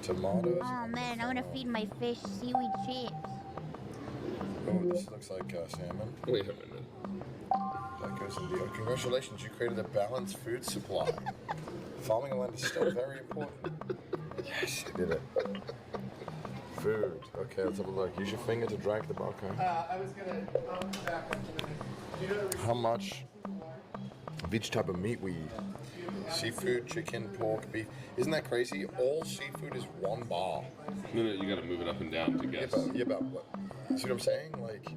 tomatoes. Oh man, I'm gonna feed my fish seaweed chips. Oh, this looks like salmon. Wait a minute. That goes in the. Congratulations, you created a balanced food supply. Farming land is still very important. Yes, you did it. Food. Okay, let's have a look. Use your finger to drag the barcode. I was gonna. I'll come back in a minute. Do you know the How much of each type of meat we eat? Seafood, chicken, pork, beef. Isn't that crazy? All seafood is 1 bar. No, you gotta move it up and down to guess. Yeah, but what? See what I'm saying? Like,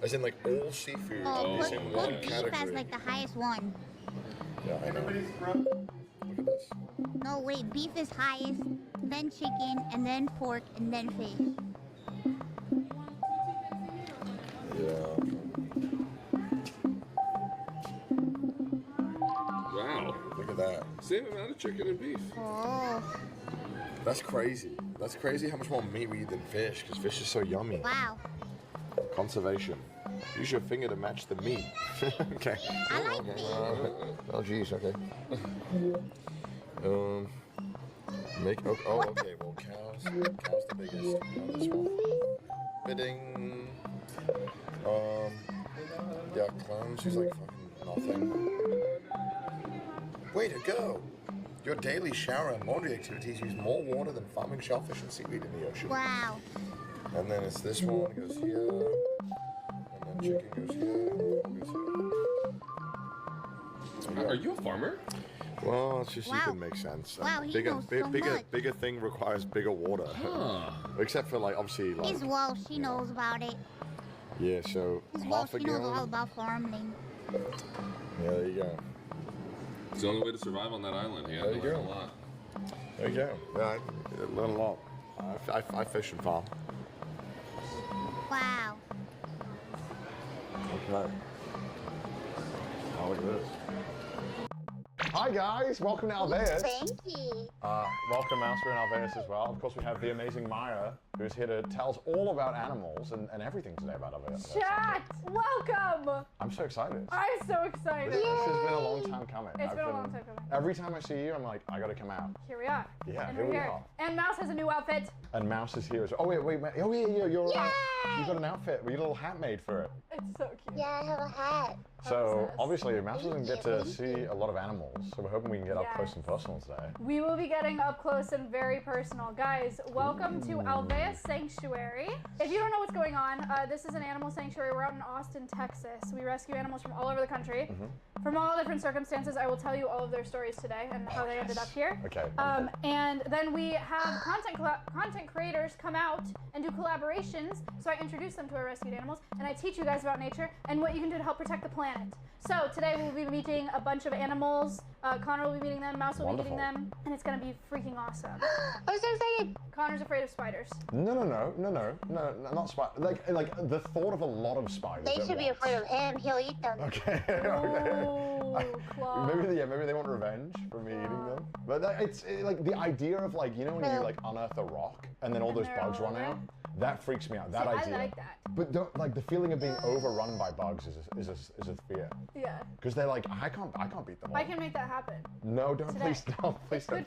as in, like, all seafood Oh, is in put one beef category. as like the highest one. Yeah, I know. Everybody's broke. Look at this. No, wait, beef is highest, then chicken, and then pork, and then fish. Yeah. Wow. Look at that. Same amount of chicken and beef. Oh, That's crazy. That's crazy how much more meat we eat than fish, because fish is so yummy. wow. Conservation. Use your finger to match the meat. Okay. I like Okay. meat. Oh, geez. Okay. Okay. Well, cows the biggest. This one. Bidding. Yeah, clones. She's like fucking nothing. Way to go! Your daily shower and laundry activities use more water than farming shellfish and seaweed in the ocean. Wow. And then it's this one goes here, and then chicken goes here, and goes here. Are you a farmer? Well, it's just you Wow. can make sense. Wow, he bigger, knows so much. bigger thing requires bigger water. Huh. Except for like obviously like He's Welsh, he knows about it. yeah. So He's Welsh, half a he knows all gallon. about farming. Yeah, there you go. It's the only way to survive on that island. Yeah, There you learn go. a lot. There you go. Yeah, I learn a lot. I fish and farm. Wow. Okay. Oh, look at this. Hi guys, welcome to Alveus. Thank you. Welcome Master and Alveus as well. Of course we have the amazing Maya, who's here to tell us all about animals and everything today about Alveus. Chat! Welcome! I'm so excited. I'm so excited. This has been a long time coming. It's been a long time coming. Every time I see you, I'm like, I gotta come out. Here we are. Yeah, and here we're we here. are. And Mouse has a new outfit. And Mouse is here as well. Oh wait, oh yeah, you're you got an outfit. We got a little hat made for it. It's so cute. Yeah, I have a hat. So Obsessed. obviously Mouse doesn't get to see a lot of animals, so we're hoping we can get up close Yes. and personal today. We will be getting up close and very personal. Guys, welcome to Alveus Sanctuary. If you don't know what's going on, this is an animal sanctuary. We're out in Austin, Texas. We rescue animals from all over the country. From all different circumstances. I will tell you all of their stories today and how they ended up here. Okay. And then we have content creators come out and do collaborations. So I introduce them to our rescued animals and I teach you guys about nature and what you can do to help protect the planet. So today we'll be meeting a bunch of animals. Connor will be meeting them, Mouse will be meeting them, and it's gonna be freaking awesome. I'm so excited. Connor's afraid of spiders. No, not spiders. Like the thought of a lot of spiders. They at should be once. afraid of him. He'll eat them. Okay. Ooh, claw. Maybe they want revenge for me eating them. But it's like the idea of like when you like unearth a rock and then all those they're bugs all run over? out. That freaks me out. That See, idea. I like that. But don't, like the feeling of being overrun by bugs is a fear. Yeah. Because they're like I can't beat them all. I can make that happen. No, don't Today. please don't please It's good. don't.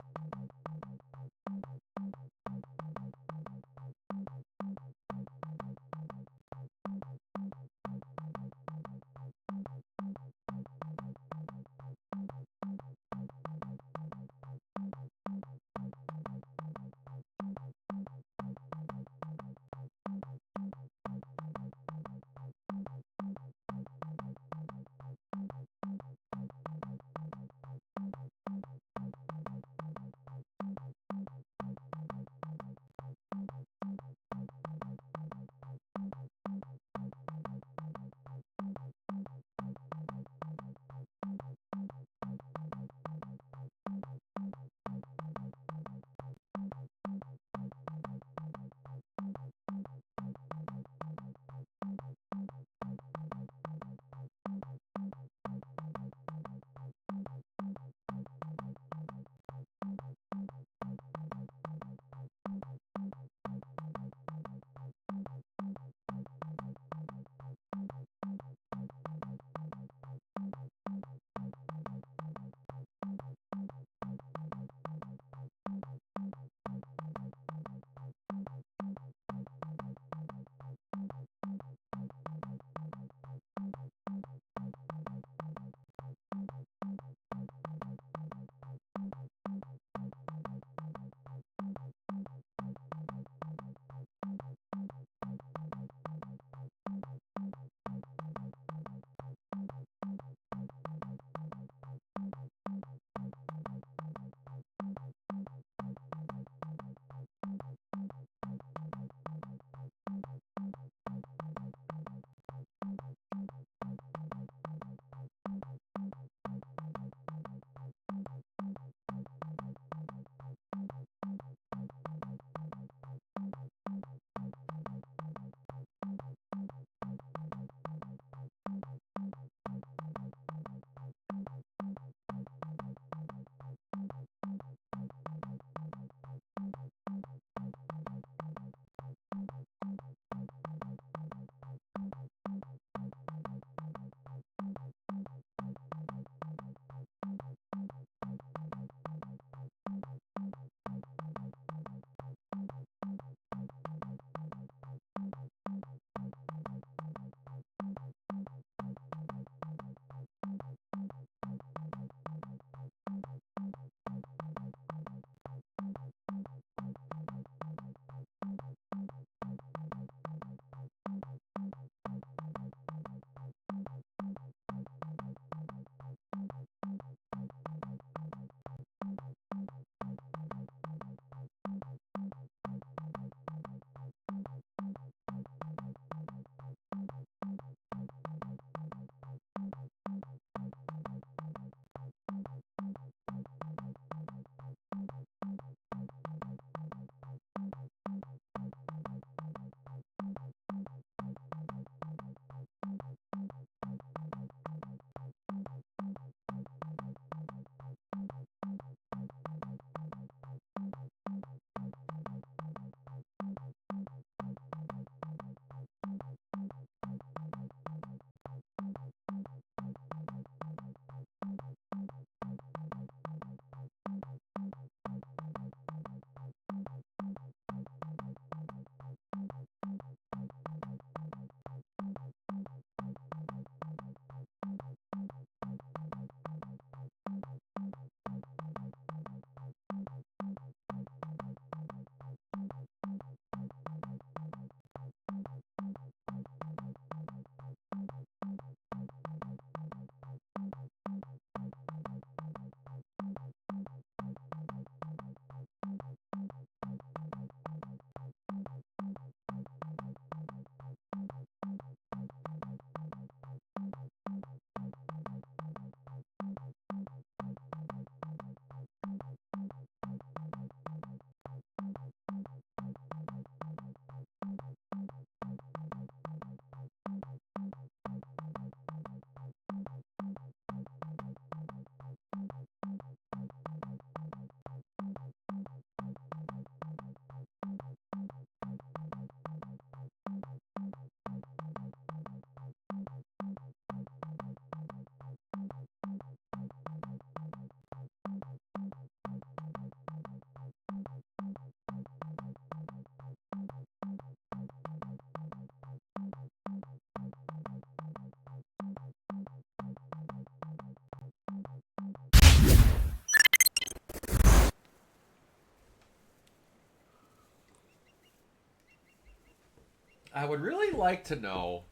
I would really like to know.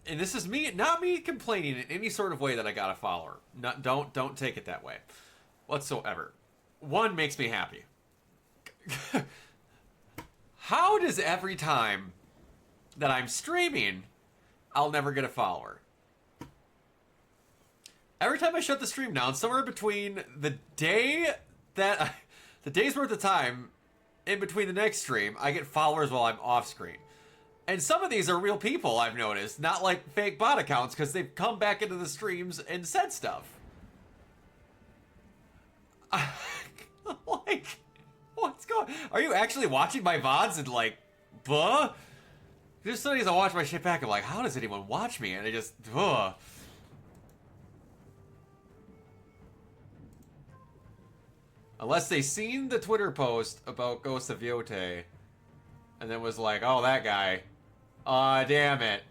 And this is me, not me complaining in any sort of way that I got a follower. Don't take it that way, whatsoever. One makes me happy. How does every time that I'm streaming, I'll never get a follower? Every time I shut the stream down, somewhere between the day that the day's worth of time in between the next stream, I get followers while I'm off screen. And some of these are real people, I've noticed, not like fake bot accounts, because they've come back into the streams and said stuff. Like, what's going? Are you actually watching my VODs and like, buh? There's some days I watch my shit back. I'm like, how does anyone watch me? And I just, buh. Unless they seen the Twitter post about Ghost of Yote, and then was like, oh, that guy. Damn it.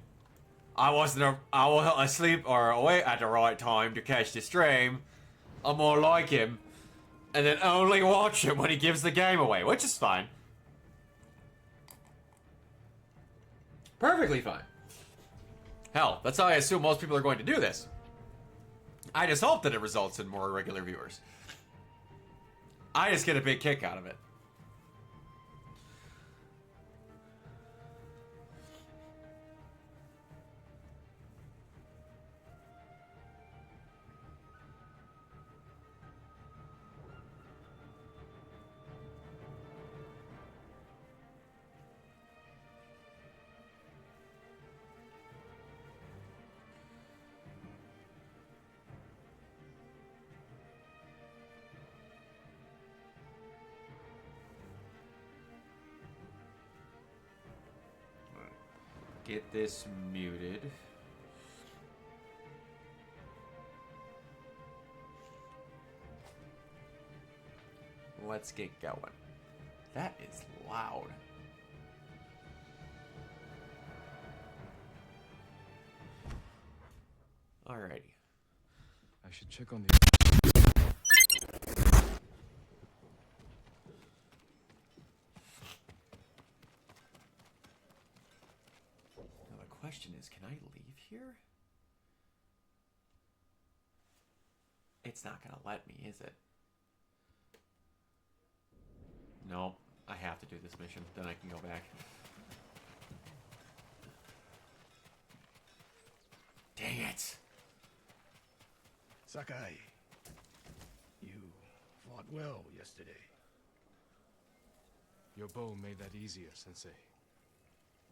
I was asleep or awake at the right time to catch the stream. I'm more like him. And then only watch him when he gives the game away, which is fine. Perfectly fine. Hell, that's how I assume most people are going to do this. I just hope that it results in more regular viewers. I just get a big kick out of it. Get this muted. Let's get going. That is loud. Alrighty. I should check on the... Question is, can I leave here? It's not gonna let me, is it? No, I have to do this mission, then I can go back. Dang it! Sakai, you fought well yesterday. Your bow made that easier, Sensei.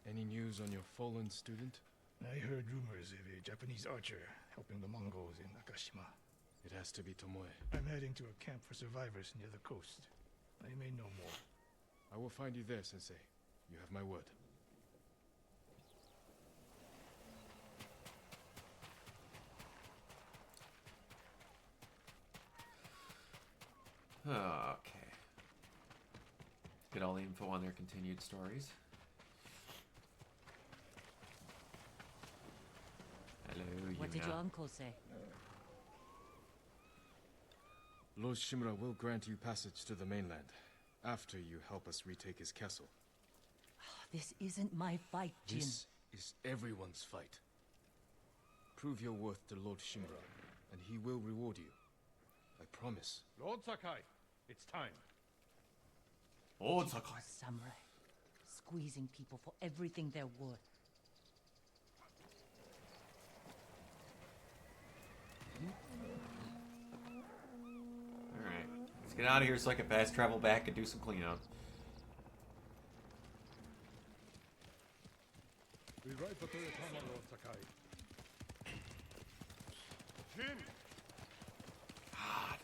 Any news on your fallen student? I heard rumors of a Japanese archer helping the Mongols in Nakashima. It has to be Tomoe. I'm heading to a camp for survivors near the coast. I may know more. I will find you there, Sensei. You have my word. Okay. Get all the info on their continued stories. Hello, What did your uncle say? Lord Shimura will grant you passage to the mainland, after you help us retake his castle. This isn't my fight, Jin. This is everyone's fight. Prove your worth to Lord Shimura, and he will reward you. I promise. Lord Sakai, it's time. Oh, Sakai. Samurai. Squeezing people for everything they're worth. Alright. Let's get out of here so I can fast travel back and do some cleanup. We ride for Toyotama, Lord Sakai. Jin! God.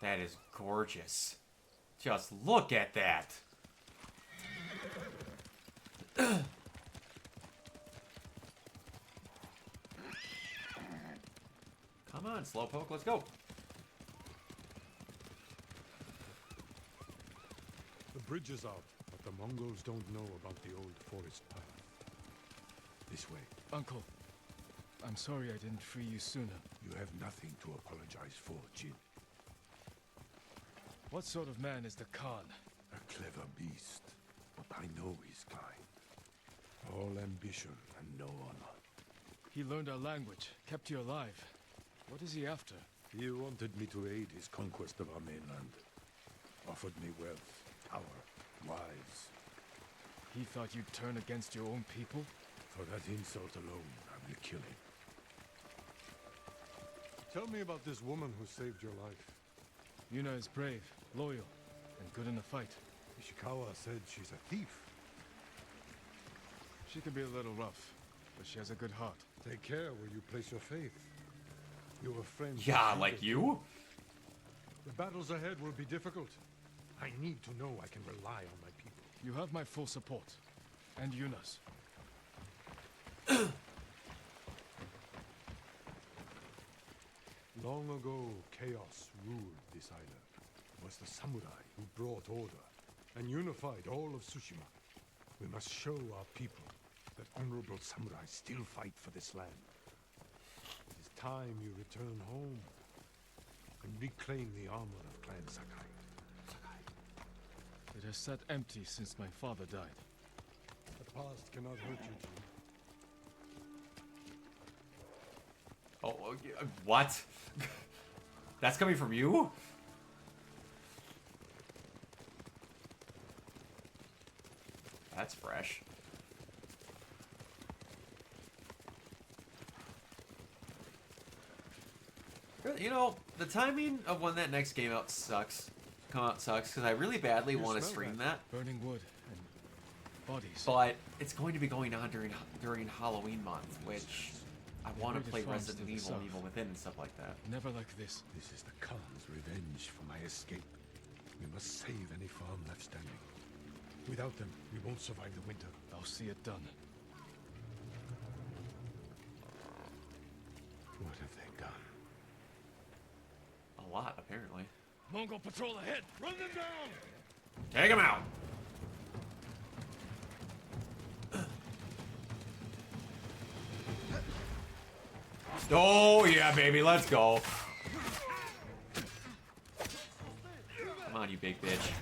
That is gorgeous. Just look at that. Come on, Slowpoke, let's go. The bridge is out, but the Mongols don't know about the old forest path. This way. Uncle, I'm sorry I didn't free you sooner. You have nothing to apologize for, Jin. What sort of man is the Khan? clever beast, but I know his kind. All ambition and no honor. He learned our language, kept you alive. What is he after? He wanted me to aid his conquest of our mainland. Offered me wealth, power, wives. He thought you'd turn against your own people? For that insult alone, I will kill him. Tell me about this woman who saved your life. Yuna is brave, loyal, and good in a fight. Ishikawa said she's a thief. She can be a little rough, but she has a good heart. Take care where you place your faith. Your friends. Yeah, like you? The battles ahead will be difficult. I need to know I can rely on my people. You have my full support. And Yuna's. Long ago, chaos ruled this island. It was the samurai who brought order and unified all of Tsushima. We must show our people that honorable samurai still fight for this land. It is time you return home and reclaim the armor of Clan Sakai. It has sat empty since my father died. The past cannot hurt you, Jin. Oh, what? That's coming from you? That's fresh. You know, the timing of when that next game out sucks. Come out sucks because I really badly want to stream that. Burning wood and bodies. But it's going to be going on during Halloween month, which I want to play Resident Evil and Evil Within and stuff like that. Never like this. This is the Khan's revenge for my escape. We must save any farm left standing. Without them, we won't survive the winter. I'll see it done. What have they done? A lot, apparently. Mongol patrol ahead! Run them down! Take him out! Oh, yeah, baby, let's go. Come on, you big bitch.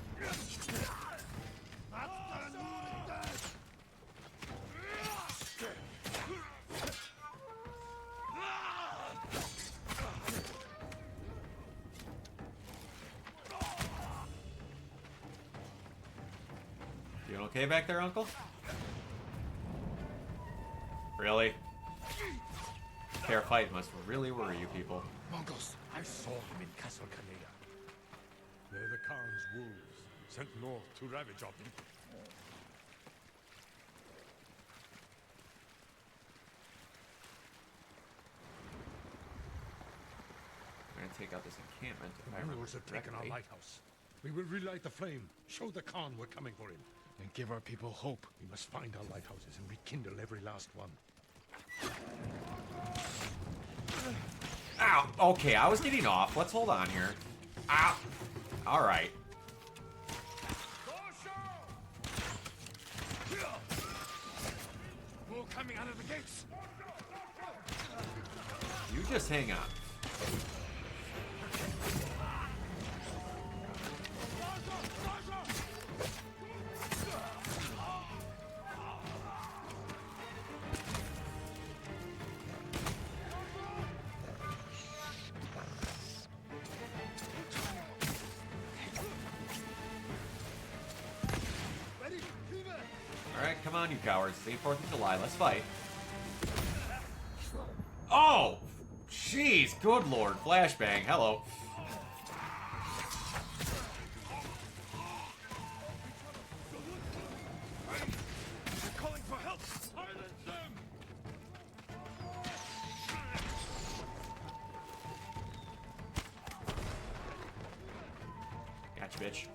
Doing okay back there, Uncle? Really? Fair fight must really worry you people. Mongols! I saw him in Castle Kaneda. They're the Khan's wolves, sent north to ravage our people. We're gonna take out this encampment if I The remember Mongols have taken our correctly. lighthouse. We will relight the flame, show the Khan we're coming for him. And give our people hope. We must find our lighthouses and rekindle every last one. Ow! Okay, I was getting off. Let's hold on here. Ow! Alright. More coming out of the gates! You just hang on. Alright, come on, you cowards. It's 4th of July. Let's fight. Oh! Jeez, good lord. Flashbang. Hello. They're calling for help! Silence them! Gotcha, bitch.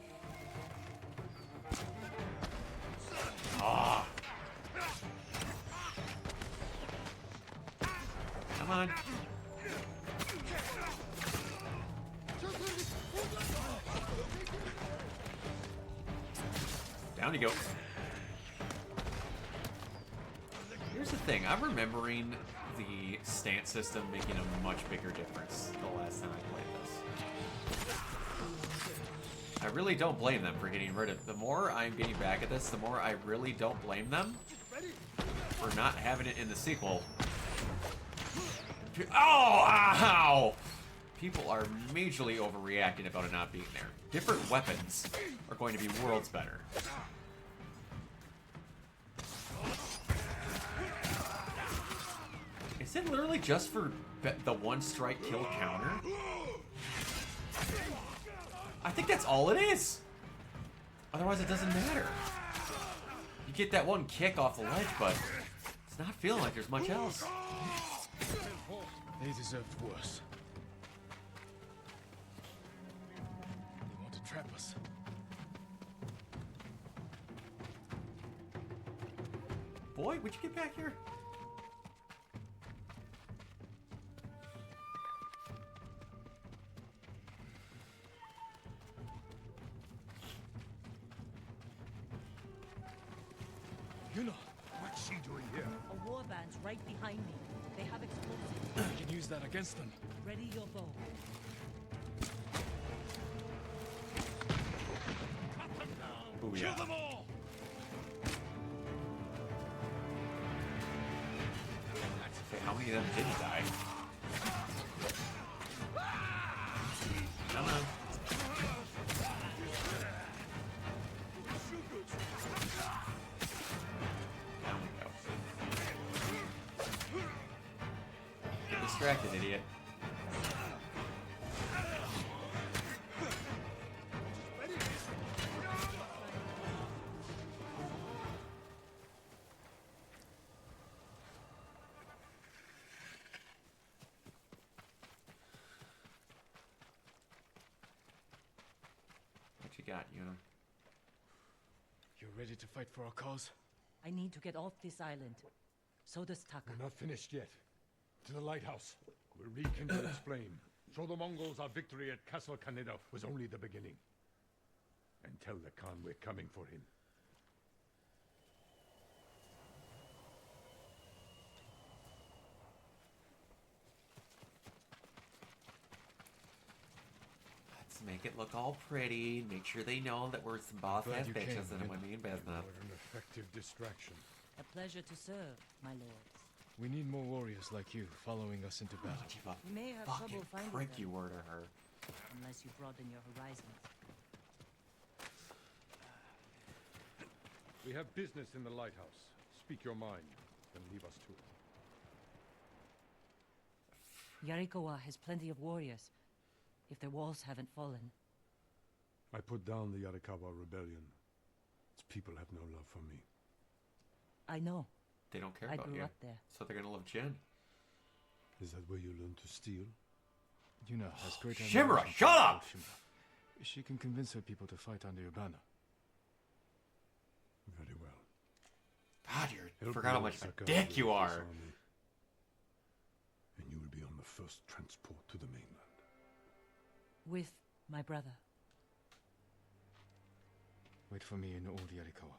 Ah! Come on. Down you go. Here's the thing, I'm remembering the stance system making a much bigger difference the last time I played this. I really don't blame them for getting rid of. The more I'm getting back at this, the more I really don't blame them for not having it in the sequel. Oh, ow! People are majorly overreacting about it not being there. Different weapons are going to be worlds better. Is it literally just for the one strike kill counter? I think that's all it is. Otherwise, it doesn't matter. You get that one kick off the ledge, but it's not feeling like there's much else. They deserved worse. They want to trap us. Boy, would you get back here? Yuna, What's she doing here? A war band's right behind me. They have explosives. we can use that against them. Ready your bow. Booyah. Kill them all! Okay, how many of them did die? Come on. Down we go. Get distracted, idiot. What you got, Yuna? You're ready to fight for our cause? I need to get off this island. So does Taka. We're not finished yet. To the lighthouse. We'll rekindle its flame. Show the Mongols our victory at Castle Kaneda was only the beginning. And tell the Khan we're coming for him. Let's make it look all pretty. Make sure they know that we're some boss Glad ass you bitches came, and Yuna. we mean business. What an effective distraction. A pleasure to serve, my lords. We need more warriors like you following us into battle. What you You may have fucking trouble finding prick them, you were to her. unless you broaden your horizons. We have business in the lighthouse. Speak your mind, then leave us to it. Yarikawa has plenty of warriors, if their walls haven't fallen. I put down the Yarikawa rebellion. Its people have no love for me. I know. They don't care I about grew you. up there. So they're gonna love Jin. Is that where you learn to steal? Yuna has great Shimura, admiration shut for up! Lord Shimura. She can convince her people to fight under your banner. Very well. God, you Help forgot how Lord much of a Sakai dick with you this are. army, and you will be on the first transport to the mainland. With my brother. Wait for me in Old Yarikawa.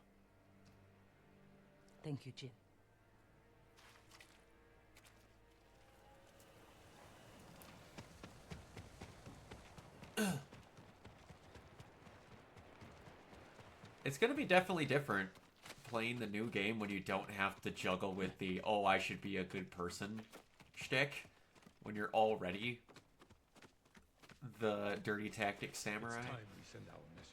Thank you, Jin. It's gonna be definitely different playing the new game when you don't have to juggle with the "oh, I should be a good person" shtick when you're already the dirty tactic samurai. It's time we send our message.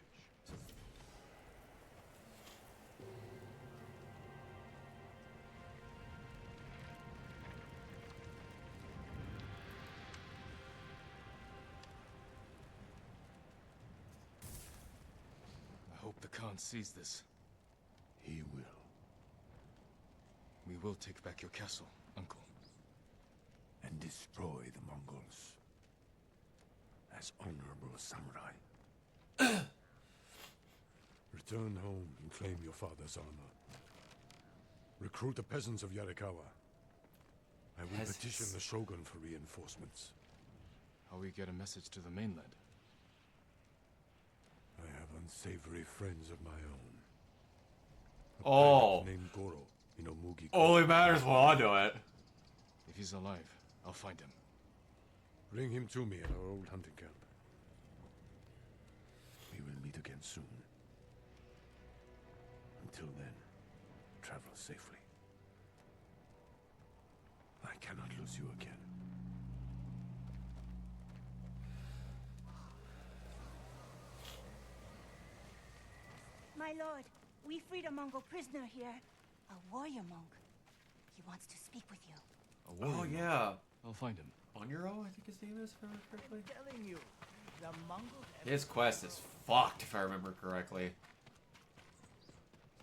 I hope the Khan sees this. He will. We will take back your castle, Uncle. And destroy the Mongols. As honorable samurai. Return home and claim your father's honor. Recruit the peasants of Yarikawa. I will Peasants. petition the Shogun for reinforcements. How we get a message to the mainland? I have unsavory friends of my own. A Oh. pirate named Goro in Omugi. Only matters when I do it. If he's alive, I'll find him. Bring him to me at our old hunting camp. We will meet soon. Until then, travel safely. I cannot lose you again. My lord, we freed a Mongol prisoner here. A warrior monk. He wants to speak with you. A warrior Oh monk. yeah. I'll find him. Oniro, I think his name is, if I remember correctly. I'm telling you, the Mongols... His quest is fucked, if I remember correctly.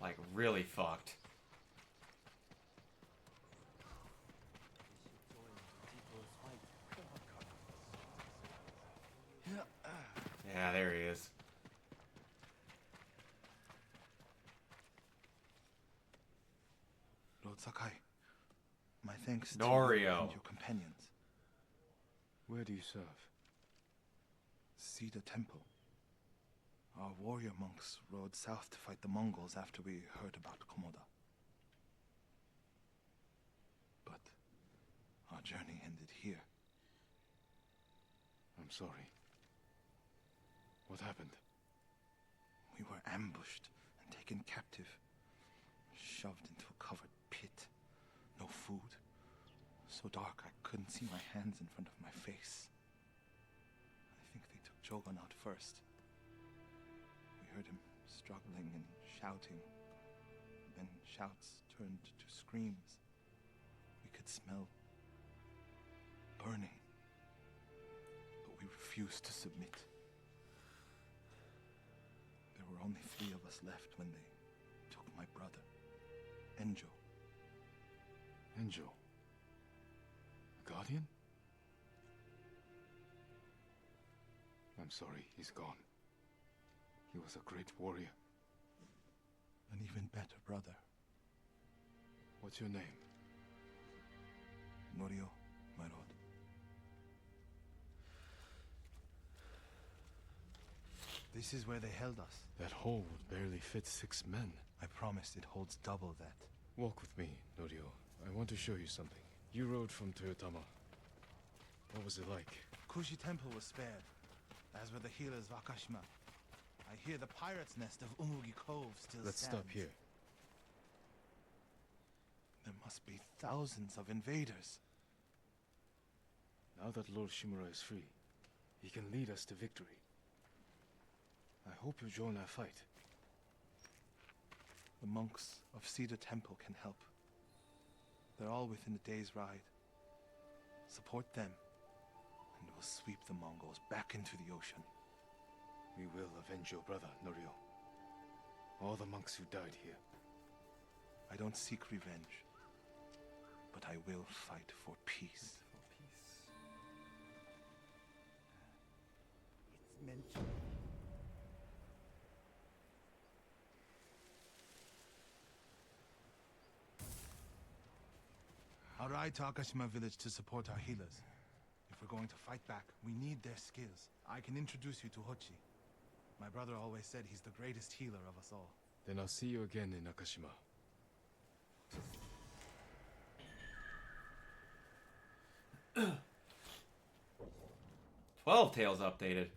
Like, really fucked. Yeah, there he is. Lord Sakai, my thanks to Norio. you and your companions. Where do you serve? Cedar Temple. Our warrior monks rode south to fight the Mongols after we heard about Komoda. But our journey ended here. I'm sorry. What happened? We were ambushed and taken captive. Shoved into a covered pit. No food. So dark I couldn't see my hands in front of my face. I think they took Jogon out first. We heard him struggling and shouting. Then shouts turned to screams. We could smell burning. But we refused to submit. There were only 3 of us left when they took my brother, Enjo. Enjo? Guardian? I'm sorry, he's gone. He was a great warrior. An even better brother. What's your name? Norio, my lord. This is where they held us. That hole would barely fit 6 men. I promised it holds double that. Walk with me, Norio. I want to show you something. You rode from Toyotama. What was it like? Kushi Temple was spared, as were the healers of Akashima. I hear the pirate's nest of Umugi Cove still Let's stands. stop here. There must be thousands of invaders. Now that Lord Shimura is free, he can lead us to victory. I hope you join our fight. The monks of Cedar Temple can help. They're all within a day's ride. Support them, and we'll sweep the Mongols back into the ocean. We will avenge your brother, Norio. All the monks who died here. I don't seek revenge, but I will fight for peace. It's meant to. I'll ride to Akashima village to support our healers. If we're going to fight back, we need their skills. I can introduce you to Hochi. My brother always said he's the greatest healer of us all. Then I'll see you again in Akashima. 12 Tales updated.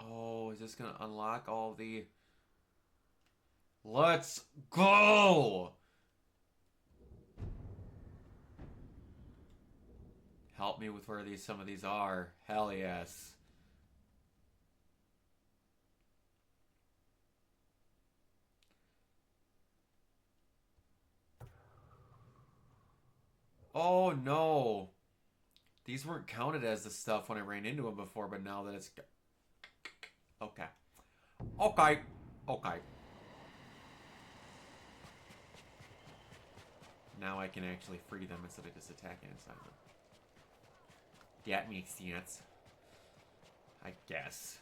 Oh, is this gonna unlock all the... Let's go! Help me with where some of these are. Hell yes. Oh no. These weren't counted as the stuff when I ran into them before, but now that it's... Okay. Okay. Okay. Now I can actually free them instead of just attacking inside them. That makes sense. I guess.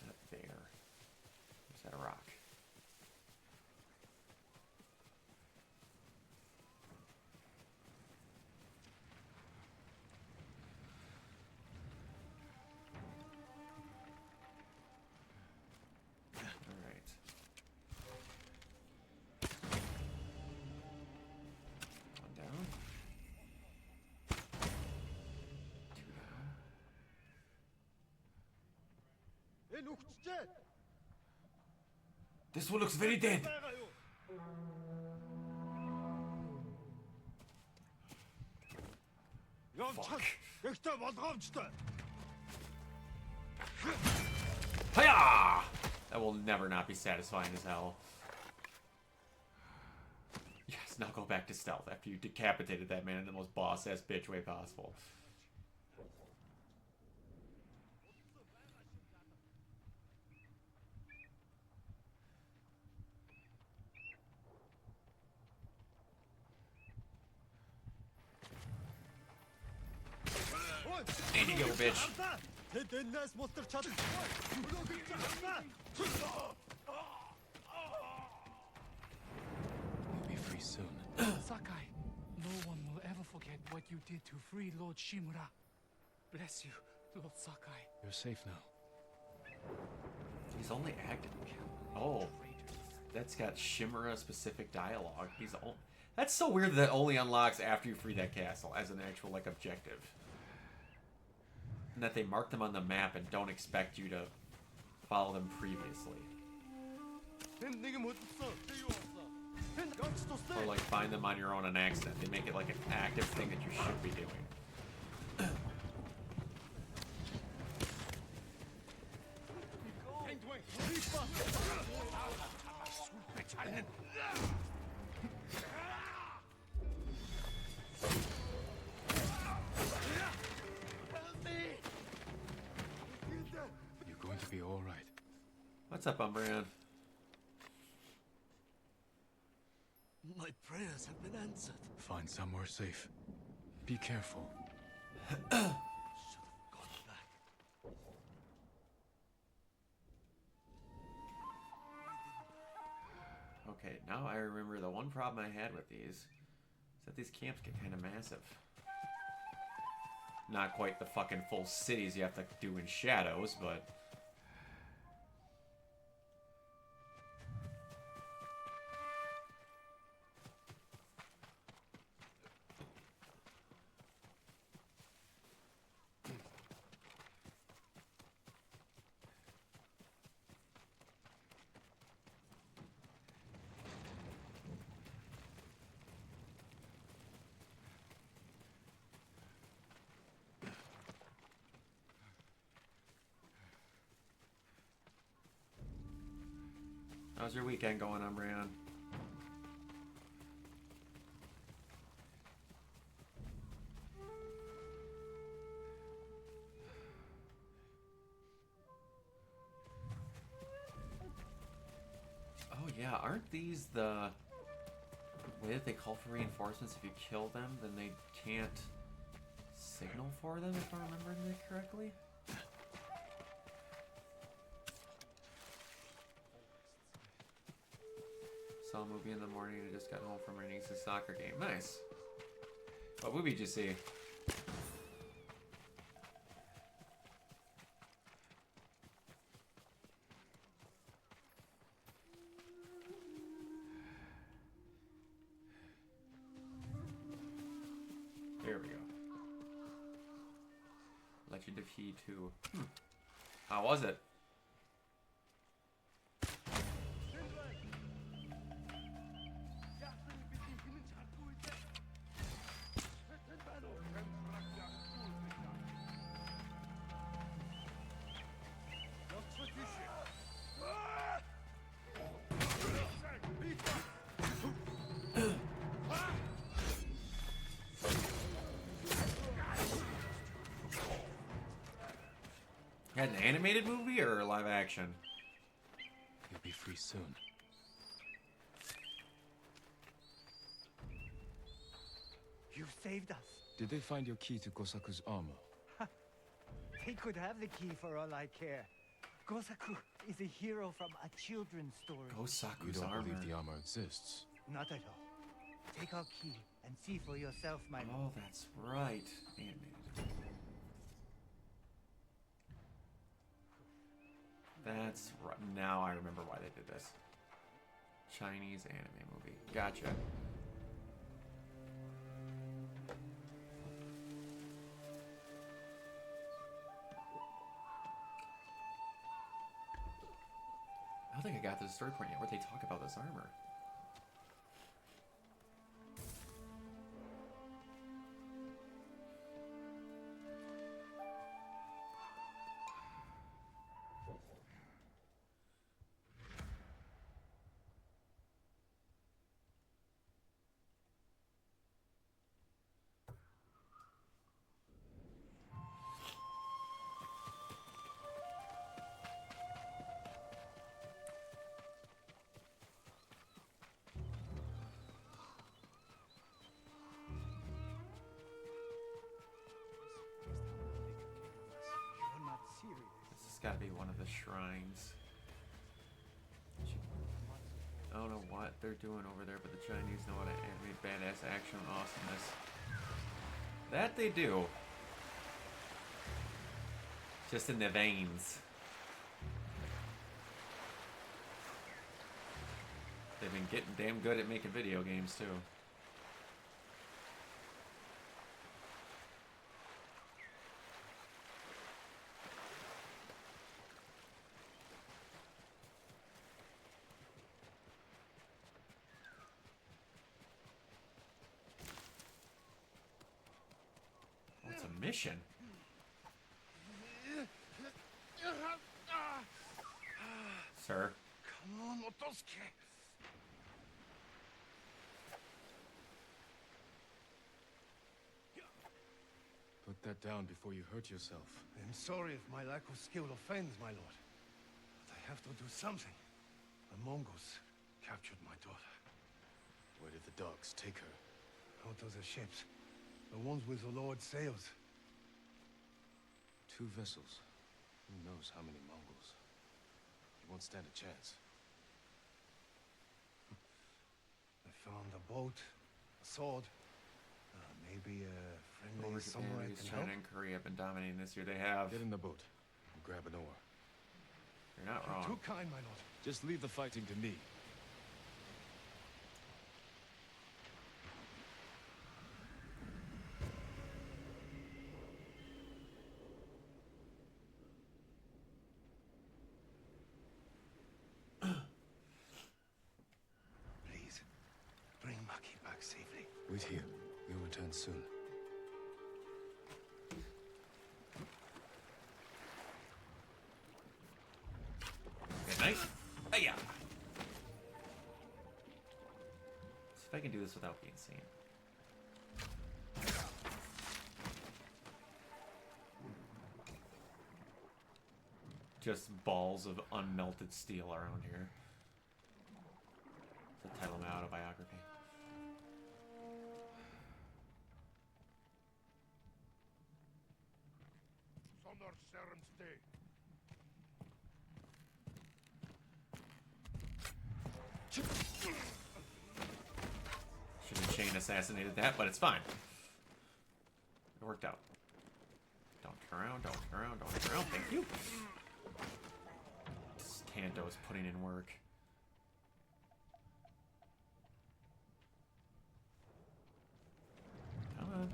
That bear. Is that a rock? This one looks very dead. Fuck. Hiya! That will never not be satisfying as hell. Yes, now go back to stealth after you decapitated that man in the most boss-ass bitch way possible. And you go, bitch. You'll be free soon. Sakai, no one will ever forget what you did to free Lord Shimura. Bless you, Lord Sakai. You're safe now. He's only acting. Oh, that's got Shimura-specific dialogue. That's so weird that only unlocks after you free that castle as an actual like objective. And that they mark them on the map and don't expect you to follow them previously. Or like find them on your own on accident. They make it like an active thing that you should be doing. You're going to be all right. What's up, Umbreon? My prayers have been answered. Find somewhere safe. Be careful. Okay, now I remember the one problem I had with these is that these camps get kind of massive. Not quite the fucking full cities you have to do in Shadows, but... How's your weekend going, Umbreon? Oh yeah, aren't these the way that they call for reinforcements? If you kill them, then they can't signal for them, if I'm remembering that correctly? Saw a movie in the morning and just got home from my niece's soccer game. Nice. What movie did you see? There we go. Legend of He 2. How was it? An animated movie or live action? You'll be free soon. You saved us. Did they find your key to Gosaku's armor? They could have the key for all I care. Gosaku is a hero from a children's story. You Gosaku's don't armor. believe the armor exists? Not at all. Take our key and see for yourself, my lord. Oh, that's right. Animated. That's right. Now I remember why they did this. Chinese anime movie. Gotcha. don't think I got to the story point yet where they talk about this armor. You're not serious. This has got to be one of the shrines. I don't know what they're doing over there, but the Chinese know how to animate badass action and awesomeness. That they do. Just in their veins. They've been getting damn good at making video games, too. What's a mission? Sir. Come on, Otosuke. Put that down before you hurt yourself. I'm sorry if my lack of skill offends, my lord. But I have to do something. The Mongols captured my daughter. Where did the dogs take her? Out of the ships. The ones with the Lord's sails. 2 vessels. Who knows how many Mongols? You won't stand a chance. I found a boat, a sword, maybe a friendly samurai can help. China and Korea have been dominating this year. They have. Get in the boat and grab an oar. You're not You're wrong. too kind, my lord. Just leave the fighting to me. Please, bring Maki back safely. Wait here. We'll return soon. Good night. Hiya. See if I can do this without being seen. Just balls of unmelted steel around here. It's the title of my autobiography. Sonor Seren's Day. Should have chain assassinated that, but it's fine. It worked out. Don't turn around, don't turn around, don't turn around. Thank you. Kanto is putting in work. Come on.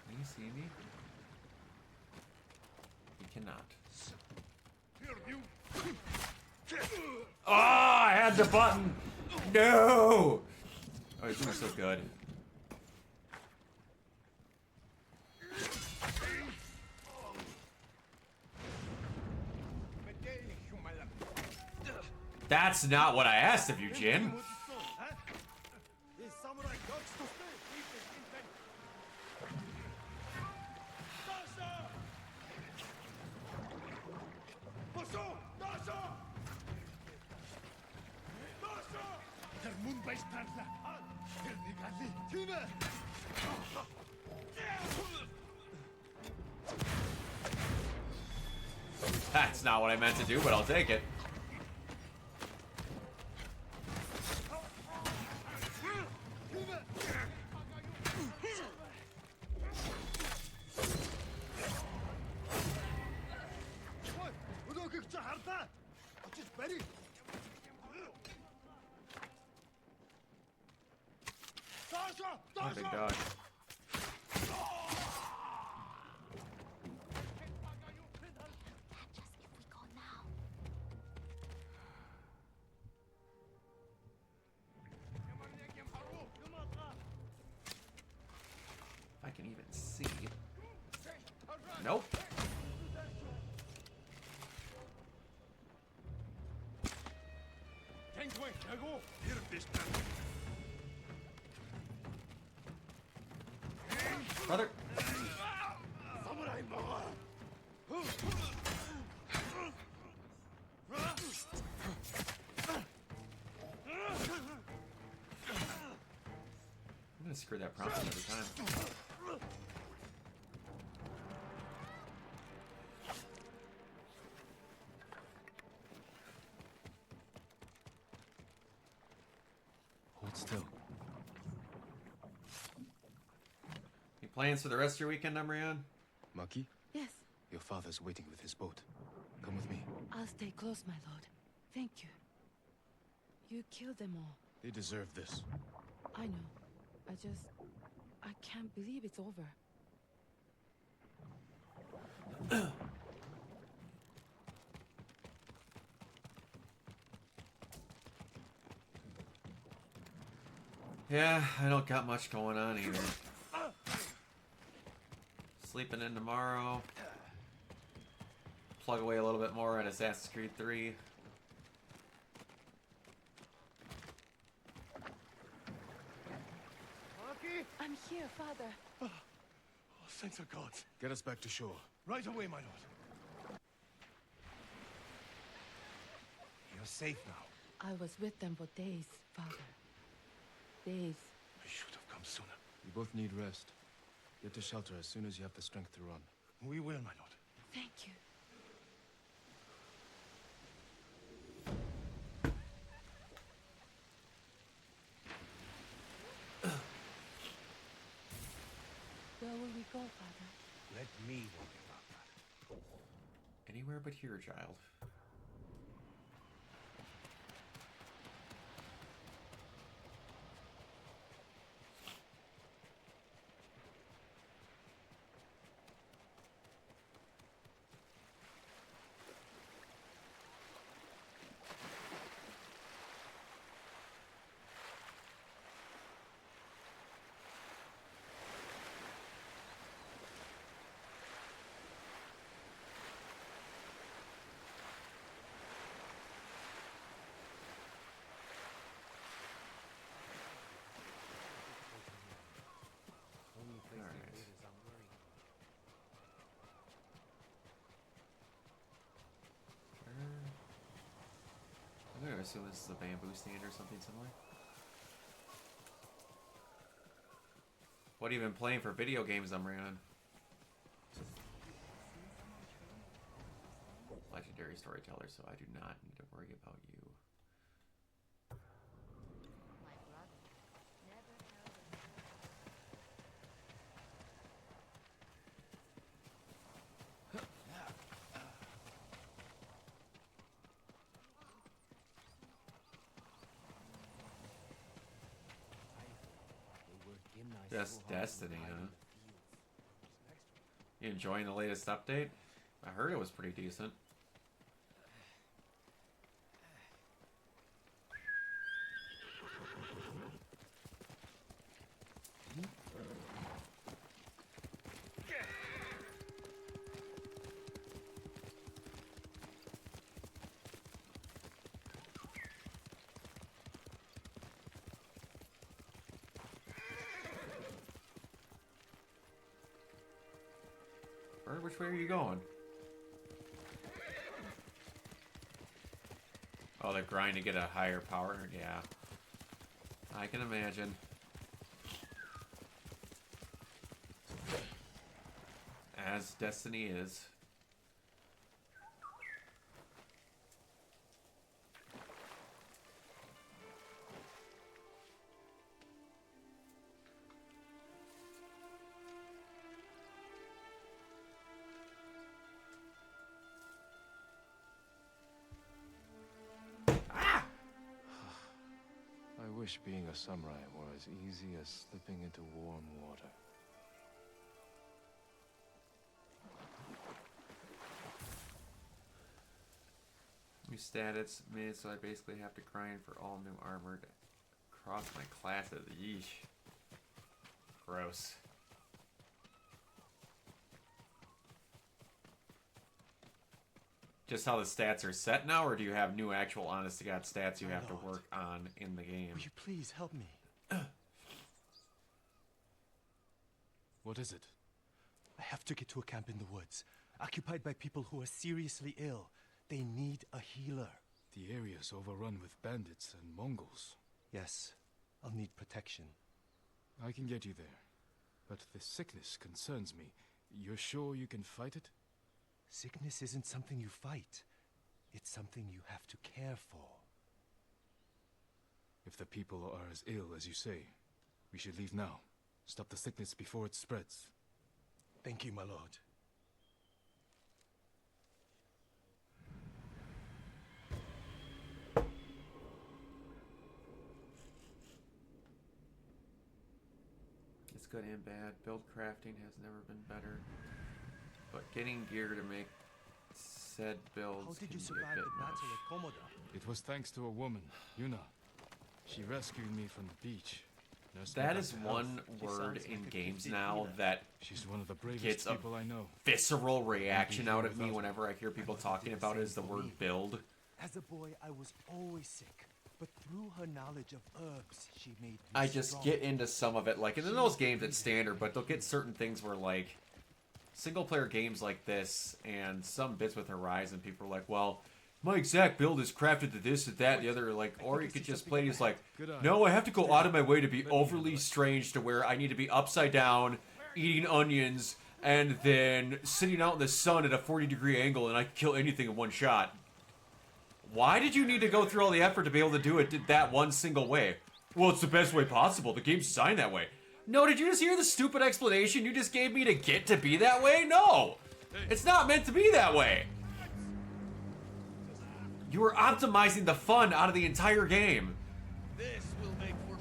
Can you see me? You cannot. Oh, I had the button. No. Oh, he's doing so good. That's not what I asked of you, Jin. That's not what I meant to do, but I'll take it. Oh, big dog. can even see. Nope. Brother. I'm gonna screw that prompt every time. Hold still. Any plans for the rest of your weekend, Umrian? Maki, Yes, your father's waiting with his boat. Come with me. I'll stay close, my lord. Thank you. You killed them all. They deserve this. I know. I can't believe it's over. Yeah, I don't got much going on either. Sleeping in tomorrow. Plug away a little bit more at Assassin's Creed 3. I'm here, father. Oh, thanks the gods. Get us back to shore. Right away, my lord. You're safe now. I was with them for days, father. Days. I should have come sooner. You both need rest. Get to shelter as soon as you have the strength to run. We will, my lord. Thank you. Where will we go, father? Let me worry about that. Anywhere but here, child. I'm gonna assume this is a bamboo stand or something similar. What have you been playing for video games, Umrian? Legendary storyteller, so I do not need to worry about you. Just Destiny, huh? You enjoying the latest update? I heard it was pretty decent. Bird, which way are you going? Oh, they're grinding to get a higher power? Yeah. I can imagine. As Destiny is. I wish being a samurai were as easy as slipping into warm water. New status mid, so I basically have to grind for all new armor to cross my classes. Yeesh. Gross. just how the stats are set now, or do you have new actual honest-to-God stats you have to work on in the game? Will you please help me? What is it? I have to get to a camp in the woods, occupied by people who are seriously ill. They need a healer. The area's overrun with bandits and Mongols. Yes, I'll need protection. I can get you there. But the sickness concerns me. You're sure you can fight it? Sickness isn't something you fight. It's something you have to care for. If the people are as ill as you say, we should leave now. Stop the sickness before it spreads. Thank you, my lord. It's good and bad. Build crafting has never been better. But getting gear to make said builds How did can you be a survive bit the much. battle at Komoda? It was thanks to a woman, Yuna. She rescued me from the beach. nursed me That back is to one health. word in games now that She's one of the bravest gets a people I know. visceral reaction Won't out be of here me without whenever I hear people talking about it is the word build. As a boy, I was always sick. But through her knowledge of herbs, she made me I just strong. get into some of it, like in those games it's standard, but they'll get certain things where like single player games like this and some bits with Horizon, people are like, well, my exact build is crafted to this and that and the other, like, or you could just play as like, no, I have to go out of my way to be overly strange to where I need to be upside down, eating onions, and then sitting out in the sun at a 40-degree angle and I can kill anything in one shot. Why did you need to go through all the effort to be able to do it that one single way? Well, it's the best way possible. The game's designed that way. No, did you just hear the stupid explanation you just gave me to get to be that way? No! It's not meant to be that way! You were optimizing the fun out of the entire game. This will make for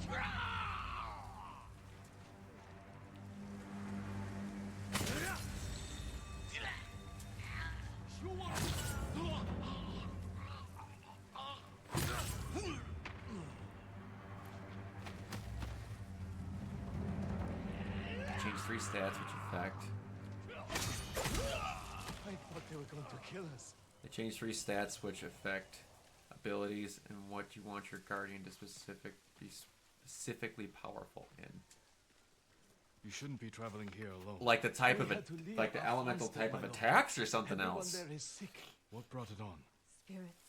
Change 3 stats, which affect. I thought they were going to kill us. They change 3 stats, which affect abilities and what you want your guardian to be specifically powerful in. You shouldn't be traveling here alone. Like the type of like the elemental type of attacks or something else. Everyone there is sick. What brought it on? Spirits,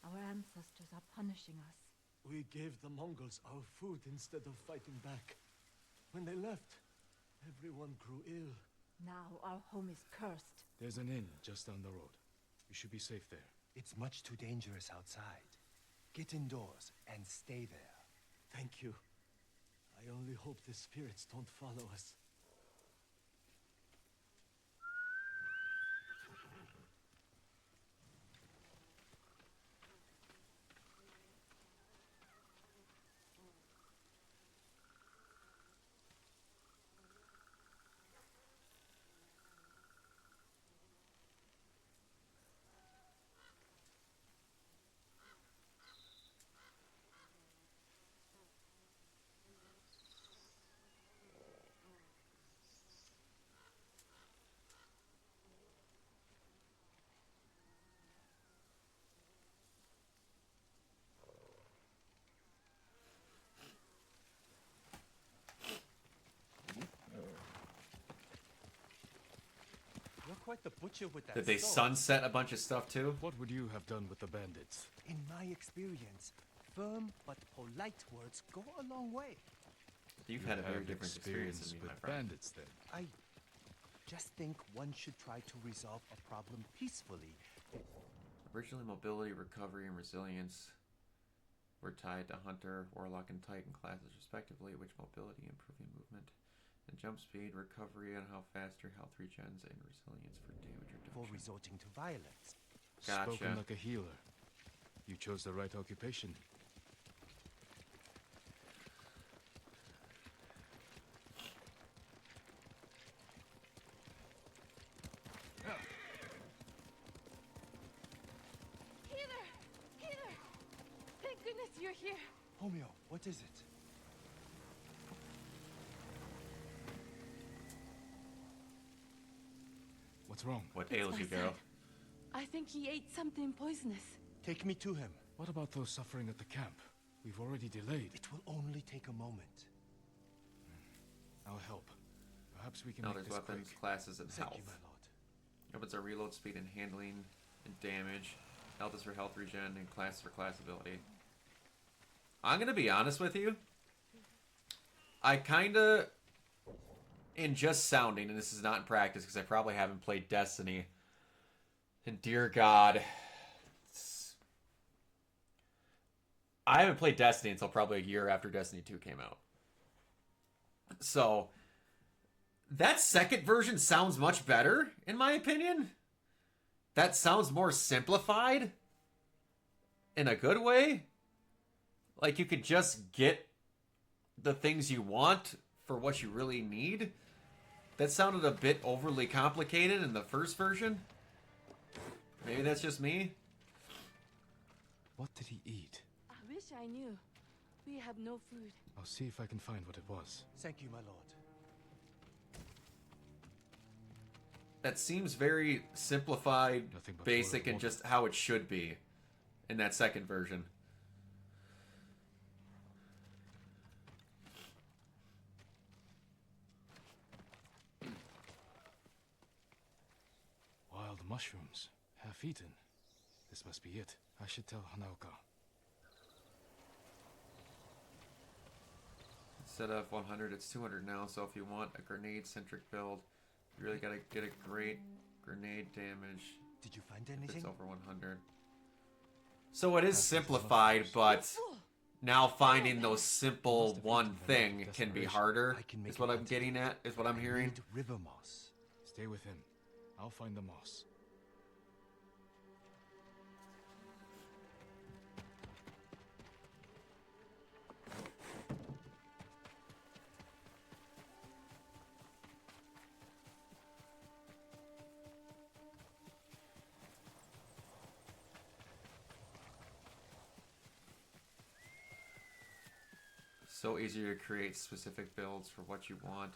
our ancestors are punishing us. We gave the Mongols our food instead of fighting back. When they left, everyone grew ill. Now our home is cursed. There's an inn just down the road. You should be safe there. It's much too dangerous outside. Get indoors and stay there. Thank you. I only hope the spirits don't follow us. You're quite the butcher with that Did they sword. sunset a bunch of stuff too? What would you have done with the bandits? In my experience, firm but polite words go a long way. You've had a very different experience than me, my with friend. bandits then. I just think one should try to resolve a problem peacefully. Originally, mobility, recovery, and resilience were tied to Hunter, Warlock, and Titan classes respectively, which mobility improving movement and jump speed, recovery on how fast your health regens, and resilience for damage reduction. For resorting to violence. Gotcha. Spoken like a healer. You chose the right occupation. Healer! Healer! Thank goodness you're here. Homeo, what is it? What's wrong? What ails you, girl? I think he ate something poisonous. Take me to him. What about those suffering at the camp? We've already delayed. It will only take a moment. I'll help. Perhaps we can Now make there's this weapons, quick. classes, and Thank health. you, my lord. Weapons are reload speed and handling and damage. Health is for health regen and class for class ability. I'm gonna be honest with you. I kinda, in just sounding, and this is not in practice because I probably haven't played Destiny. And dear God, I haven't played Destiny until probably a year after Destiny 2 came out. So, that second version sounds much better, in my opinion. That sounds more simplified in a good way. Like you could just get the things you want for what you really need. That sounded a bit overly complicated in the first version. Maybe that's just me. What did he eat? I wish I knew. We have no food. I'll see if I can find what it was. Thank you, my lord. That seems very simplified, basic, and just how it should be in that second version. Wild mushrooms. Half eaten. This must be it. I should tell Hanaoka. Instead of 100, it's 200 now, so if you want a grenade-centric build, you really gotta get a great grenade damage. Did you find if anything? It's over 100. So it is simplified, but now finding those simple one thing can be harder, is what I'm getting at, is what I'm hearing. River moss. Stay with him. I'll find the moss. So easier to create specific builds for what you want.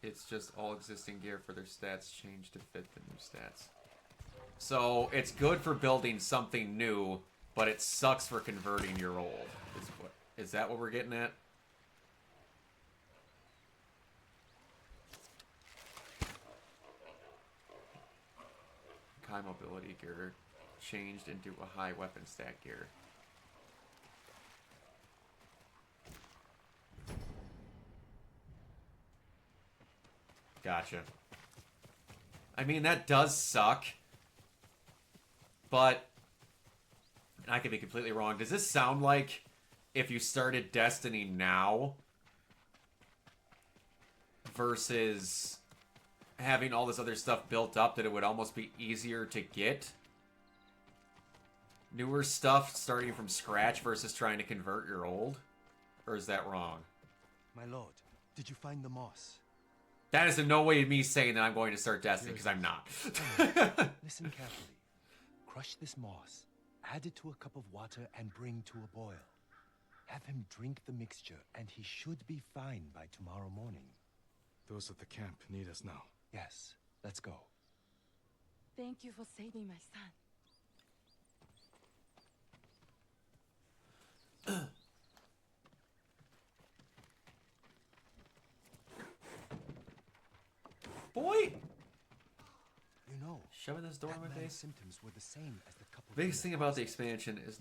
It's just all existing gear for their stats change to fit the new stats. So it's good for building something new, but it sucks for converting your old. Is that what we're getting at? High mobility gear changed into a high weapon stat gear. Gotcha. I mean, that does suck. But I could be completely wrong. Does this sound like if you started Destiny now versus having all this other stuff built up, that it would almost be easier to get newer stuff starting from scratch versus trying to convert your old? Or is that wrong? My lord, did you find the moss? That is in no way me saying that I'm going to start Destiny, because I'm not. Listen carefully. Crush this moss, add it to a cup of water, and bring to a boil. Have him drink the mixture, and he should be fine by tomorrow morning. Those at the camp need us now. Yes, let's go. Thank you for saving my son. Boy! You know, shoving this door in my that man's face. symptoms were the same as the couple. Biggest thing about the expansion is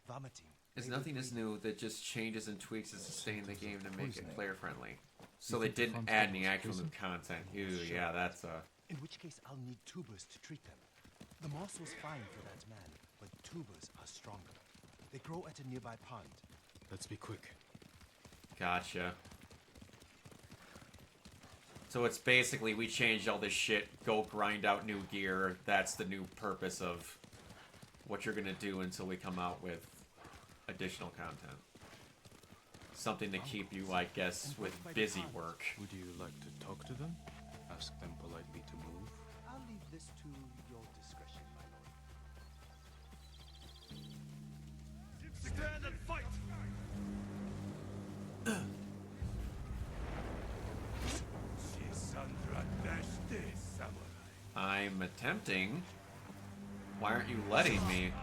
vomiting. nothing is new that just changes and tweaks and sustain the game to make it player friendly. So they didn't add any actual new content. Ew, yeah, that's In which case, I'll need tubers to treat them. The moss was fine for that man, but tubers are stronger. They grow at a nearby pond. Let's be quick. Gotcha. So it's basically, we changed all this shit, go grind out new gear. That's the new purpose of what you're gonna do until we come out with additional content. Something to keep you, I guess, with busy work. Would you like to talk to them? Ask them politely to move? I'll leave this to your discretion, my lord. Stand and fight! I'm attempting. Why aren't you letting me?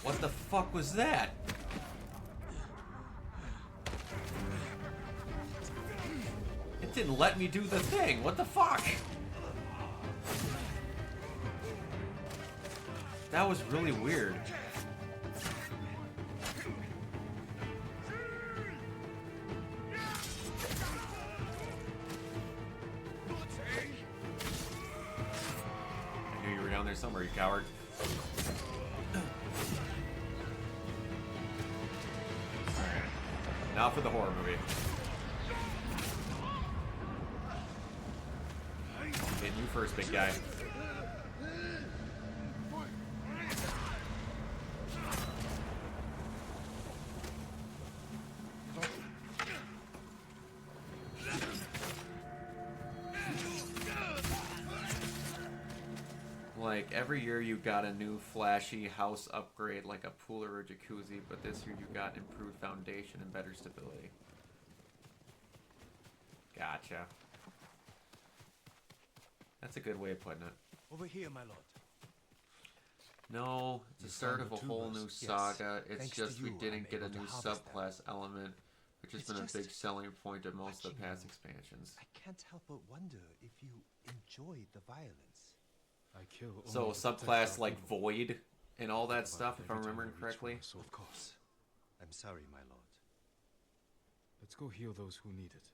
What the fuck was that? It didn't let me do the thing. What the fuck? That was really weird. I knew you were down there somewhere, you coward. Now for the horror movie. Getting you first, big guy. Like, every year you got a new flashy house upgrade, like a pool or a jacuzzi, but this year you got improved foundation and better stability. Gotcha. That's a good way of putting it. Over here, my lord. No, it's the You start found of the a whole tubers. new Yes. saga. It's Thanks just to we you, didn't I'm get a able to new harvest them. subclass element, which has It's been a just big selling point of most of the past watching expansions. I can't help but wonder if you enjoy the violence. I kill only So to protect subclass our like people. Void and all that Think about stuff, it if I'm every time remembering I reach correctly. my soul. Of course. I'm sorry, my lord. Let's go heal those who need it.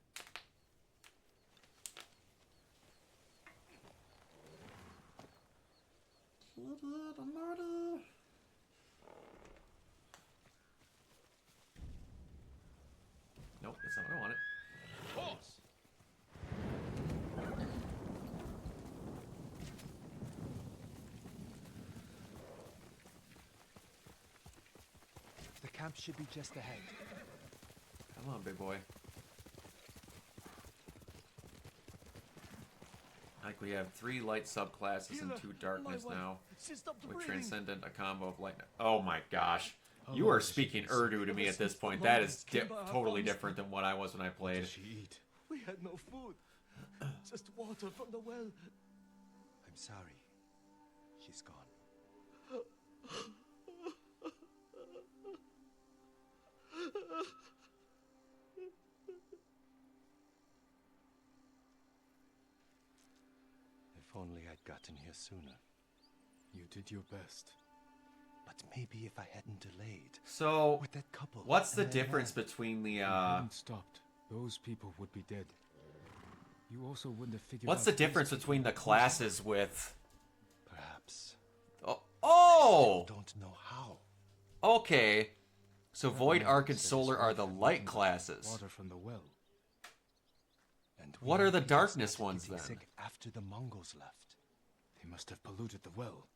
Nope, that's not what I wanted. Horse! The camp should be just ahead. Come on, big boy. Like, we have 3 light subclasses and 2 darkness now, with Transcendent, a combo of light. Oh my gosh. You are speaking Urdu to me at this point. That is totally different than what I was when I played. We had no food. Just water from the well. I'm sorry. She's gone. If only I'd gotten here sooner. You did your best. But maybe if I hadn't delayed. So, with that couple. what's the and that difference man. between the, If you hadn't stopped, those people would be dead. You also wouldn't have figured what's out the these difference people between the were close. classes with... Perhaps. Oh! Don't know how. Okay. So That Void, man Arc, and said his Solar are wife the had light gotten classes. Water from the well. And What we are the people darkness started ones getting then? sick after the Mongols left. They must have polluted the well.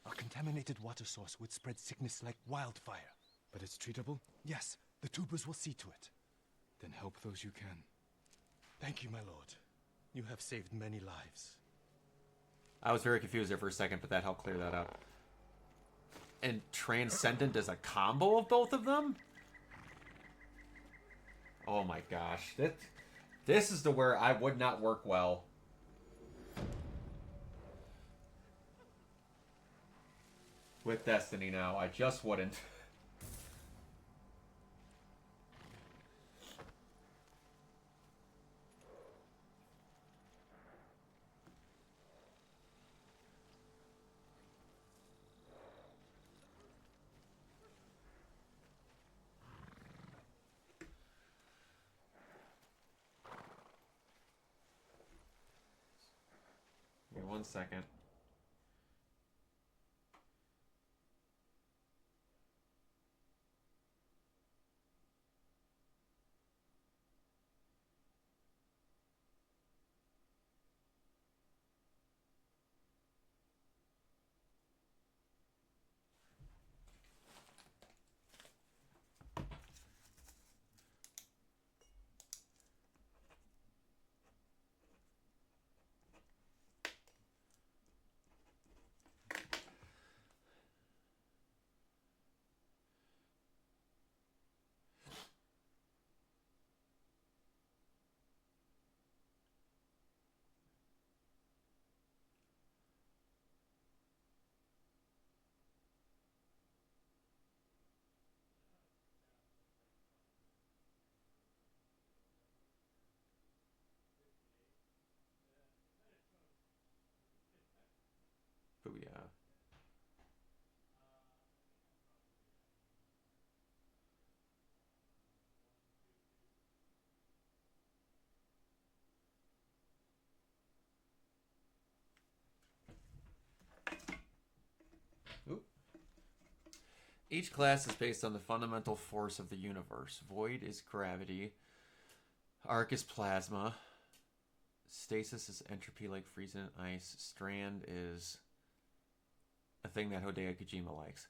A contaminated water source would spread sickness like wildfire. But it's treatable? Yes, the tubers will see to it. Then help those you can. Thank you, my lord. You have saved many lives. I was very confused there for a second, but that helped clear that up. And Transcendent is a combo of both of them? Oh my gosh. This is the where I would not work well. With Destiny now, I just wouldn't. Give me 1 second. Each class is based on the fundamental force of the universe. Void is gravity. Arc is plasma. Stasis is entropy like freezing ice. Strand is a thing that Hideo Kojima likes.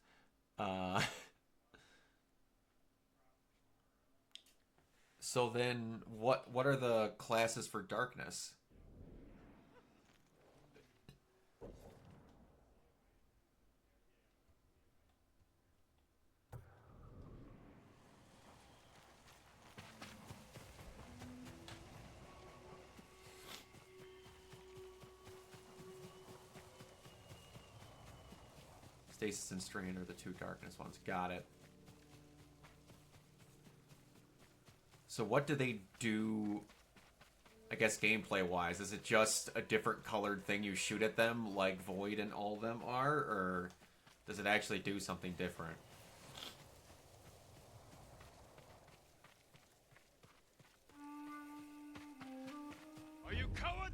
So then, what are the classes for darkness? Stasis and Strain are the two darkness ones. Got it. So what do they do, I guess, gameplay-wise? Is it just a different colored thing you shoot at them, like Void and all of them are? Or does it actually do something different? Are you cowards?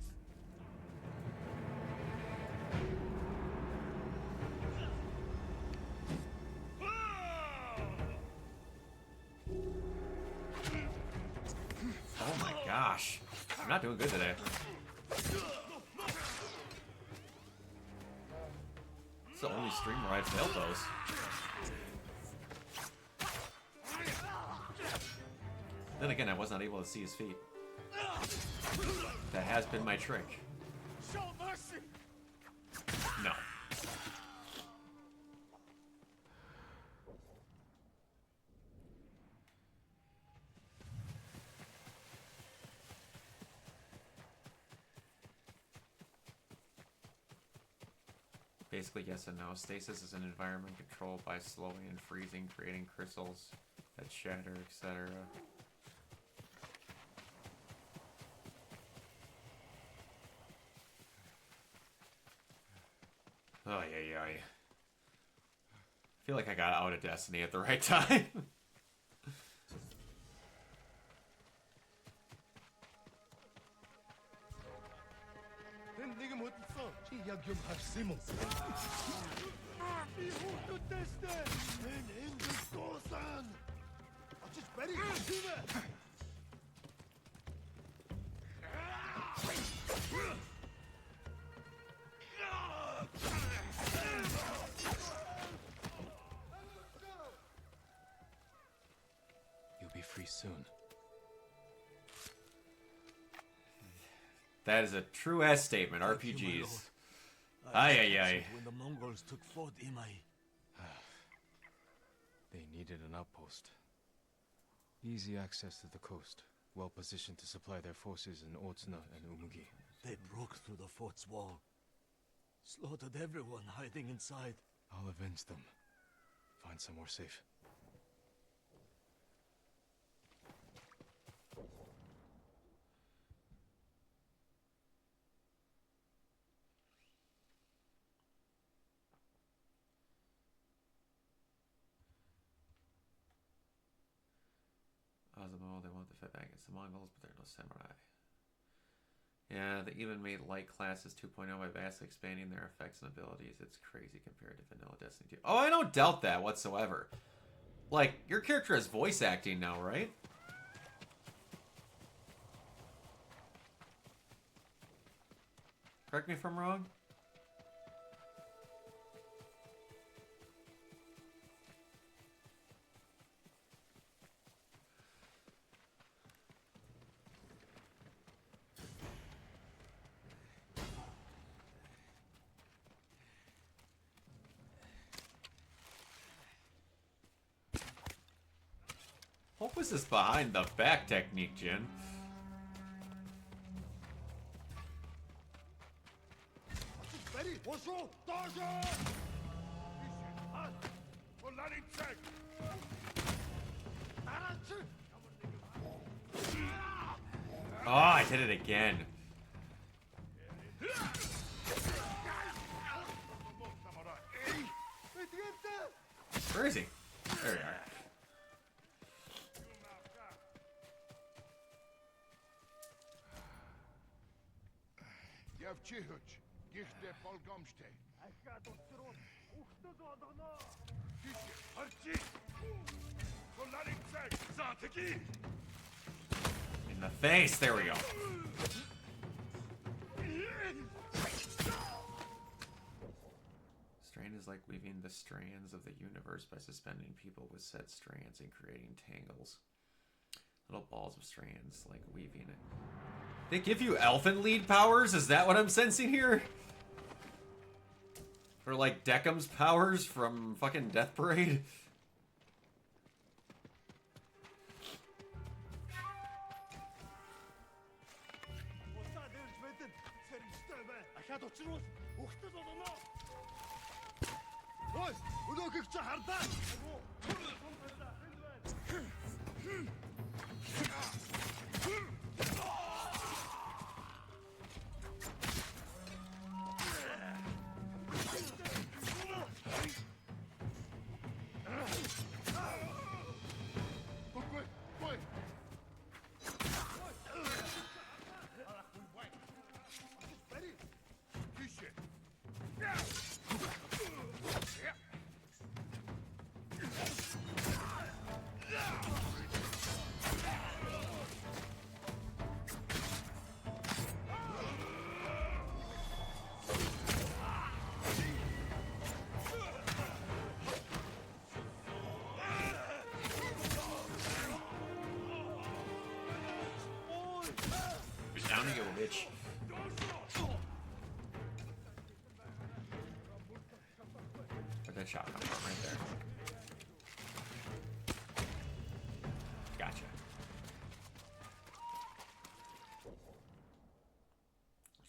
Oh my gosh. I'm not doing good today. It's the only stream where I failed those. Then again, I was not able to see his feet. That has been my trick. Show mercy. No. Basically, yes and no. Stasis is an environment controlled by slowing and freezing, creating crystals that shatter, etc. Oh, yeah. I feel like I got out of Destiny at the right time. You'll be free soon. That is a true-ass statement, RPGs. Aye. When the Mongols took Fort Imai. They needed an outpost. Easy access to the coast. Well positioned to supply their forces in Otsuna and Umugi. They broke through the fort's wall. Slaughtered everyone hiding inside. I'll avenge them. Find somewhere safe. Ozamo, they want to fight back against the Mongols, but there are no samurai. Yeah, they even made light classes 2.0 by vastly expanding their effects and abilities. It's crazy compared to vanilla Destiny 2. Oh, I don't doubt that whatsoever. Like, your character has voice acting now, right? Correct me if I'm wrong. What was this behind the back technique, Jin? Oh, I did it again. Where is he? There we are. Gichte polgomste. Gichte harchi. Kolarik Zataki. In the face. There we go. Strain is like weaving the strands of the universe by suspending people with said strands and creating tangles. Little balls of strands, like weaving it. They give you elfin lead powers? Is that what I'm sensing here? Or like Deckham's powers from fucking Death Parade? Down you go, bitch. Where'd that shot come from? Right there. Gotcha.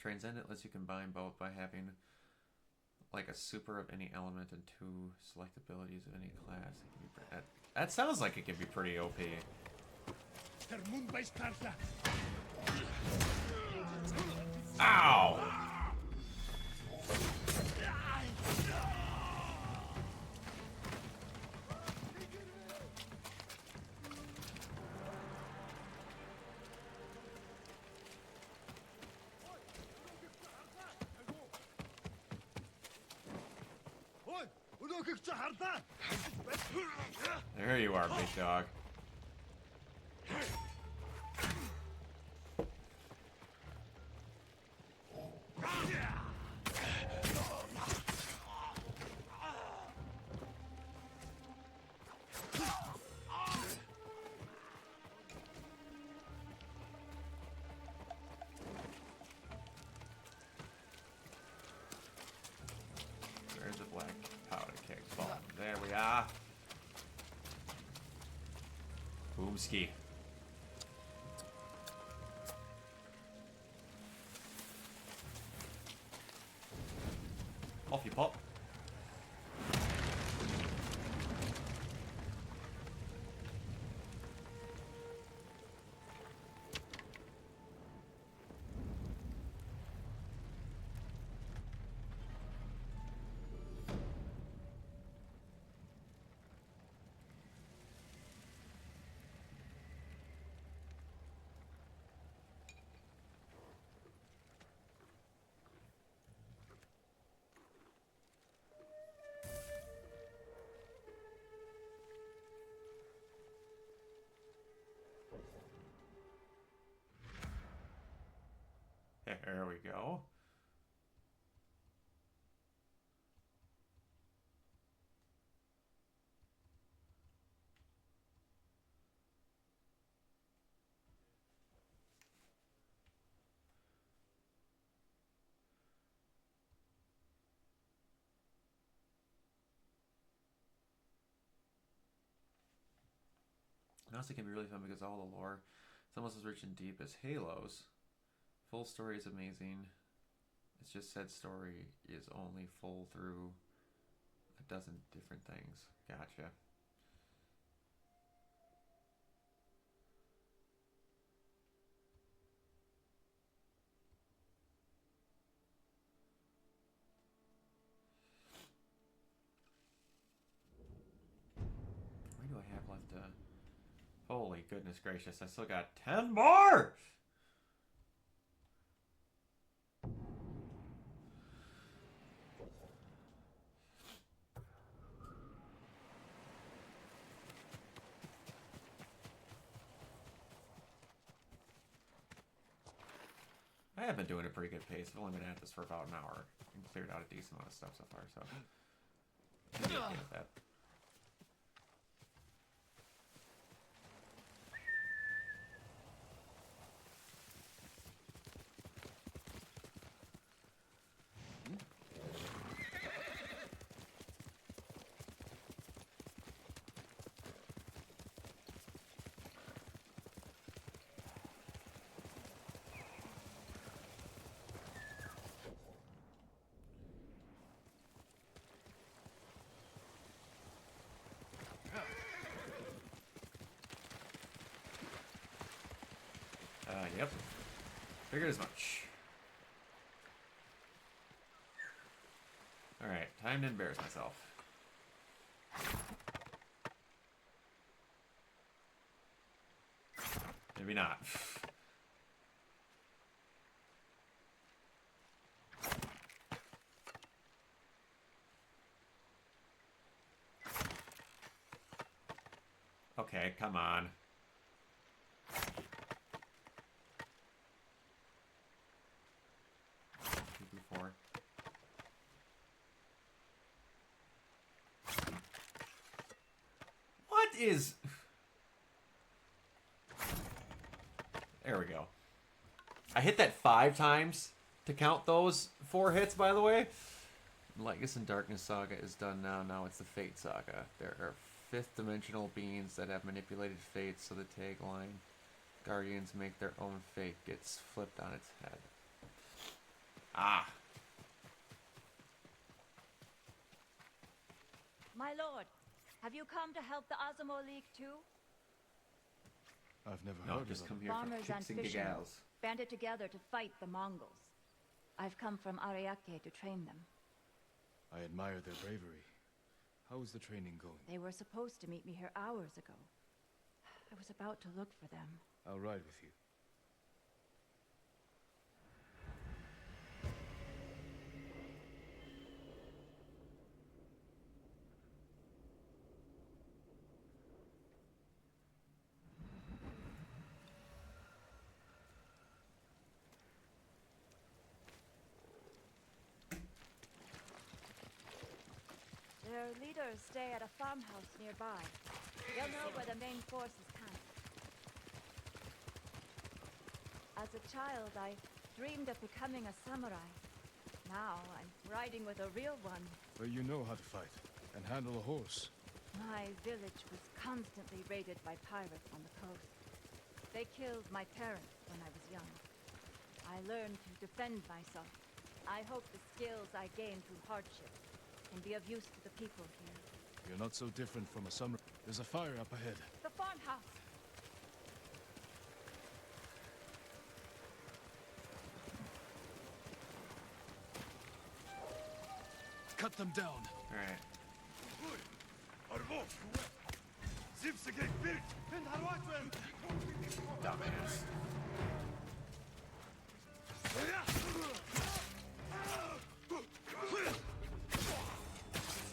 Transcendent lets you combine both by having like a super of any element and 2 select abilities of any class. That sounds like it could be pretty OP. Ow! There you are, big dog. There's the black powder keg bomb. There we are. Boomski. Off you pop. There we go. And also, it can be really fun because all the lore is almost as rich and deep as Halo's. Full story is amazing. It's just said story is only full through a dozen different things. Gotcha. What do I have left to... Holy goodness gracious, I still got 10 more! I have been doing a pretty good pace. I've only been at this for about an hour and cleared out a decent amount of stuff so far, so I'm okay with that. Yep. Figured as much. Alright, time to embarrass myself. Maybe not. Okay, come on. Before. What is... There we go. I hit that 5 times to count those 4 hits, by the way. Lightness and Darkness Saga is done now. Now it's the Fate Saga. There are 5th dimensional beings that have manipulated fate, so the tagline, Guardians make their own fate, gets flipped on its head. Ah. My lord, have you come to help the Azamo League too? I've never No, heard just of come them. here for Farmers and kicks and fishermen giggles. banded together to fight the Mongols. I've come from Ariake to train them. I admire their bravery. How is the training going? They were supposed to meet me here hours ago. I was about to look for them. I'll ride with you. Their leaders stay at a farmhouse nearby. They'll know where the main force is camped. As a child, I dreamed of becoming a samurai. Now, I'm riding with a real one. But you know how to fight and handle a horse. My village was constantly raided by pirates on the coast. They killed my parents when I was young. I learned to defend myself. I hope the skills I gained through hardship can be of use to the people here. You're not so different from a samurai. There's a fire up ahead. The farmhouse! Cut them down. Alright. Dumbass.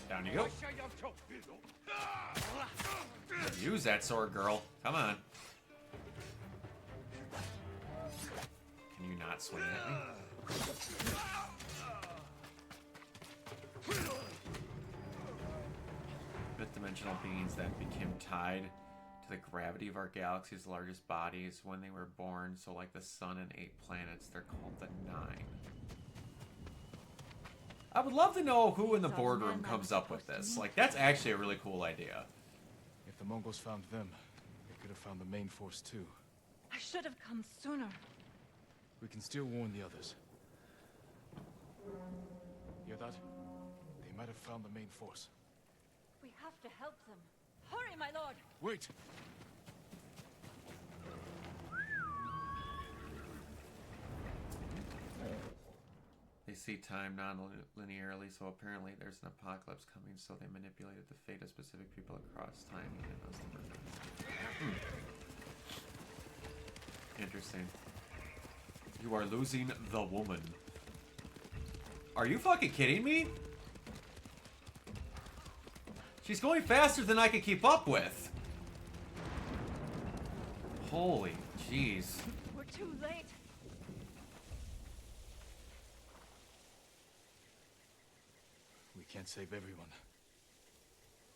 Down you go. Use that sword, girl. Come on. Can you not swing at me? Fifth dimensional beings that became tied to the gravity of our galaxy's largest bodies when they were born. So like the sun and 8 planets, they're called the 9. I would love to know who in the boardroom comes up with this. Like, that's actually a really cool idea. If the Mongols found them, they could have found the main force too. I should have come sooner. We can still warn the others. Hear that? They might have found the main force. We have to help them. Hurry, my lord! Wait! They see time non-linearly, so apparently there's an apocalypse coming, so they manipulated the fate of specific people across time. Even as the Interesting. You are losing the woman. Are you fucking kidding me? She's going faster than I can keep up with. Holy jeez. We're too late. can't save everyone.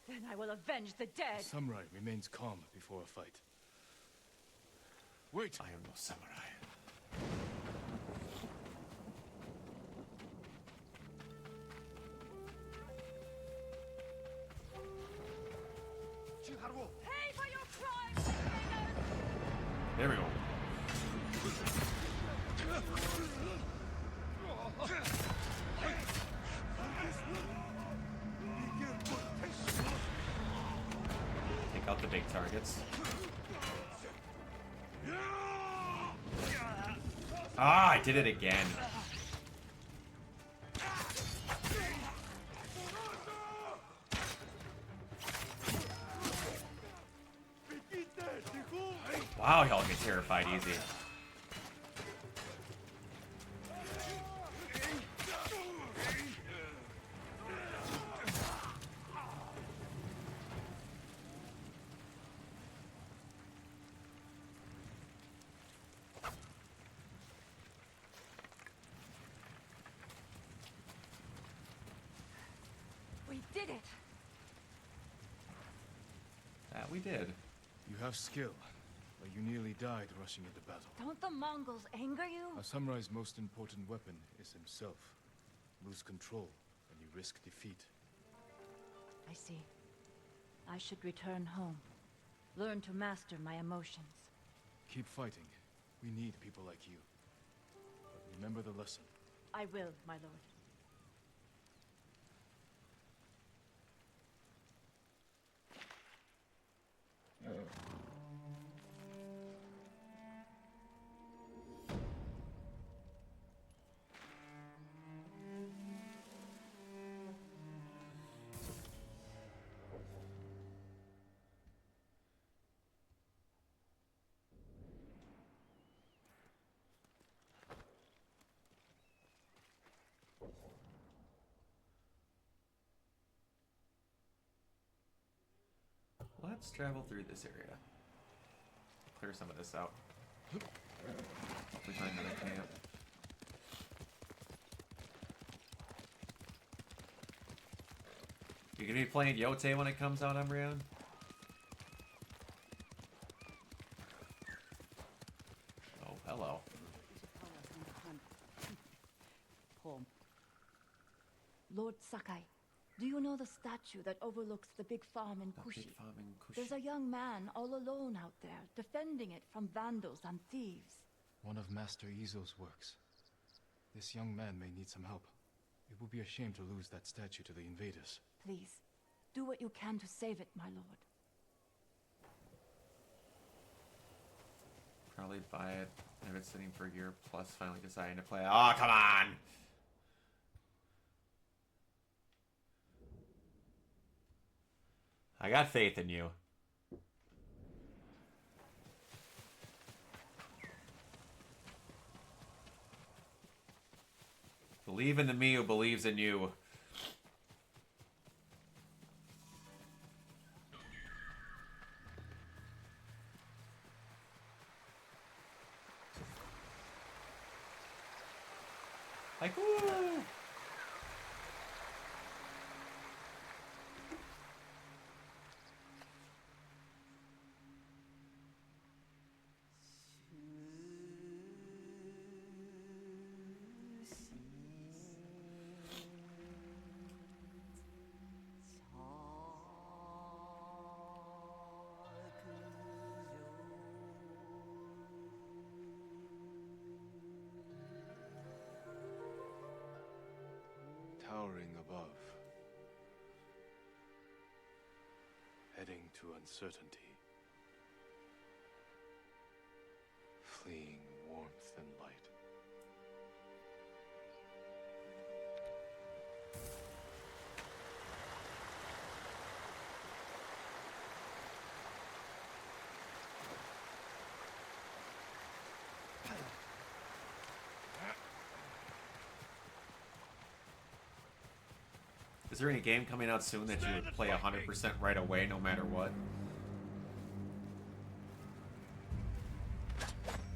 Then I will avenge the dead. A samurai remains calm before a fight. Wait! I am no samurai. Pay for your crimes, traitors! There we go. Take out the big targets. Ah, I did it again. Wow, y'all get terrified easy. We did it! That we did. You have skill, but you nearly died rushing into battle. Don't the Mongols anger you? A samurai's most important weapon is himself. Lose control, and you risk defeat. I see. I should return home. Learn to master my emotions. Keep fighting. We need people like you. But remember the lesson. I will, my lord. Let's travel through this area. Clear some of this out. Hopefully find another camp. You gonna be playing Yote when it comes out, Umbreon? Oh, hello. Home. Lord Sakai, do you know the statue that overlooks the big farm in Kushi? Big farm in Kushi. There's a young man all alone out there, defending it from vandals and thieves. One of Master Izo's works. This young man may need some help. It would be a shame to lose that statue to the invaders. Please, do what you can to save it, my lord. Probably buy it. Have it sitting for a year plus finally deciding to play. Oh, come on! I got faith in you. Believe in the me who believes in you. Like, woo! Towering above. Heading to uncertainty. Fleeing warmth and light. Is there any game coming out soon that you would play 100% right away, no matter what?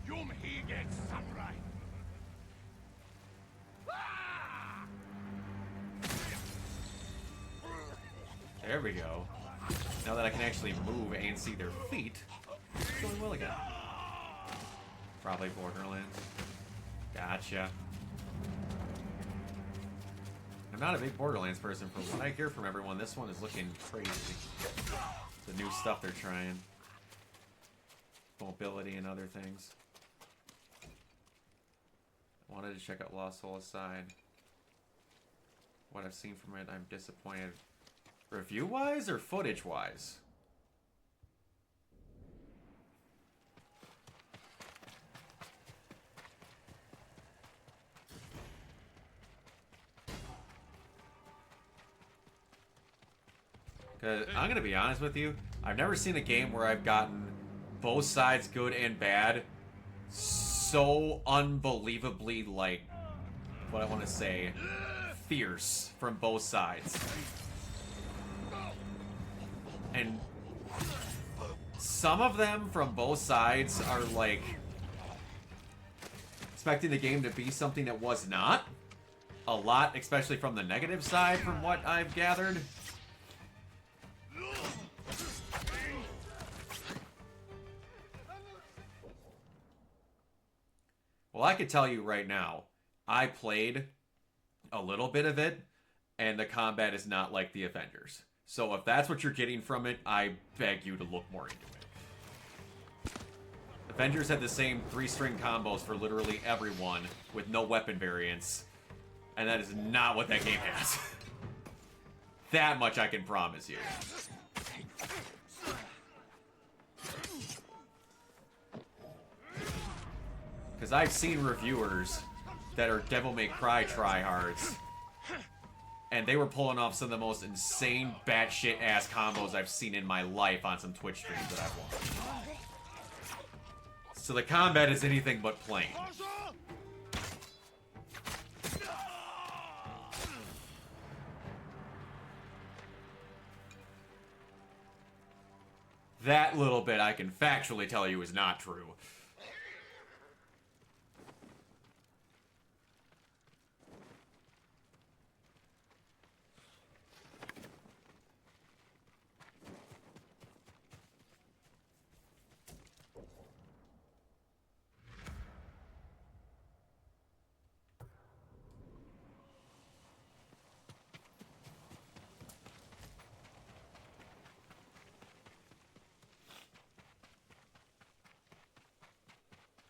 Yumhige samurai. There we go. Now that I can actually move and see their feet, it's going well again. Probably Borderlands. Gotcha. I'm not a big Borderlands person. From what I hear from everyone, this one is looking crazy. The new stuff they're trying. Mobility and other things. I wanted to check out Lost Soul Aside. What I've seen from it, I'm disappointed. Review-wise or footage-wise? Because I'm going to be honest with you, I've never seen a game where I've gotten both sides, good and bad, so unbelievably, like, what I want to say, fierce from both sides. And some of them from both sides are, like, expecting the game to be something that was not. A lot, especially from the negative side, from what I've gathered. Well, I could tell you right now, I played a little bit of it, and the combat is not like the Avengers. So if that's what you're getting from it, I beg you to look more into it. Avengers had the same 3-string combos for literally everyone, with no weapon variants, and that is not what that game has. That much I can promise you. Because I've seen reviewers that are Devil May Cry tryhards, and they were pulling off some of the most insane batshit ass combos I've seen in my life on some Twitch streams that I've watched. So the combat is anything but plain. That little bit I can factually tell you is not true.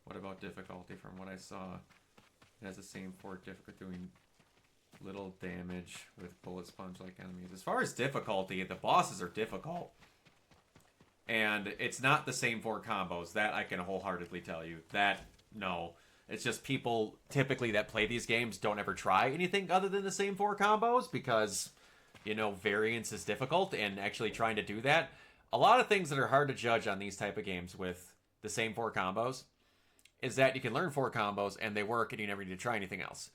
What about difficulty? From what I saw, it has the same fork difficulty, doing little damage with bullet sponge-like enemies. As far as difficulty, the bosses are difficult. And it's not the same 4 combos. That I can wholeheartedly tell you. That, no. It's just people typically that play these games don't ever try anything other than the same 4 combos because, you know, variance is difficult, and actually trying to do that. A lot of things that are hard to judge on these type of games with the same 4 combos is that you can learn 4 combos and they work and you never need to try anything else.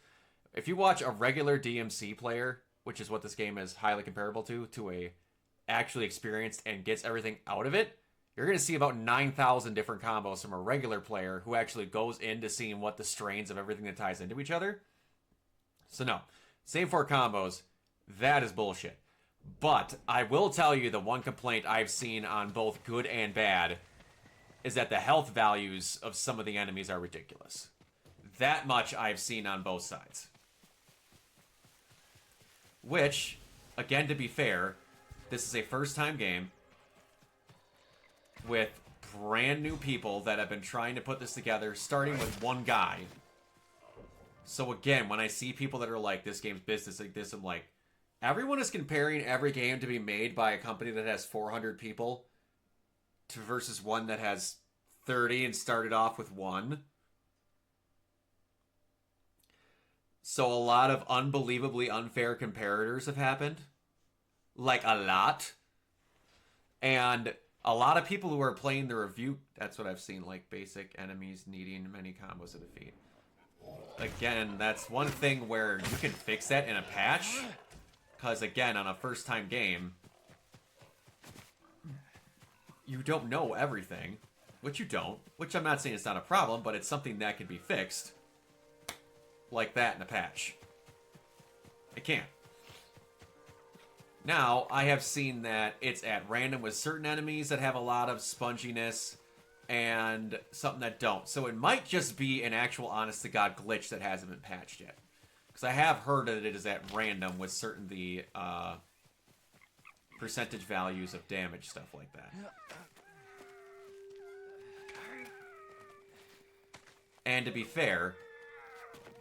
If you watch a regular DMC player, which is what this game is highly comparable to a actually experienced and gets everything out of it, you're going to see about 9,000 different combos from a regular player who actually goes into seeing what the strains of everything that ties into each other. So no, same 4 combos, that is bullshit. But I will tell you the one complaint I've seen on both good and bad is that the health values of some of the enemies are ridiculous. That much I've seen on both sides. Which, again, to be fair, this is a first-time game with brand new people that have been trying to put this together, starting with one guy. So again, when I see people that are like, this game's business like this, I'm like, everyone is comparing every game to be made by a company that has 400 people to versus one that has 30 and started off with 1. So a lot of unbelievably unfair comparators have happened. Like, a lot. And a lot of people who are playing the review, that's what I've seen, like, basic enemies needing many combos to defeat. Again, that's one thing where you can fix that in a patch. Because, again, on a first-time game, you don't know everything. Which you don't. Which I'm not saying it's not a problem, but it's something that can be fixed. Like that in a patch. It can. Now, I have seen that it's at random with certain enemies that have a lot of sponginess and something that don't. So it might just be an actual honest-to-God glitch that hasn't been patched yet. Because I have heard that it is at random with certain the percentage values of damage, stuff like that. And to be fair,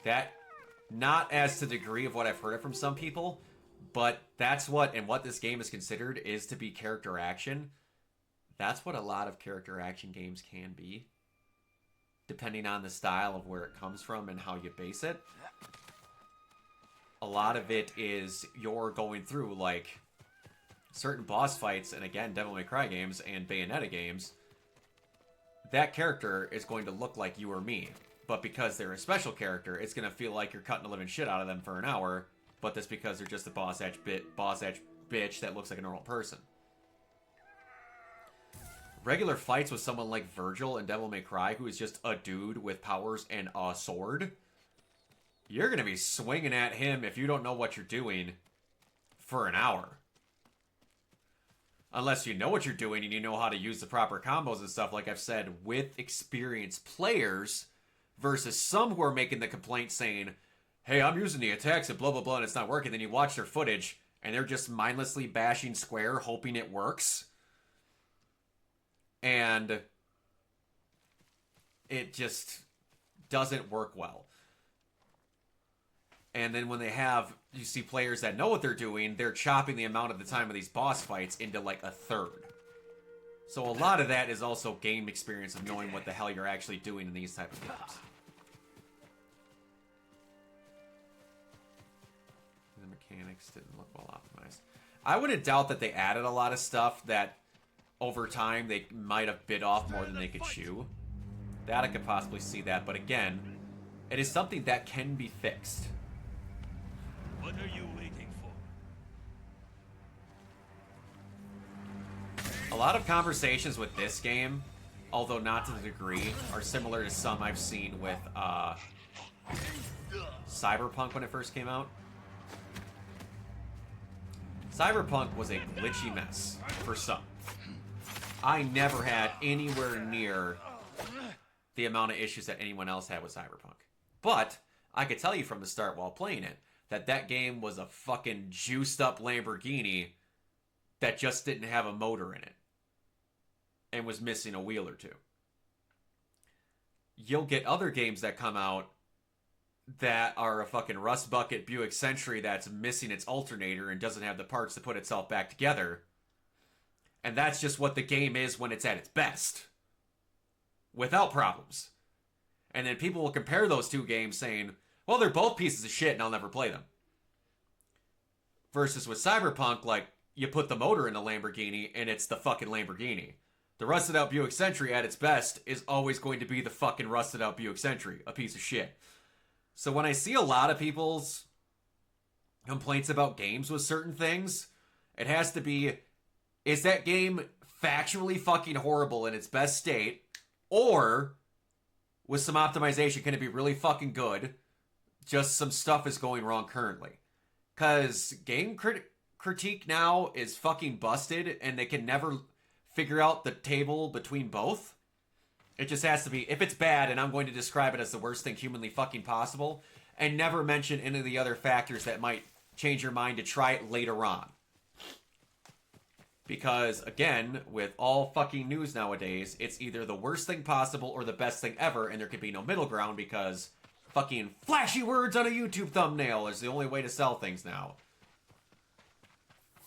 that, not as to the degree of what I've heard it from some people, but that's what, and what this game is considered is to be character action. That's what a lot of character action games can be, depending on the style of where it comes from and how you base it. A lot of it is you're going through, like, certain boss fights, and again, Devil May Cry games and Bayonetta games, that character is going to look like you or me. But because they're a special character, it's going to feel like you're cutting the living shit out of them for an hour, but that's because they're just a boss edge bitch that looks like a normal person. Regular fights with someone like Virgil in Devil May Cry, who is just a dude with powers and a sword, you're going to be swinging at him if you don't know what you're doing for an hour. Unless you know what you're doing and you know how to use the proper combos and stuff, like I've said, with experienced players, versus some who are making the complaint saying, hey, I'm using the attacks and blah, blah, blah, and it's not working. Then you watch their footage, and they're just mindlessly bashing square, hoping it works. And it just doesn't work well. And then when you see players that know what they're doing, they're chopping the amount of the time of these boss fights into like a third. So a lot of that is also game experience of knowing what the hell you're actually doing in these type of games. The mechanics didn't look well optimized. I wouldn't doubt that they added a lot of stuff that over time they might have bit off more than they could chew. That I could possibly see that, but again, it is something that can be fixed. What are you waiting for? A lot of conversations with this game, although not to the degree, are similar to some I've seen with Cyberpunk when it first came out. Cyberpunk was a glitchy mess for some. I never had anywhere near the amount of issues that anyone else had with Cyberpunk. But I could tell you from the start while playing it that game was a fucking juiced up Lamborghini that just didn't have a motor in it and was missing a wheel or two. You'll get other games that come out that are a fucking rust bucket Buick Century that's missing its alternator and doesn't have the parts to put itself back together. And that's just what the game is when it's at its best. Without problems. And then people will compare those two games saying, well, they're both pieces of shit and I'll never play them. Versus with Cyberpunk, like, you put the motor in the Lamborghini and it's the fucking Lamborghini. The rusted out Buick Century at its best is always going to be the fucking rusted out Buick Century, a piece of shit. So when I see a lot of people's complaints about games with certain things, it has to be, is that game factually fucking horrible in its best state? Or, with some optimization, can it be really fucking good? Just some stuff is going wrong currently. Because game critique now is fucking busted, and they can never figure out the table between both. It just has to be, if it's bad, and I'm going to describe it as the worst thing humanly fucking possible, and never mention any of the other factors that might change your mind to try it later on. Because, again, with all fucking news nowadays, it's either the worst thing possible or the best thing ever, and there can be no middle ground because fucking flashy words on a YouTube thumbnail is the only way to sell things now.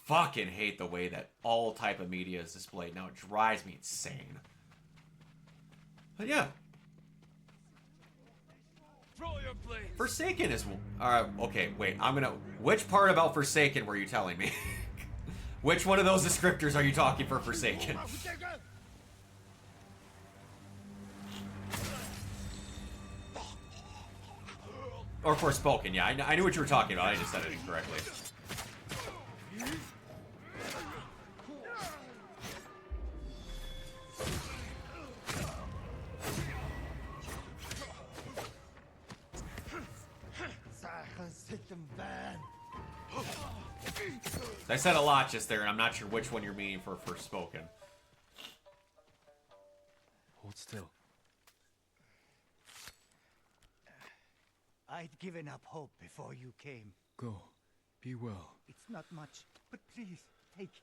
Fucking hate the way that all type of media is displayed now. It drives me insane. But yeah. Forsaken is... okay, wait. Which part about Forsaken were you telling me? Which one of those descriptors are you talking for Forsaken? Or Forspoken, yeah. I knew what you were talking about. I just said it incorrectly. I said a lot just there, and I'm not sure which one you're meaning for Forspoken. Hold still. I'd given up hope before you came. Go. Be well. It's not much, but please, take it.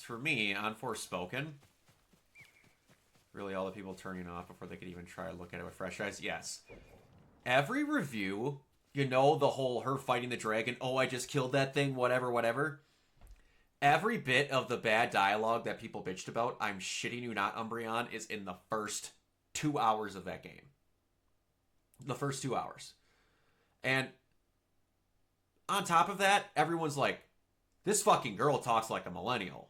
For me, on Forspoken, really all the people turning off before they could even try to look at it with fresh eyes, yes. Every review, you know, the whole her fighting the dragon, oh, I just killed that thing, whatever, whatever. Every bit of the bad dialogue that people bitched about, I'm shitting you not, Umbreon, is in the first 2 hours of that game. The first 2 hours. And on top of that, everyone's like, this fucking girl talks like a millennial.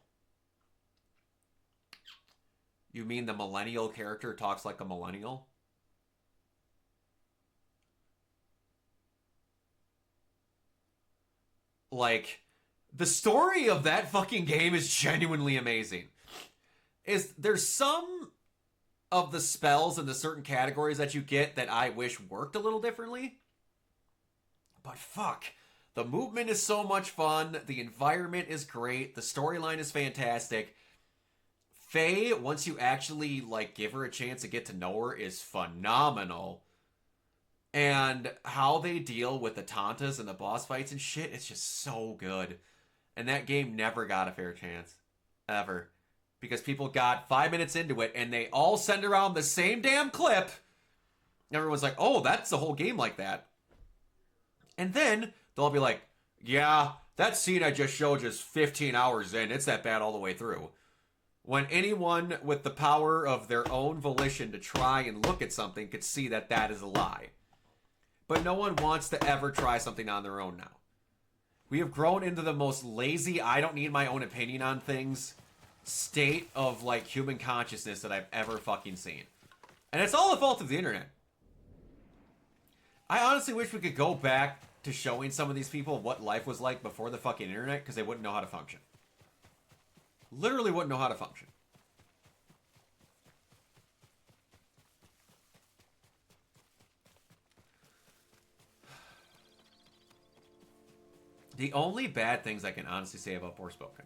You mean the millennial character talks like a millennial? Like, the story of that fucking game is genuinely amazing. There's some of the spells and the certain categories that you get that I wish worked a little differently. But fuck. The movement is so much fun. The environment is great. The storyline is fantastic. Faye, once you actually, like, give her a chance to get to know her, is phenomenal. And how they deal with the Tantas and the boss fights and shit, it's just so good. And that game never got a fair chance. Ever. Because people got 5 minutes into it, and they all send around the same damn clip. Everyone's like, oh, that's the whole game like that. And then they'll be like, yeah, that scene I just showed just 15 hours in. It's that bad all the way through. When anyone with the power of their own volition to try and look at something could see that that is a lie. But no one wants to ever try something on their own now. We have grown into the most lazy, I don't need my own opinion on things state of, like, human consciousness that I've ever fucking seen. And it's all the fault of the internet. I honestly wish we could go back to showing some of these people what life was like before the fucking internet, because they wouldn't know how to function. Literally wouldn't know how to function. The only bad things I can honestly say about Forspoken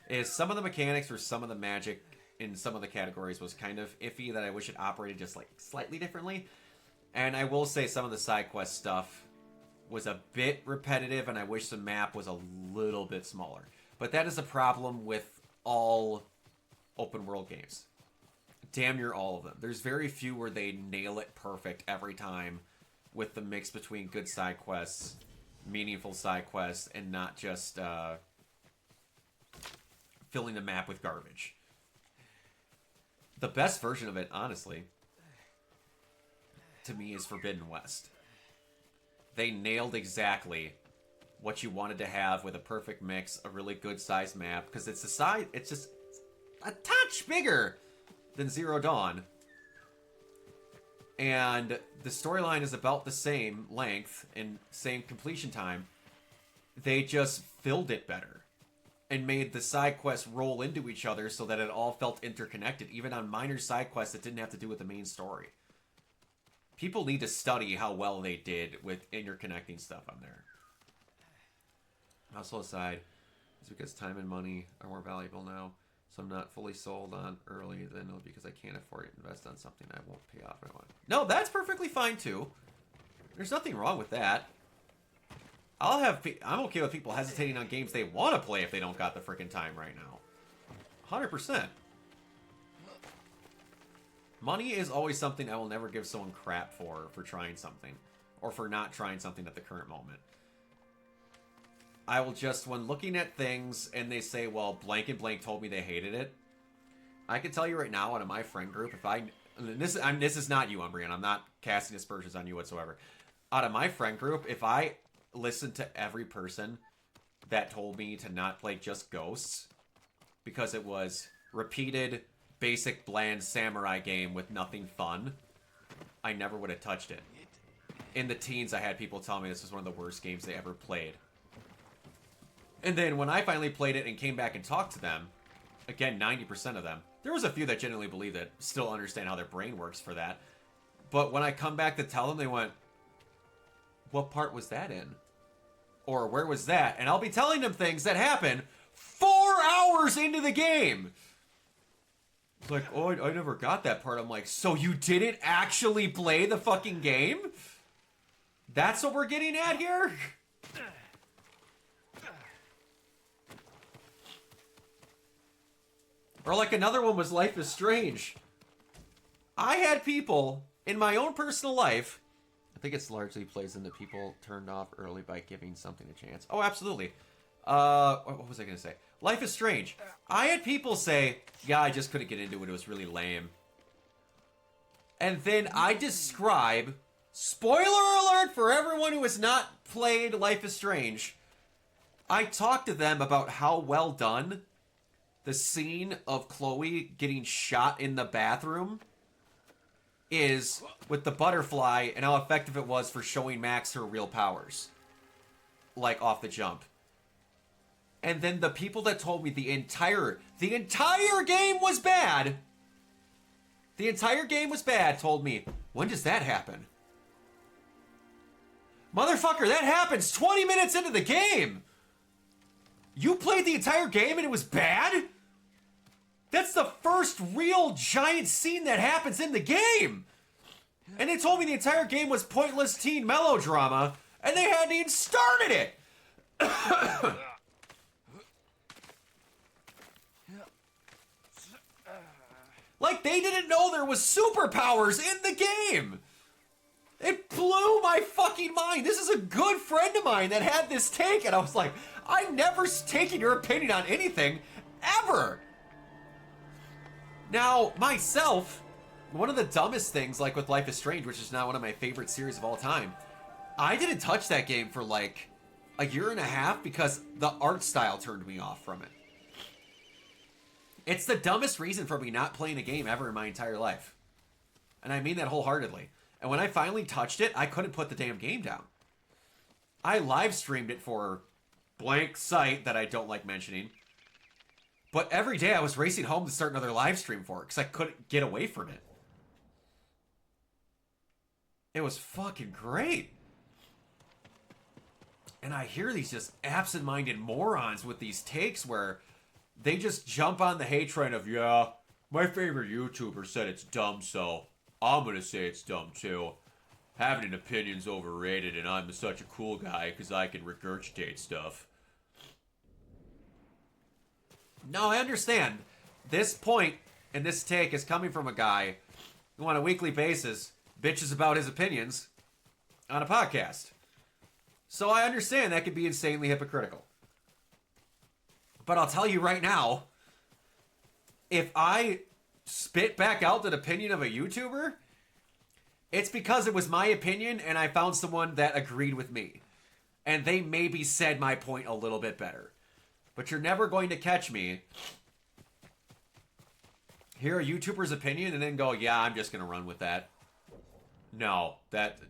is some of the mechanics or some of the magic in some of the categories was kind of iffy, that I wish it operated just like slightly differently. And I will say some of the side quest stuff was a bit repetitive, and I wish the map was a little bit smaller. But that is a problem with all open world games. Damn near all of them. There's very few where they nail it perfect every time with the mix between good side quests, meaningful side quests, and not just filling the map with garbage. The best version of it, honestly, to me, is Forbidden West. They nailed exactly what you wanted to have with a perfect mix, a really good sized map, because it's just a touch bigger than Zero Dawn. And the storyline is about the same length and same completion time. They just filled it better and made the side quests roll into each other so that it all felt interconnected, even on minor side quests that didn't have to do with the main story. People need to study how well they did with interconnecting stuff on there. Also aside, it's because time and money are more valuable now, so I'm not fully sold on early then because I can't afford to invest on something I won't pay off. No, that's perfectly fine too. There's nothing wrong with that. I'm okay with people hesitating on games they want to play if they don't got the freaking time right now. 100%. Money is always something I will never give someone crap for trying something, or for not trying something at the current moment. I will just, when looking at things and they say, well, blank and blank told me they hated it, I can tell you right now, out of my friend group, this is not you, Umbreon, I'm not casting aspersions on you whatsoever. Out of my friend group, if I listened to every person that told me to not play just Ghosts, because it was repeated, basic, bland samurai game with nothing fun, I never would have touched it. In the teens, I had people tell me this was one of the worst games they ever played. And then when I finally played it and came back and talked to them, again, 90% of them, there was a few that genuinely believed it, still understand how their brain works for that. But when I come back to tell them, they went, what part was that in? Or where was that? And I'll be telling them things that happen 4 hours into the game. It's like, oh, I never got that part. I'm like, so you didn't actually play the fucking game? That's what we're getting at here? Or like another one was Life is Strange. I had people in my own personal life, I think it's largely plays into people turned off early by giving something a chance. Oh, absolutely. What was I going to say? Life is Strange. I had people say, yeah, I just couldn't get into it. It was really lame. And then I describe, spoiler alert for everyone who has not played Life is Strange. I talked to them about how well done the scene of Chloe getting shot in the bathroom is with the butterfly and how effective it was for showing Max her real powers. Like, off the jump. And then the people that told me the entire game was bad. The entire game was bad told me, when does that happen? Motherfucker, that happens 20 minutes into the game! You played the entire game and it was bad? That's the first real giant scene that happens in the game! And they told me the entire game was pointless teen melodrama, and they hadn't even started it! Like, they didn't know there was superpowers in the game! It blew my fucking mind! This is a good friend of mine that had this take, and I was like, I've never taken your opinion on anything, ever! Now, myself, one of the dumbest things, like with Life is Strange, which is now one of my favorite series of all time, I didn't touch that game for like a year and a half because the art style turned me off from it. It's the dumbest reason for me not playing a game ever in my entire life. And I mean that wholeheartedly. And when I finally touched it, I couldn't put the damn game down. I live streamed it for blank site that I don't like mentioning. But every day I was racing home to start another live stream for it because I couldn't get away from it. It was fucking great. And I hear these just absent-minded morons with these takes where they just jump on the hate train of, yeah, my favorite YouTuber said it's dumb, so I'm gonna say it's dumb too. Having an opinion's overrated and I'm such a cool guy because I can regurgitate stuff. No, I understand. This point and this take is coming from a guy who on a weekly basis bitches about his opinions on a podcast. So I understand that could be insanely hypocritical. But I'll tell you right now, if I spit back out that opinion of a YouTuber, it's because it was my opinion and I found someone that agreed with me. And they maybe said my point a little bit better. But you're never going to catch me hear a YouTuber's opinion and then go, yeah, I'm just going to run with that. No, that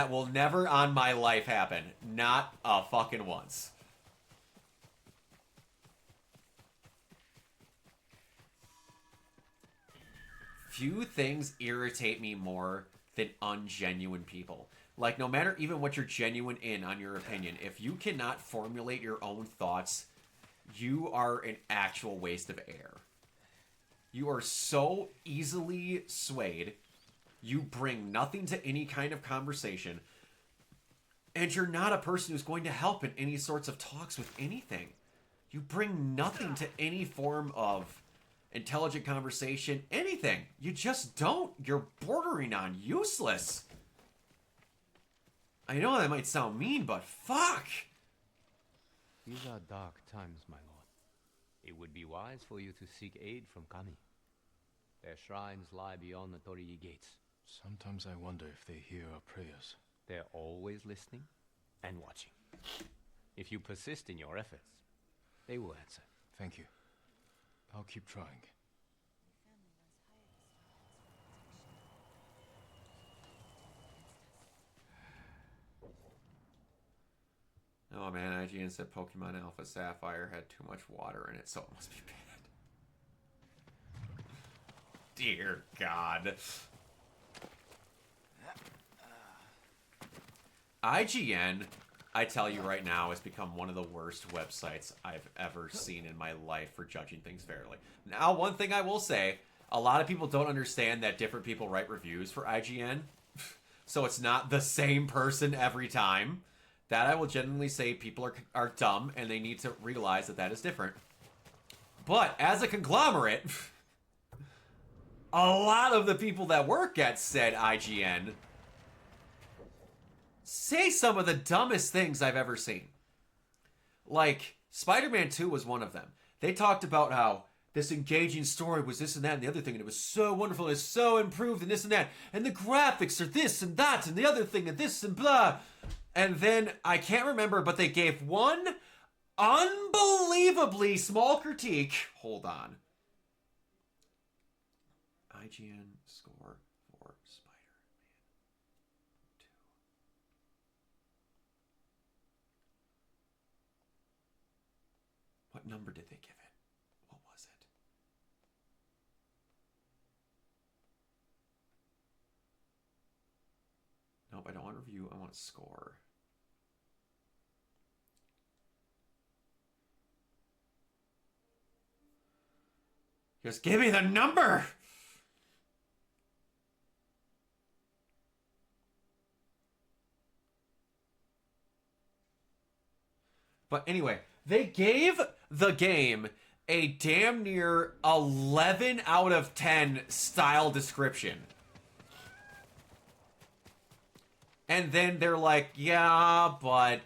will never on my life happen. Not a fucking once. Few things irritate me more than ungenuine people. Like, no matter even what you're genuine in on your opinion, if you cannot formulate your own thoughts, you are an actual waste of air. You are so easily swayed. You bring nothing to any kind of conversation. And you're not a person who's going to help in any sorts of talks with anything. You bring nothing to any form of intelligent conversation, anything. You just don't. You're bordering on useless. I know that might sound mean, but fuck! These are dark times, my lord. It would be wise for you to seek aid from Kami. Their shrines lie beyond the Torii gates. Sometimes I wonder if they hear our prayers. They're always listening and watching. If you persist in your efforts, they will answer. Thank you. I'll keep trying. Oh man, IGN said Pokemon Alpha Sapphire had too much water in it, so it must be bad. Dear God. IGN, I tell you right now, has become one of the worst websites I've ever seen in my life for judging things fairly. Now, one thing I will say, a lot of people don't understand that different people write reviews for IGN, so it's not the same person every time. That I will genuinely say people are dumb, and they need to realize that that is different. But as a conglomerate, a lot of the people that work at said IGN say some of the dumbest things I've ever seen. Like, Spider-Man 2 was one of them. They talked about how this engaging story was this and that and the other thing, and it was so wonderful, and it's so improved, and this and that, and the graphics are this and that, and the other thing, and this and blah. And then, I can't remember, but they gave one unbelievably small critique. Hold on. IGN score for Spider-Man 2. What number did they give it? What was it? Nope, I don't want review. I want score. Just give me the number! But anyway, they gave the game a damn near 11 out of 10 style description. And then they're like, yeah, but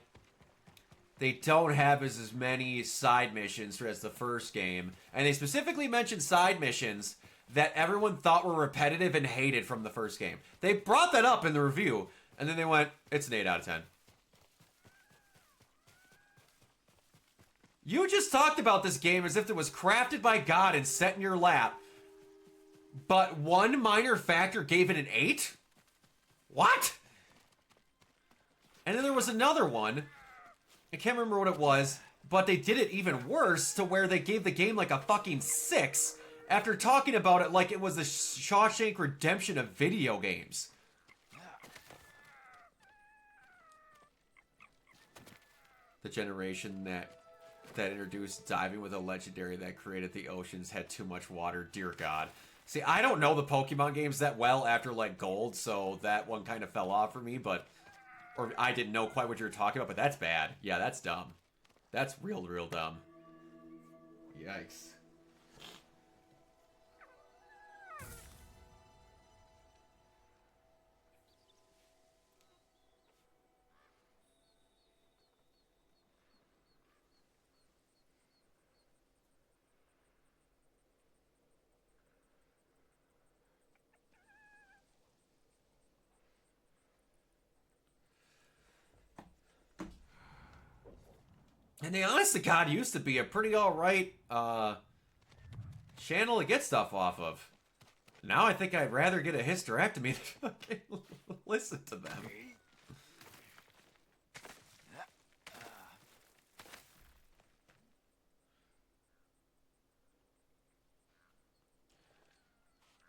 they don't have as many side missions as the first game. And they specifically mentioned side missions that everyone thought were repetitive and hated from the first game. They brought that up in the review, and then they went, it's an 8 out of 10. You just talked about this game as if it was crafted by God and set in your lap. But one minor factor gave it an 8? What? And then there was another one. I can't remember what it was, but they did it even worse to where they gave the game like a fucking 6 after talking about it like it was the Shawshank Redemption of video games. The generation that introduced diving with a legendary that created the oceans had too much water. Dear God. See, I don't know the Pokemon games that well after, like, Gold, so that one kind of fell off for me, but... Or I didn't know quite what you were talking about, but that's bad. Yeah, that's dumb. That's real dumb. Yikes. And the honest to God used to be a pretty alright channel to get stuff off of. Now I think I'd rather get a hysterectomy than listen to them.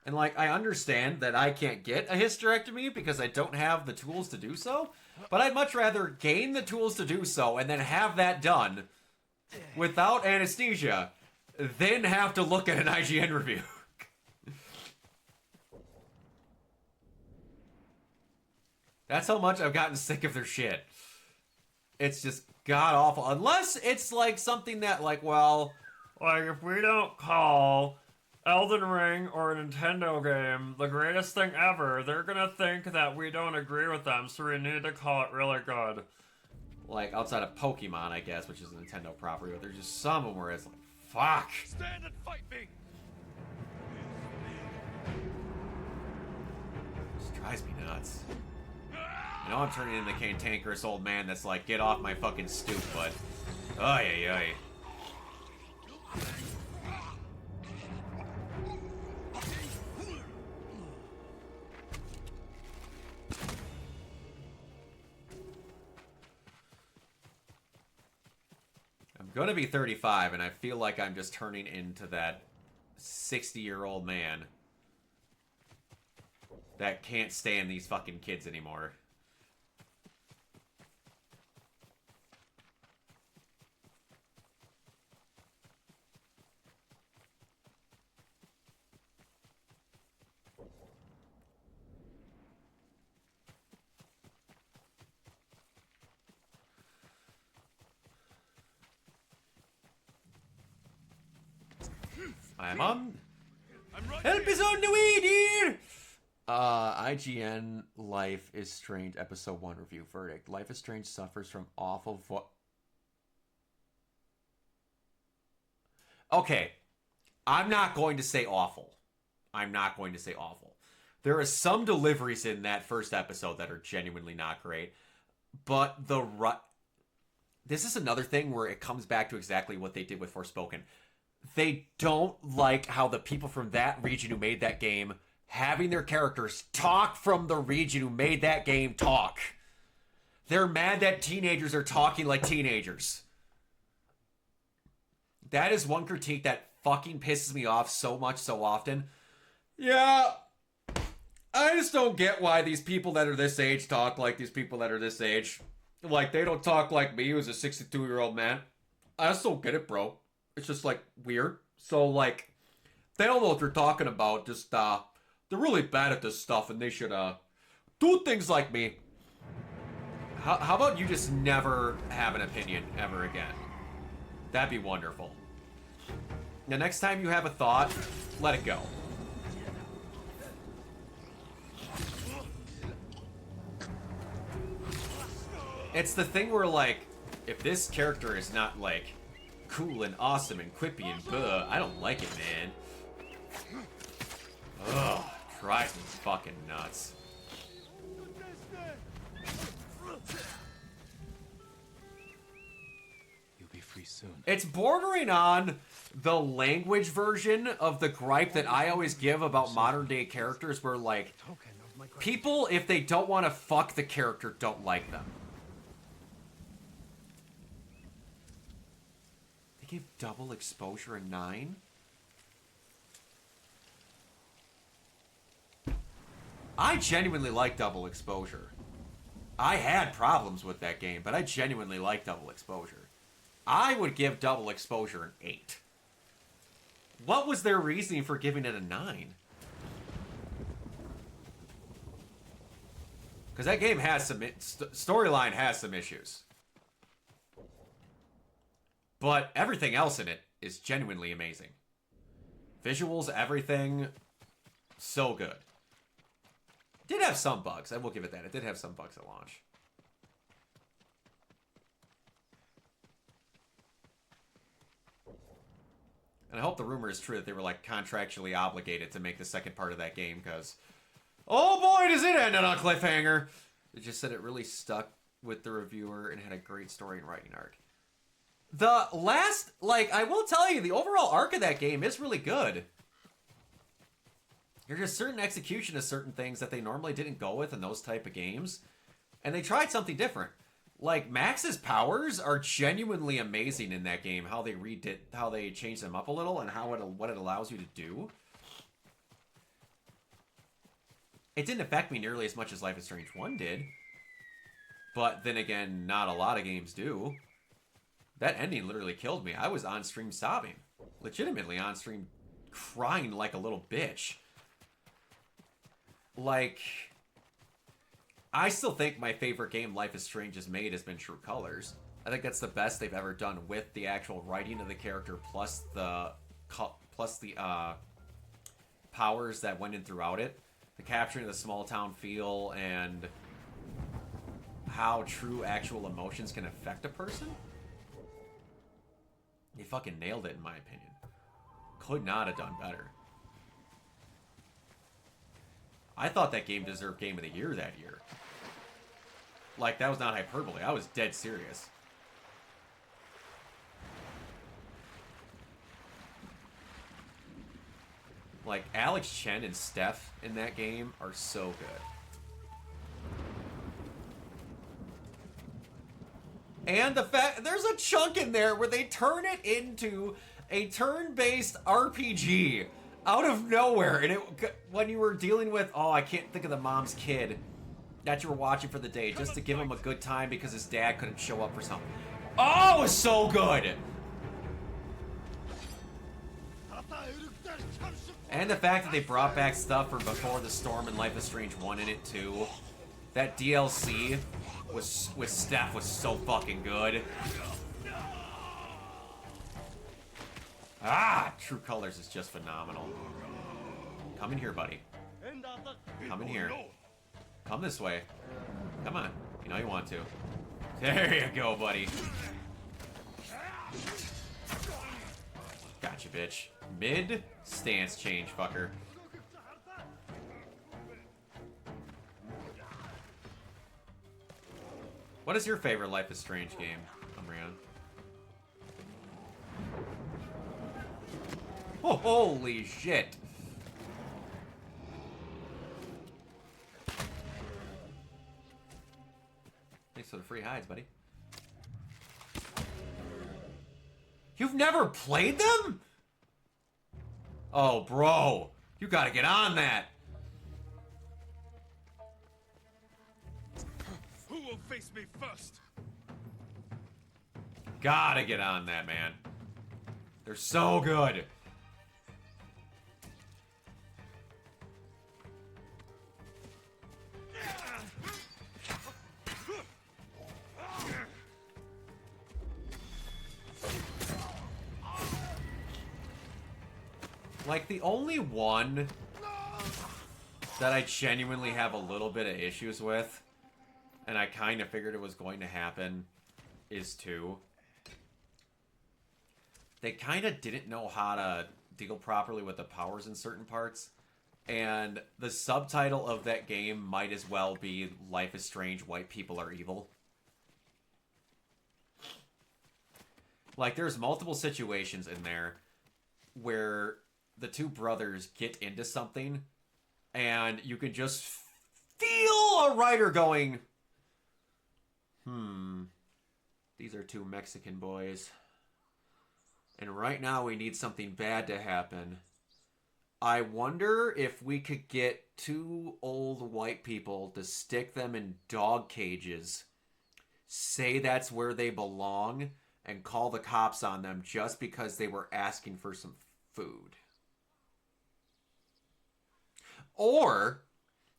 And, like, I understand that I can't get a hysterectomy because I don't have the tools to do so, but I'd much rather gain the tools to do so and then have that done without anesthesia than have to look at an IGN review. That's how much I've gotten sick of their shit. It's just god-awful. Unless it's, like, something that, like, well, like, if we don't call Elden Ring or a Nintendo game the greatest thing ever, they're gonna think that we don't agree with them, so we need to call it really good. Like, outside of Pokemon, I guess, which is a Nintendo property, but there's just some of them where it's like, fuck! Stand and fight me! Just drives me nuts. I know I'm turning into the cantankerous old man that's like, get off my fucking stoop, but... Ay, ay, ay. gonna be 35, and I feel like I'm just turning into that 60-year-old man that can't stand these fucking kids anymore. I'm on. Help is on the way, dear! IGN Life is Strange Episode 1 review verdict. Life is Strange suffers from awful Okay. I'm not going to say awful. I'm not going to say awful. There are some deliveries in that first episode that are genuinely not great. But this is another thing where it comes back to exactly what they did with Forspoken. They don't like how the people from that region who made that game having their characters talk from the region who made that game talk. They're mad that teenagers are talking like teenagers. That is one critique that fucking pisses me off so much so often. Yeah, I just don't get why these people that are this age talk like these people that are this age. Like, they don't talk like me, who's a 62-year-old man. I just don't get it, bro. It's just, like, weird. So, like, they don't know what they're talking about. Just, they're really bad at this stuff, and they should, do things like me. How about you just never have an opinion ever again? That'd be wonderful. Now, next time you have a thought, let it go. It's the thing where, like, if this character is not, like, cool and awesome and quippy and I don't like it, man. Ugh, drives me fucking nuts. You'll be free soon. It's bordering on the language version of the gripe that I always give about modern day characters where, like, people, if they don't want to fuck the character, don't like them. They gave double exposure a 9? I genuinely like double exposure. I had problems with that game, but I genuinely like double exposure. I would give double exposure an 8. What was their reasoning for giving it a 9? Because that game has some... storyline has some issues. But everything else in it is genuinely amazing. Visuals, everything, so good. It did have some bugs, I will give it that. It did have some bugs at launch. And I hope the rumor is true that they were, like, contractually obligated to make the second part of that game, because... oh boy, does it end on a cliffhanger! It just said it really stuck with the reviewer and had a great story and writing arc. The last, like, I will tell you, the overall arc of that game is really good. There's just certain execution of certain things that they normally didn't go with in those type of games. And they tried something different. Like, Max's powers are genuinely amazing in that game. How they redid, how they changed them up a little and how what it allows you to do. It didn't affect me nearly as much as Life is Strange 1 did. But then again, not a lot of games do. That ending literally killed me. I was on stream sobbing. Legitimately on stream crying like a little bitch. Like, I still think my favorite game Life is Strange has made has been True Colors. I think that's the best they've ever done with the actual writing of the character plus the powers that went in throughout it. The capturing of the small town feel and how true actual emotions can affect a person. They fucking nailed it, in my opinion. Could not have done better. I thought that game deserved Game of the Year that year. Like, that was not hyperbole. I was dead serious. Like, Alex Chen and Steph in that game are so good. And the fact there's a chunk in there where they turn it into a turn-based RPG out of nowhere. And when you were dealing with, oh, I can't think of the mom's kid that you were watching for the day, just to give him a good time because his dad couldn't show up for something. Oh, it was so good. And the fact that they brought back stuff from Before the Storm and Life is Strange 1 in it too. That DLC with Steph was so fucking good. Ah, True Colors is just phenomenal. Come in here, buddy. Come in here. Come this way. Come on. You know you want to. There you go, buddy. Gotcha, bitch. Mid stance change, fucker. What is your favorite Life is Strange game, Amrian? Oh, holy shit. Thanks for the free hides, buddy. You've never played them? Oh, bro. You gotta get on that. Who will face me first? Gotta get on that, man. They're so good. Like, the only one that I genuinely have a little bit of issues with, and I kind of figured it was going to happen, is 2. They kind of didn't know how to deal properly with the powers in certain parts, and the subtitle of that game might as well be Life is Strange, White People Are Evil. Like, there's multiple situations in there where the two brothers get into something, and you can just feel a writer going, these are two Mexican boys, and right now we need something bad to happen. I wonder if we could get 2 old white people to stick them in dog cages, say that's where they belong, and call the cops on them just because they were asking for some food. Or,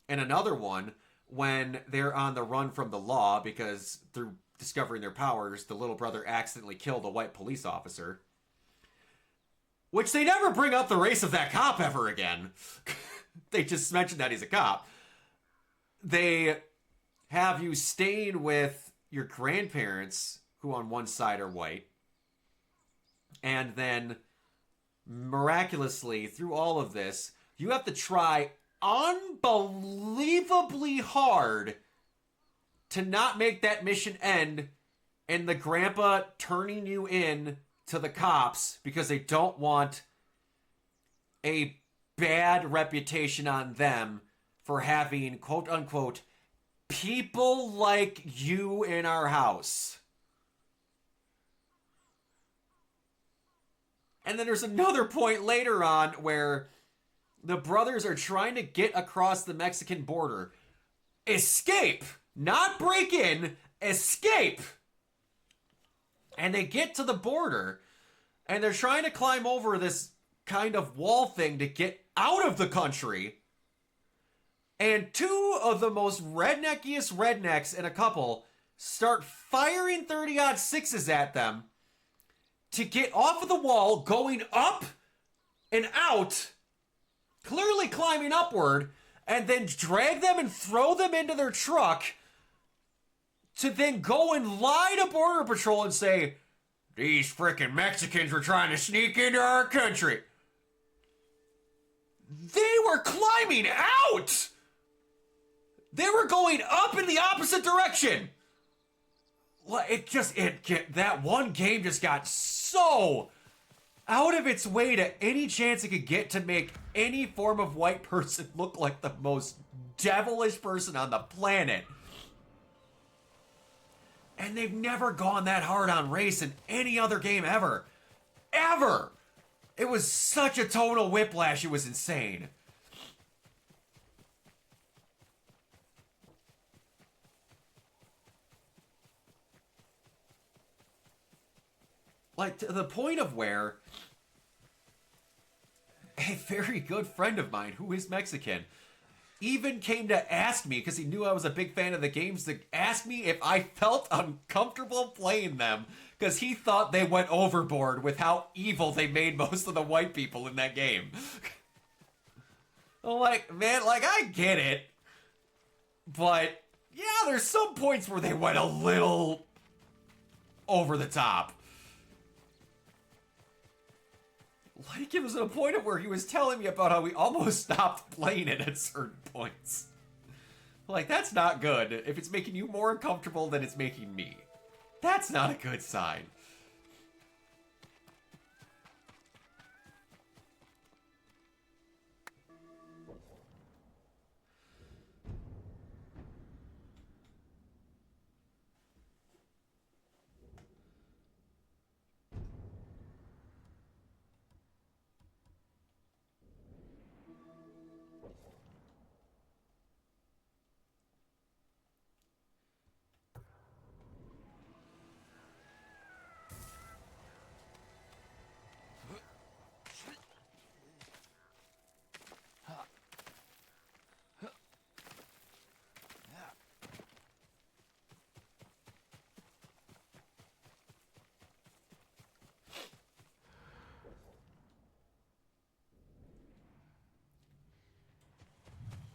in another one, when they're on the run from the law because through discovering their powers, the little brother accidentally killed a white police officer. Which they never bring up the race of that cop ever again. They just mention that he's a cop. They have you staying with your grandparents, who on one side are white. And then, miraculously, through all of this, you have to try unbelievably hard to not make that mission end and the grandpa turning you in to the cops because they don't want a bad reputation on them for having, quote unquote, people like you in our house. And then there's another point later on where the brothers are trying to get across the Mexican border. Escape! Not break in, escape! And they get to the border, and they're trying to climb over this kind of wall thing to get out of the country. And 2 of the most redneckiest rednecks in a couple start firing 30-06s at them to get off of the wall, going up and out, clearly climbing upward, and then drag them and throw them into their truck to then go and lie to Border Patrol and say, these frickin' Mexicans were trying to sneak into our country. They were climbing out! They were going up in the opposite direction! That one game just got so out of its way to any chance it could get to make any form of white person look like the most devilish person on the planet. And they've never gone that hard on race in any other game ever. Ever! It was such a tonal whiplash, it was insane. Like, to the point of where a very good friend of mine, who is Mexican, even came to ask me, because he knew I was a big fan of the games, to ask me if I felt uncomfortable playing them, because he thought they went overboard with how evil they made most of the white people in that game. I'm like, man, like, I get it, but yeah, there's some points where they went a little over the top. Like, it was at a point where he was telling me about how we almost stopped playing it at certain points. Like, that's not good. If it's making you more uncomfortable than it's making me. That's not a good sign.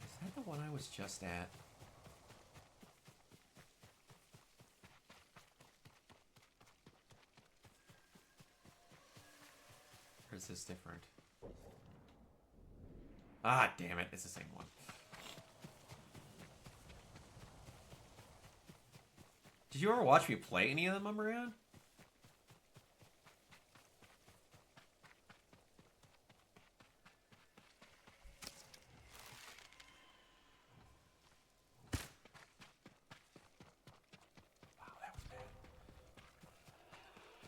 Is that the one I was just at? Or is this different? Ah, damn it. It's the same one. Did you ever watch me play any of them, Marianne?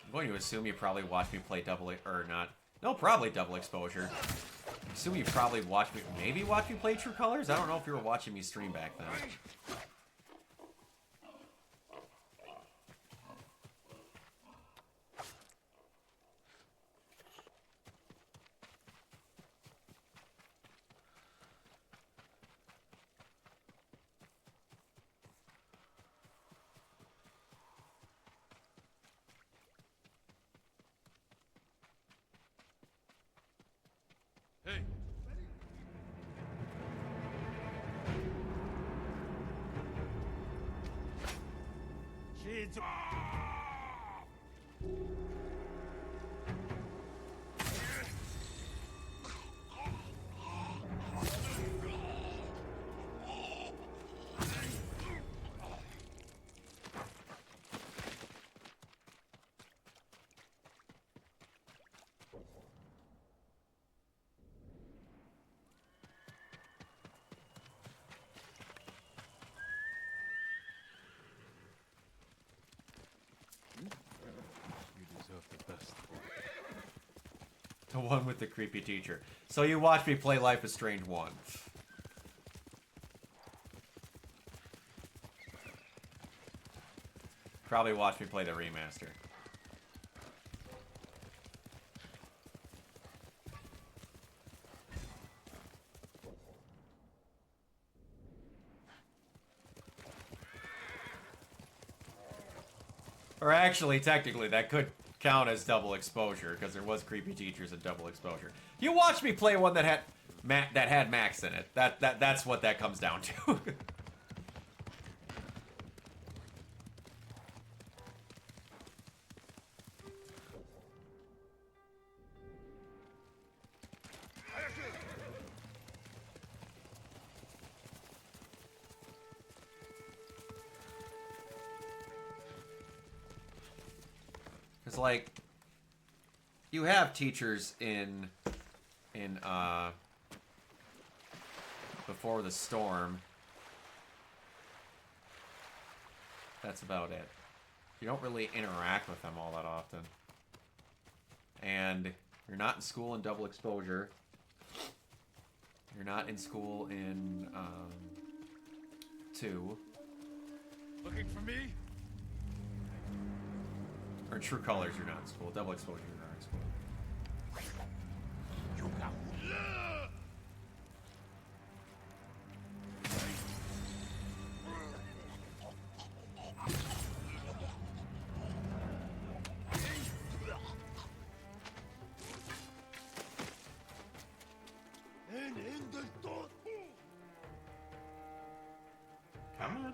I'm going to assume you probably watched me play or not. No, probably double exposure. Assume you probably watched me, maybe watch me play True Colors? I don't know if you were watching me stream back then. Hey. Kids. You deserve the best. The one with the creepy teacher. So you watched me play Life is Strange 1. Probably watched me play the remaster. Or actually, technically, that could count as double exposure, because there was creepy teachers and double exposure. You watched me play one that had Max in it. That's what that comes down to. Because, like, you have teachers in Before the Storm. That's about it. You don't really interact with them all that often. And you're not in school in double exposure. You're not in school in 2. Looking for me? Or in True Colors, you're not in school. Double exposure, you're not in school. Come on.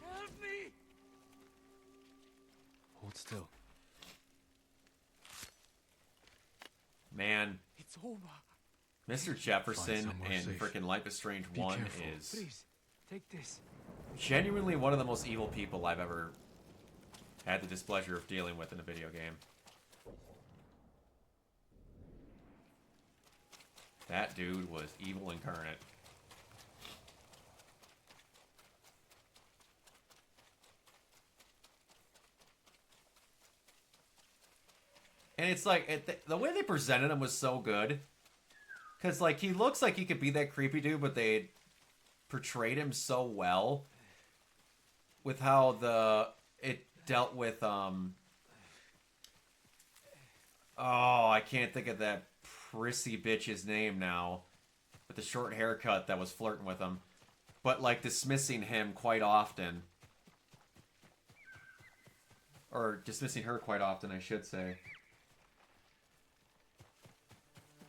Help me! Hold still. Man, It's over. Mr. Jefferson somewhere in safe. frickin' Life is Strange Be 1 careful. is Please, take this. genuinely one of the most evil people I've ever had the displeasure of dealing with in a video game. That dude was evil incarnate. And it's like, the way they presented him was so good. Because, like, he looks like he could be that creepy dude, but they portrayed him so well. With how it dealt with, oh, I can't think of that prissy bitch's name now. With the short haircut that was flirting with him. But, like, dismissing him quite often. Or dismissing her quite often, I should say.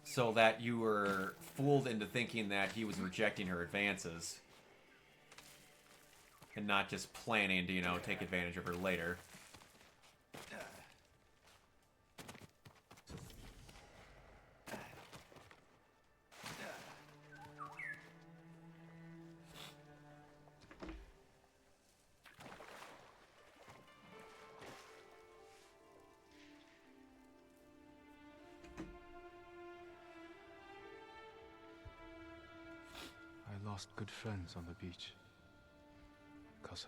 So that you were fooled into thinking that he was rejecting her advances. And not just planning to, you know, take advantage of her later. I lost good friends on the beach. Kasa,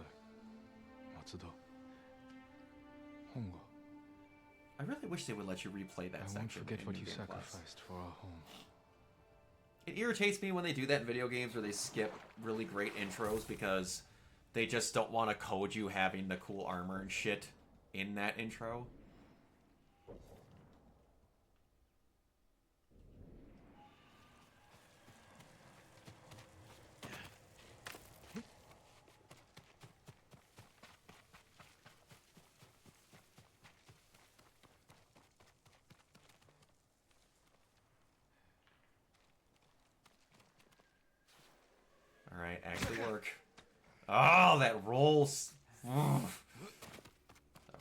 Matsudo, Hongo. I really wish they would let you replay that I section. won't forget in what New you Game Plus. sacrificed for our home. It irritates me when they do that in video games where they skip really great intros because they just don't want to code you having the cool armor and shit in that intro. Alright, actually work. Oh, that rolls. That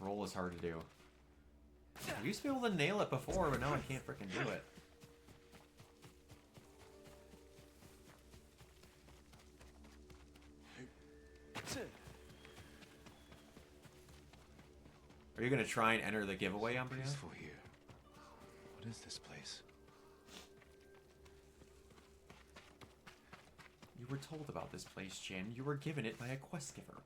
roll is hard to do. I used to be able to nail it before, but now I can't freaking do it. Are you gonna try and enter the giveaway, Umbria? Peaceful here. What is this place? You were told about this place, Jin. You were given it by a quest giver.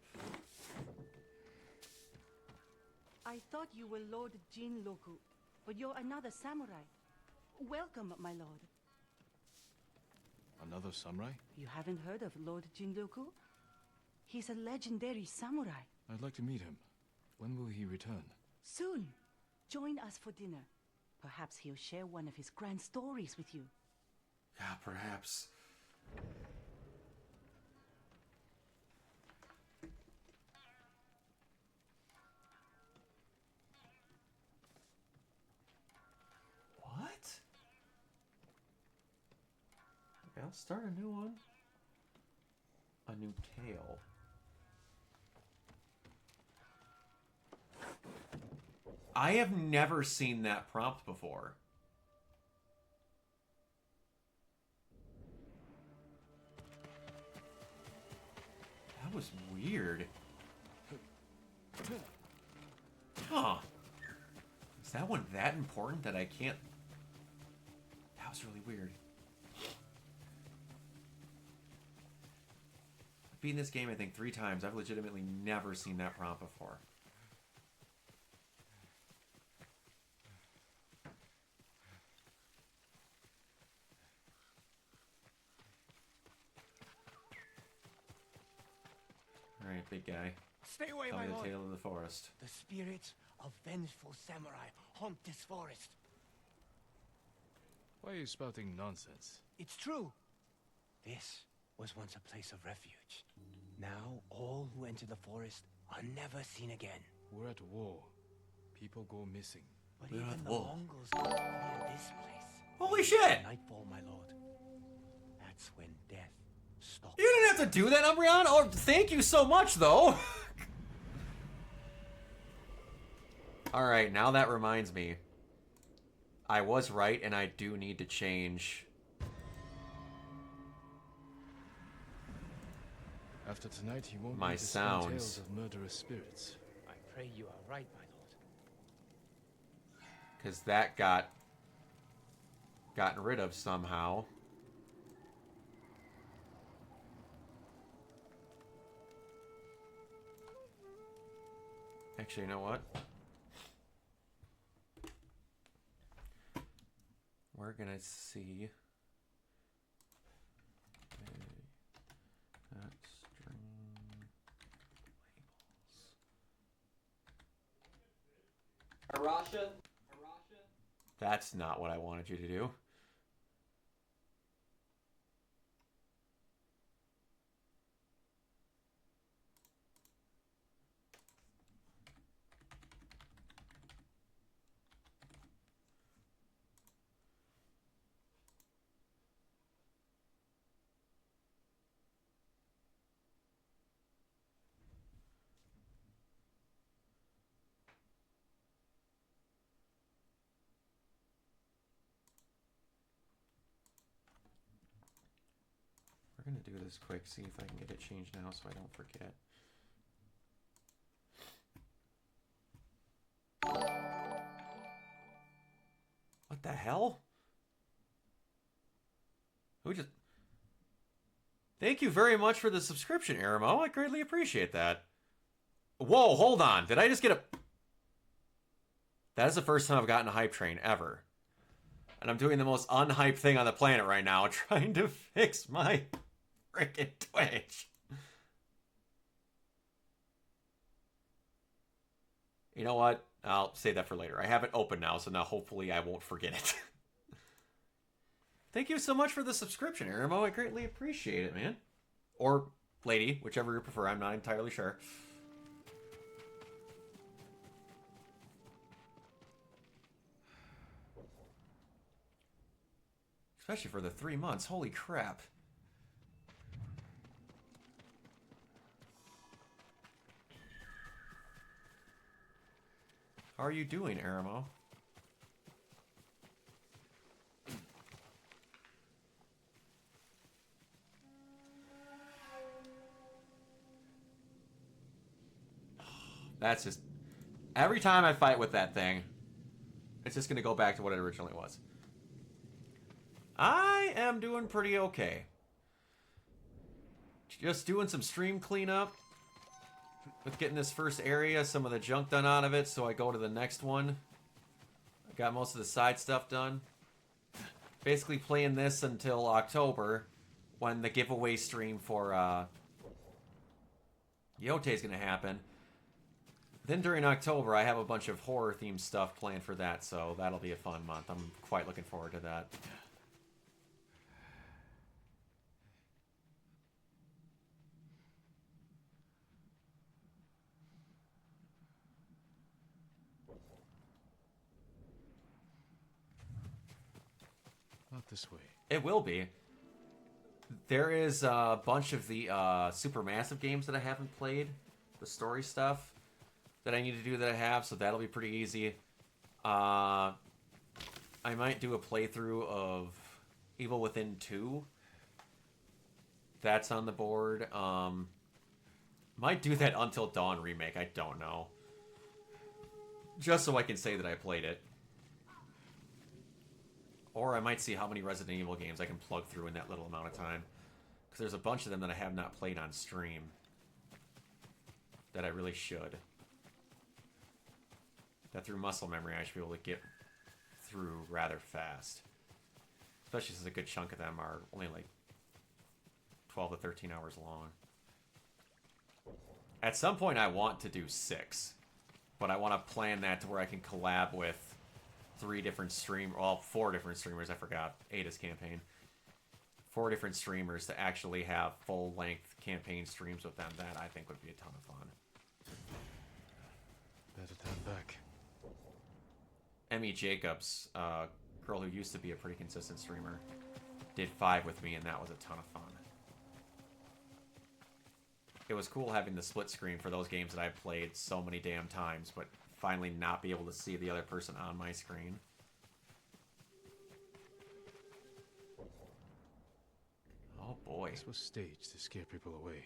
I thought you were Lord Jinroku, but you're another samurai. Welcome, my lord. Another samurai? You haven't heard of Lord Jinroku? He's a legendary samurai. I'd like to meet him. When will he return? Soon. Join us for dinner. Perhaps he'll share one of his grand stories with you. Yeah, perhaps. What? Okay, I'll start a new one. A new tale. I have never seen that prompt before. That was weird. Huh. Is that one that important that I can't... That was really weird. I've beaten this game, I think, 3 times. I've legitimately never seen that prompt before. Alright, big guy. Stay away, Tell my me lord. the tale of the forest. The spirits of vengeful samurai haunt this forest. Why are you spouting nonsense? It's true. This was once a place of refuge. Now, all who enter the forest are never seen again. We're at war. People go missing. But We're even at the war. Mongols don't clear this place. Holy shit! Nightfall, my lord. That's when death stalks. You didn't have to do that, Umbreon! Oh, thank you so much, though! Alright, now that reminds me. I was right, and I do need to change... After tonight, you won't my need to spin sounds. tales of murderous spirits. I pray you are right, my lord. Because that got... gotten rid of somehow. Actually, you know what? We're gonna see... that string labels. Arasha? That's not what I wanted you to do. We're gonna do this quick, see if I can get it changed now so I don't forget. What the hell? Who just... Thank you very much for the subscription, Aramo. I greatly appreciate that. Whoa, hold on. Did I just get a... That is the first time I've gotten a hype train, ever. And I'm doing the most unhyped thing on the planet right now, trying to fix my frickin' Twitch. You know what? I'll save that for later. I have it open now, so now hopefully I won't forget it. Thank you so much for the subscription, Aramo. I greatly appreciate it, man. Or lady, whichever you prefer. I'm not entirely sure. Especially for the 3 months. Holy crap. How are you doing, Aramo? That's just... Every time I fight with that thing, it's just going to go back to what it originally was. I am doing pretty okay. Just doing some stream cleanup. With getting this first area, some of the junk done out of it, so I go to the next one. I got most of the side stuff done. Basically playing this until October, when the giveaway stream for Yote is going to happen. Then during October, I have a bunch of horror-themed stuff planned for that, so that'll be a fun month. I'm quite looking forward to that. Not this way. It will be. There is a bunch of the Supermassive games that I haven't played. The story stuff that I need to do that I have, so that'll be pretty easy. I might do a playthrough of Evil Within 2. That's on the board. Might do that Until Dawn remake. I don't know. Just so I can say that I played it. Or I might see how many Resident Evil games I can plug through in that little amount of time. Because there's a bunch of them that I have not played on stream. That I really should. That through muscle memory I should be able to get through rather fast. Especially since a good chunk of them are only like 12 to 13 hours long. At some point I want to do 6. But I want to plan that to where I can collab with 4 different streamers, I forgot. Ada's campaign. 4 different streamers to actually have full-length campaign streams with them. That, I think, would be a ton of fun. Better turn back. Emmy Jacobs, girl who used to be a pretty consistent streamer, did 5 with me, and that was a ton of fun. It was cool having the split screen for those games that I've played so many damn times, but finally not be able to see the other person on my screen. Oh boy. This was staged to scare people away.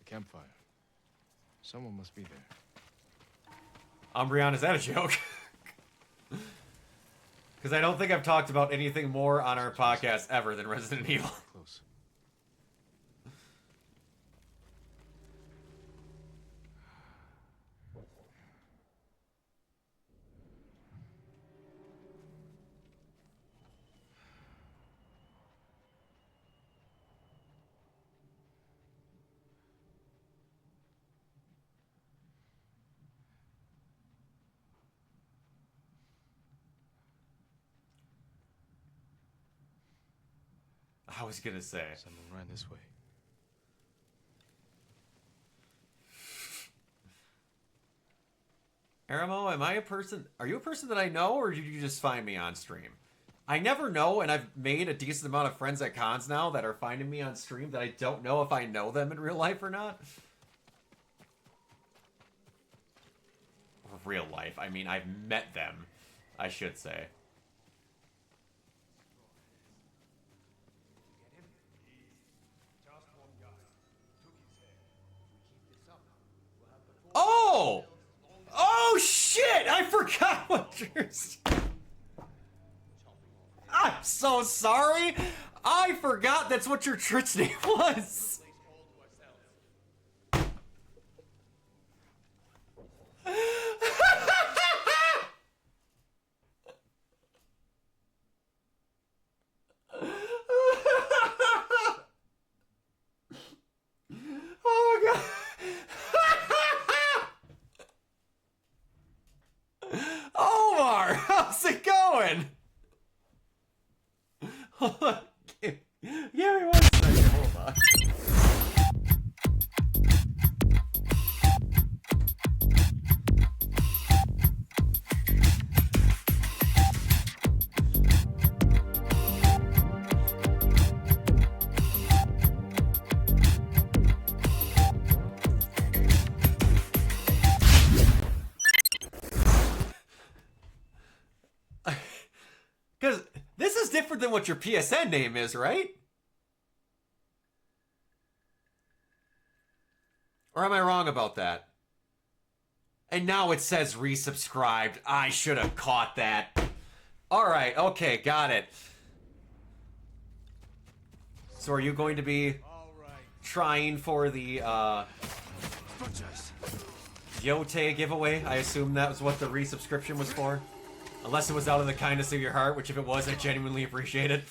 A campfire. Someone must be there. Umbreon, is that a joke? Because I don't think I've talked about anything more on our podcast ever than Resident Evil. Close. I was gonna say. Someone ran this way. Aramo, am I a person? Are you a person that I know, or did you just find me on stream? I never know, and I've made a decent amount of friends at cons now that are finding me on stream that I don't know if I know them in real life or not. Or real life. I mean, I've met them, I should say. Oh! Oh shit! I forgot what yours. I'm so sorry. I forgot that's what your Twitch name was. Oh god. Omar, how's it going? Hold on. Give me 1 second. Hold on. Because this is different than what your PSN name is, right? Or am I wrong about that? And now it says resubscribed. I should have caught that. Alright, okay, got it. So are you going to be trying for the Yote giveaway? I assume that was what the resubscription was for. Unless it was out of the kindness of your heart, which if it was, I genuinely appreciate it.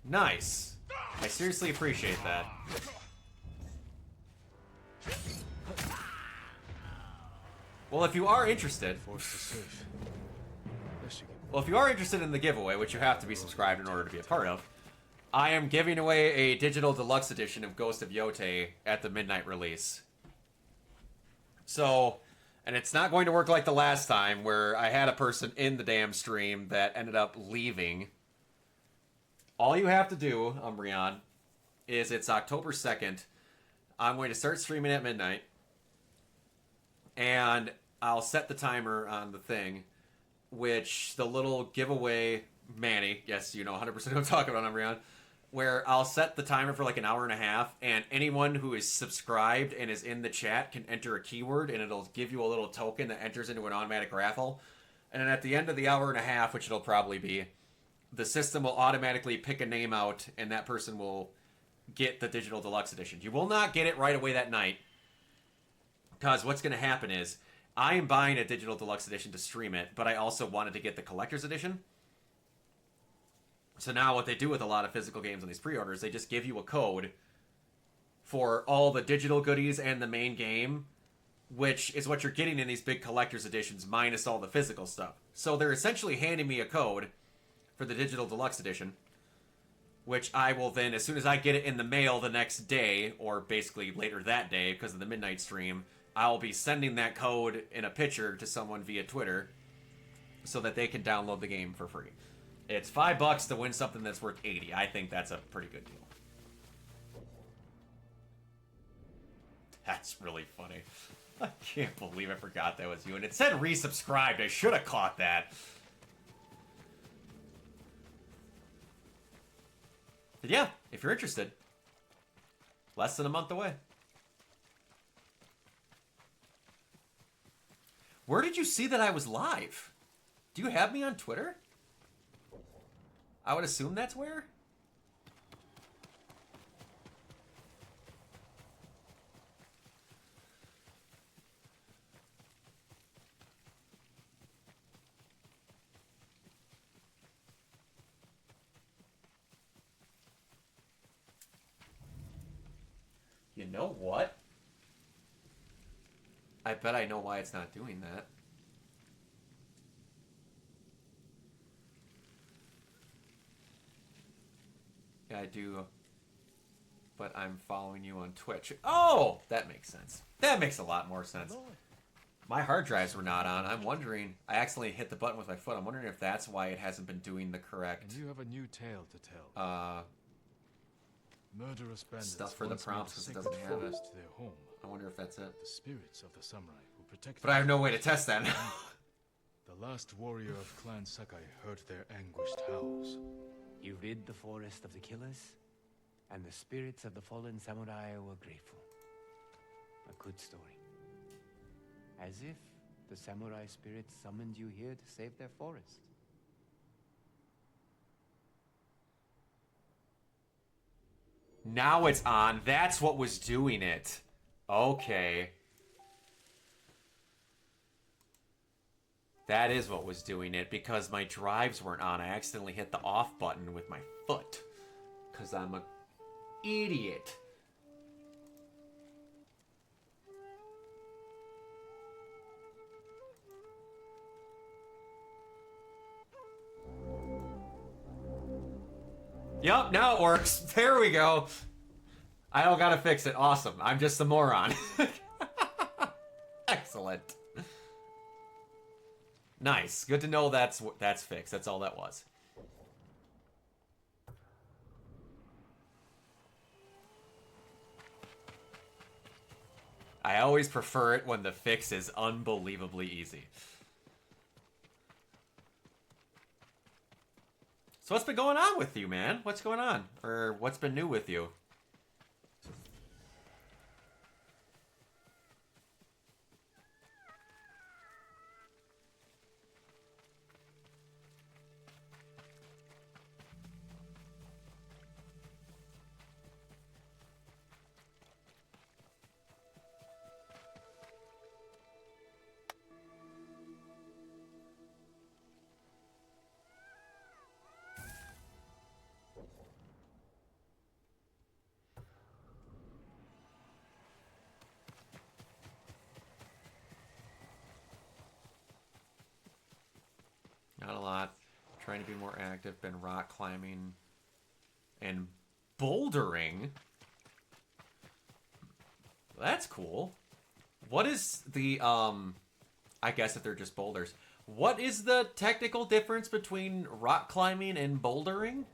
Nice. I seriously appreciate that. Well, if you are interested... Well, if you are interested in the giveaway, which you have to be subscribed in order to be a part of, I am giving away a digital deluxe edition of Ghost of Yote at the midnight release. So, and it's not going to work like the last time where I had a person in the damn stream that ended up leaving. All you have to do, Umbreon, is it's October 2nd. I'm going to start streaming at midnight. And I'll set the timer on the thing, which the little giveaway, Manny, yes, you know 100% what I'm talking about, Umbreon, where I'll set the timer for like an hour and a half, and anyone who is subscribed and is in the chat can enter a keyword, and it'll give you a little token that enters into an automatic raffle. And then at the end of the hour and a half, which it'll probably be, the system will automatically pick a name out, and that person will get the Digital Deluxe Edition. You will not get it right away that night, because what's going to happen is I am buying a Digital Deluxe Edition to stream it, but I also wanted to get the Collector's Edition. So now what they do with a lot of physical games on these pre-orders, they just give you a code for all the digital goodies and the main game, which is what you're getting in these big collector's editions minus all the physical stuff. So they're essentially handing me a code for the Digital Deluxe Edition, which I will then, as soon as I get it in the mail the next day, or basically later that day because of the midnight stream, I'll be sending that code in a picture to someone via Twitter so that they can download the game for free. It's $5 to win something that's worth $80. I think that's a pretty good deal. That's really funny. I can't believe I forgot that was you. And it said resubscribed. I should have caught that. But yeah, if you're interested, less than a month away. Where did you see that I was live? Do you have me on Twitter? I would assume that's where. You know what? I bet I know why it's not doing that. Yeah, I do. But I'm following you on Twitch. Oh! That makes sense. That makes a lot more sense. My hard drives were not on. I'm wondering... I accidentally hit the button with my foot. I'm wondering if that's why it hasn't been doing the correct... And you have a new tale to tell. Murderous bandits stuff for the prompts because it doesn't have it. To their home. I wonder if that's it. The spirits of the samurai who protect. But I have no way to test that now. The last warrior of Clan Sakai heard their anguished howls. You rid the forest of the killers, and the spirits of the fallen samurai were grateful. A good story. As if the samurai spirits summoned you here to save their forest. Now it's on. That's what was doing it. Okay. That is what was doing it, because my drives weren't on. I accidentally hit the off button with my foot. Because I'm a idiot. Yup, now it works. There we go. I don't gotta fix it. Awesome. I'm just a moron. Excellent. Nice. Good to know that's fixed. That's all that was. I always prefer it when the fix is unbelievably easy. So what's been going on with you, man? What's going on? Or what's been new with you? Not a lot. Trying to be more active. Been rock climbing and bouldering. That's cool. What is the, I guess if they're just boulders. What is the technical difference between rock climbing and bouldering?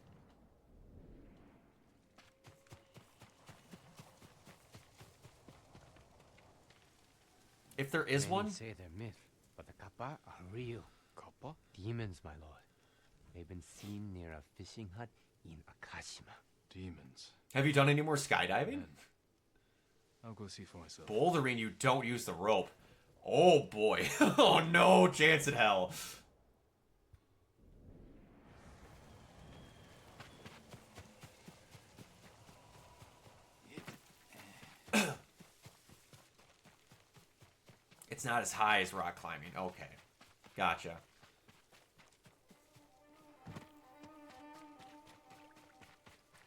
If there is Many one? say they're myth, but the kappa are real. Kappa? Demons, my lord. They've been seen near a fishing hut in Akashima. Demons. Have you done any more skydiving? I'll go see for myself. Bouldering, you don't use the rope. Oh boy. Oh, no chance in hell. It's not as high as rock climbing. Okay. Gotcha.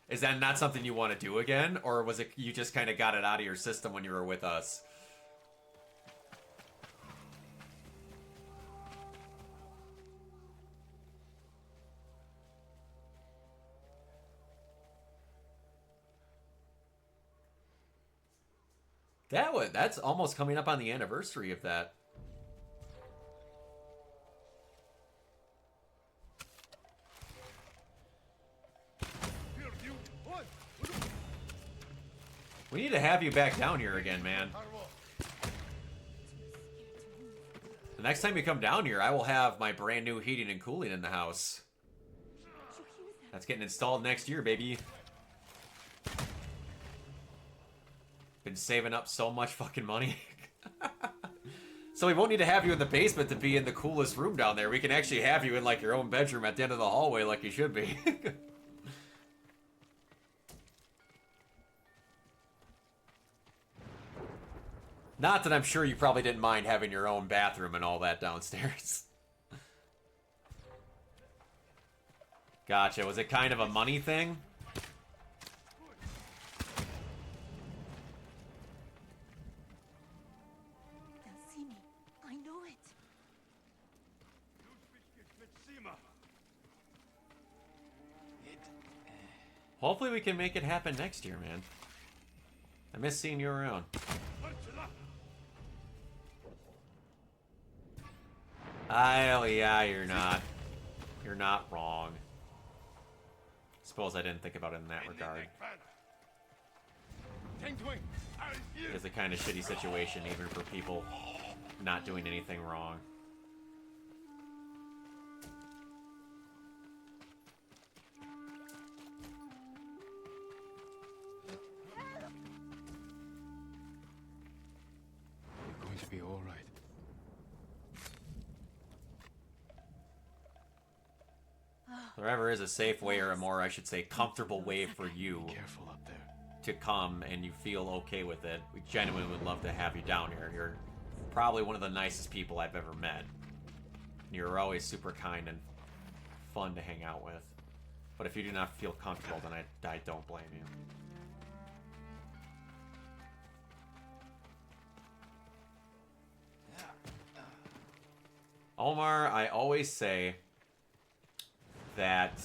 Is that not something you want to do again? Or was it you just kind of got it out of your system when you were with us? That's almost coming up on the anniversary of that. We need to have you back down here again, man. The next time you come down here, I will have my brand new heating and cooling in the house. That's getting installed next year, baby. Been saving up so much fucking money. So we won't need to have you in the basement to be in the coolest room down there. We can actually have you in like your own bedroom at the end of the hallway like you should be. Not that I'm sure you probably didn't mind having your own bathroom and all that downstairs. Gotcha. Was it kind of a money thing? They'll see me. I know it. Hopefully we can make it happen next year, man. I miss seeing you around. Oh, yeah, you're not. You're not wrong. Suppose I didn't think about it in that regard. It's a kind of shitty situation, even for people not doing anything wrong. You're going to be all right. There ever is a safe way, or a more, I should say, comfortable way for you to come and you feel okay with it, we genuinely would love to have you down here. You're probably one of the nicest people I've ever met. You're always super kind and fun to hang out with. But if you do not feel comfortable, then I don't blame you. Omar, I always say that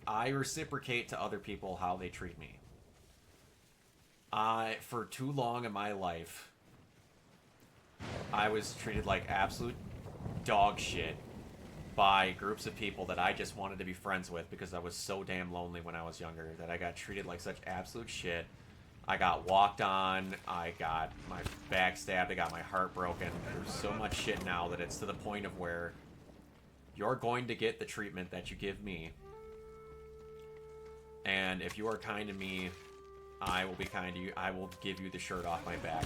I reciprocate to other people how they treat me. For too long in my life, I was treated like absolute dog shit by groups of people that I just wanted to be friends with because I was so damn lonely when I was younger that I got treated like such absolute shit. I got walked on, I got my back stabbed, I got my heart broken. There's so much shit now that it's to the point of where you're going to get the treatment that you give me. And if you are kind to me, I will be kind to you. I will give you the shirt off my back.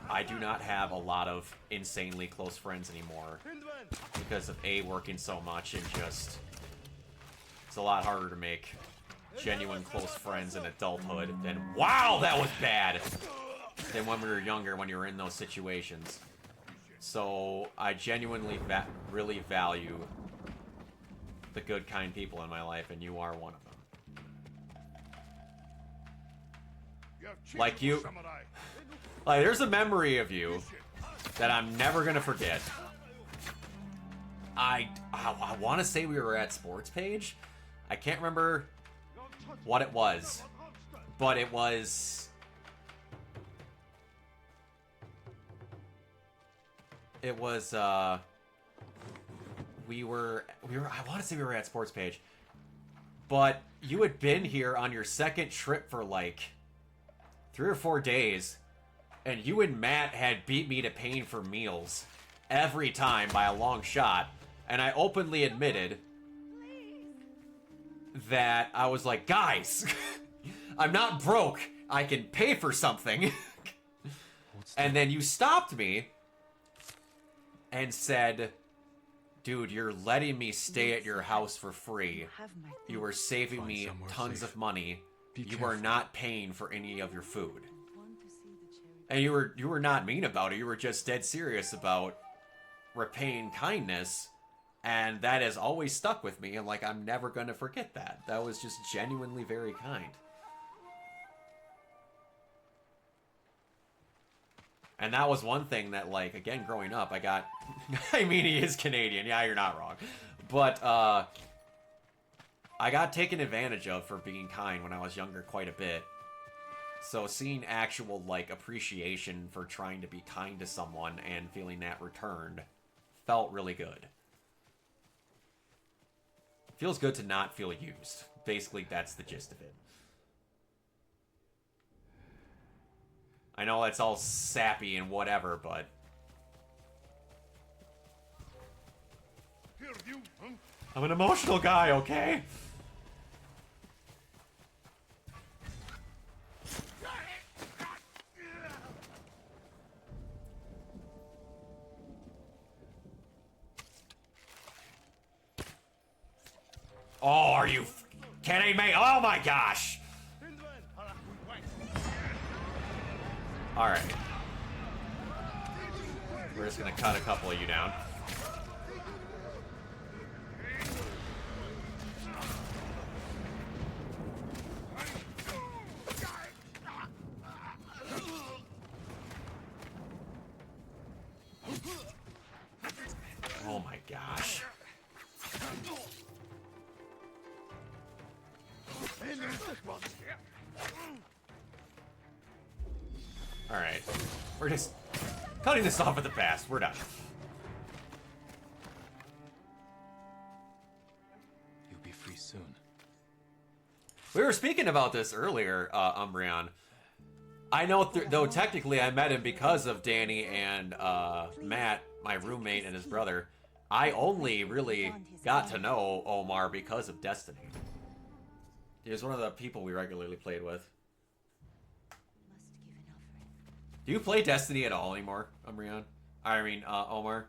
I do not have a lot of insanely close friends anymore because of A, working so much, and just it's a lot harder to make genuine close friends in adulthood than, wow, that was bad, than when we were younger, when you were in those situations. So I genuinely really value the good, kind people in my life, and you are one of them. Like you, like there's a memory of you that I'm never gonna forget. I want to say we were at Sports Page. I can't remember what it was, but it was. It was. We were. I want to say we were at Sports Page, but you had been here on your second trip for like 3 or 4 days, and you and Matt had beat me to pain for meals every time by a long shot, and I openly admitted that I was like, guys, I'm not broke. I can pay for something. And then you stopped me and said, dude, you're letting me stay at your house for free. You are saving me tons of money. You are not paying for any of your food. And you were not mean about it. You were just dead serious about repaying kindness. And that has always stuck with me. And, like, I'm never going to forget that. That was just genuinely very kind. And that was one thing that, like, again, growing up, I got... I mean, he is Canadian. Yeah, you're not wrong. But, I got taken advantage of for being kind when I was younger quite a bit. So seeing actual, like, appreciation for trying to be kind to someone and feeling that returned felt really good. Feels good to not feel used. Basically, that's the gist of it. I know that's all sappy and whatever, but... I'm an emotional guy, okay? Oh, are you kidding me? Oh my gosh! Alright. We're just gonna cut a couple of you down. Oh my gosh. Alright. We're just cutting this off at the pass. We're done. You'll be free soon. We were speaking about this earlier, Umbreon. I know, though technically I met him because of Danny and Matt, my roommate and his brother. I only really got to know Omar because of Destiny. He was one of the people we regularly played with. Do you play Destiny at all anymore, Umbreon? I mean, Omar?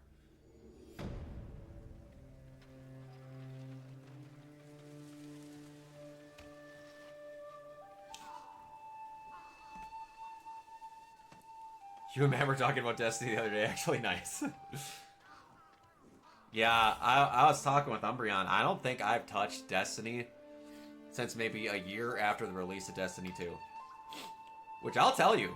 You and Matt were talking about Destiny the other day. Actually, nice. Yeah, I was talking with Umbreon. I don't think I've touched Destiny since maybe a year after the release of Destiny 2. Which I'll tell you.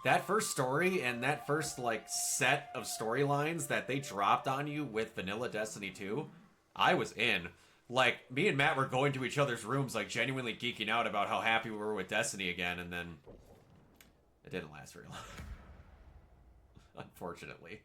That first story and that first, like, set of storylines that they dropped on you with Vanilla Destiny 2, I was in. Like, me and Matt were going to each other's rooms, like, genuinely geeking out about how happy we were with Destiny again, and then it didn't last very long. Unfortunately.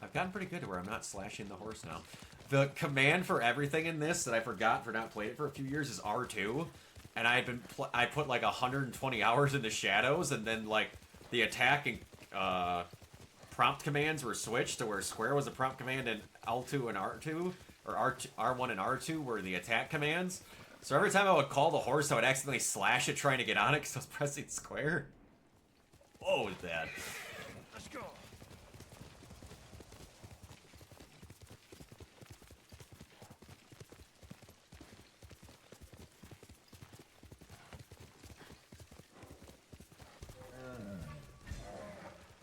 I've gotten pretty good to where I'm not slashing the horse now. The command for everything in this that I forgot for not playing it for a few years is R2. And I put like 120 hours into Shadows, and then like the attack and prompt commands were switched to where square was a prompt command and L2 and R2, or R1 and R2 were the attack commands. So every time I would call the horse, I would accidentally slash it trying to get on it because I was pressing square. Oh, it was bad. Let's go.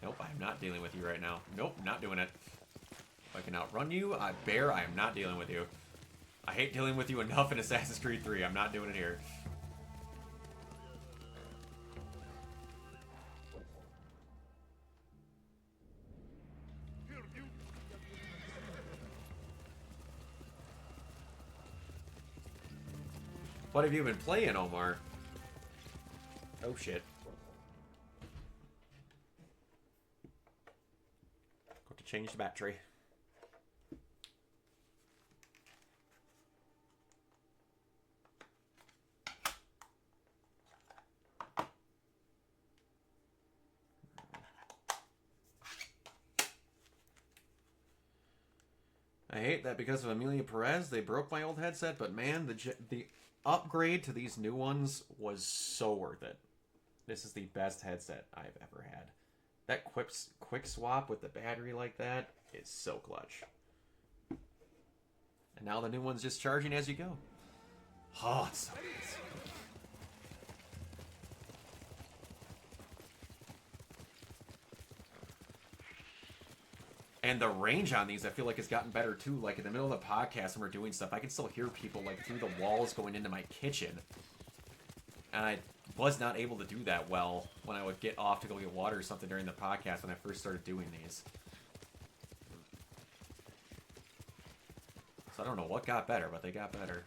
Nope, I'm not dealing with you right now. Nope, not doing it. If I can outrun you, Bear, I am not dealing with you. I hate dealing with you enough in Assassin's Creed 3. I'm not doing it here. What have you been playing, Omar? Oh shit. Got to change the battery. I hate that because of Amelia Perez, they broke my old headset, but man, the upgrade to these new ones was so worth it. This is the best headset I've ever had. That quick swap with the battery like that is so clutch. And now the new one's just charging as you go. Oh, it's so nice. And the range on these, I feel like, has gotten better too. Like in the middle of the podcast when we're doing stuff, I can still hear people like through the walls going into my kitchen. And I was not able to do that well when I would get off to go get water or something during the podcast when I first started doing these. So I don't know what got better, but they got better.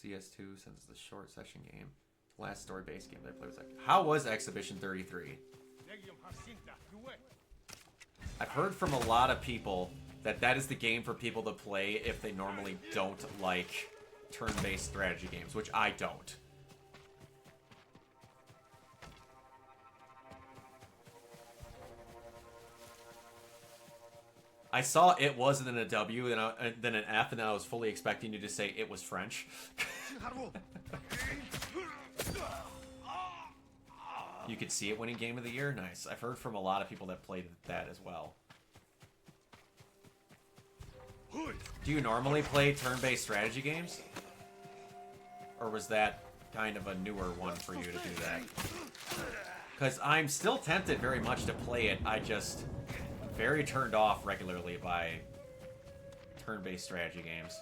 CS2, since it's the short session game. Last story-based game that I played was like... How was Exhibition 33? I've heard from a lot of people that that is the game for people to play if they normally don't like turn-based strategy games, which I don't. I saw it wasn't in a W, and then an F, and then I was fully expecting you to say it was French. You could see it winning Game of the Year? Nice. I've heard from a lot of people that played that as well. Do you normally play turn-based strategy games? Or was that kind of a newer one for you to do that? Because I'm still tempted very much to play it. I just very turned off regularly by turn-based strategy games.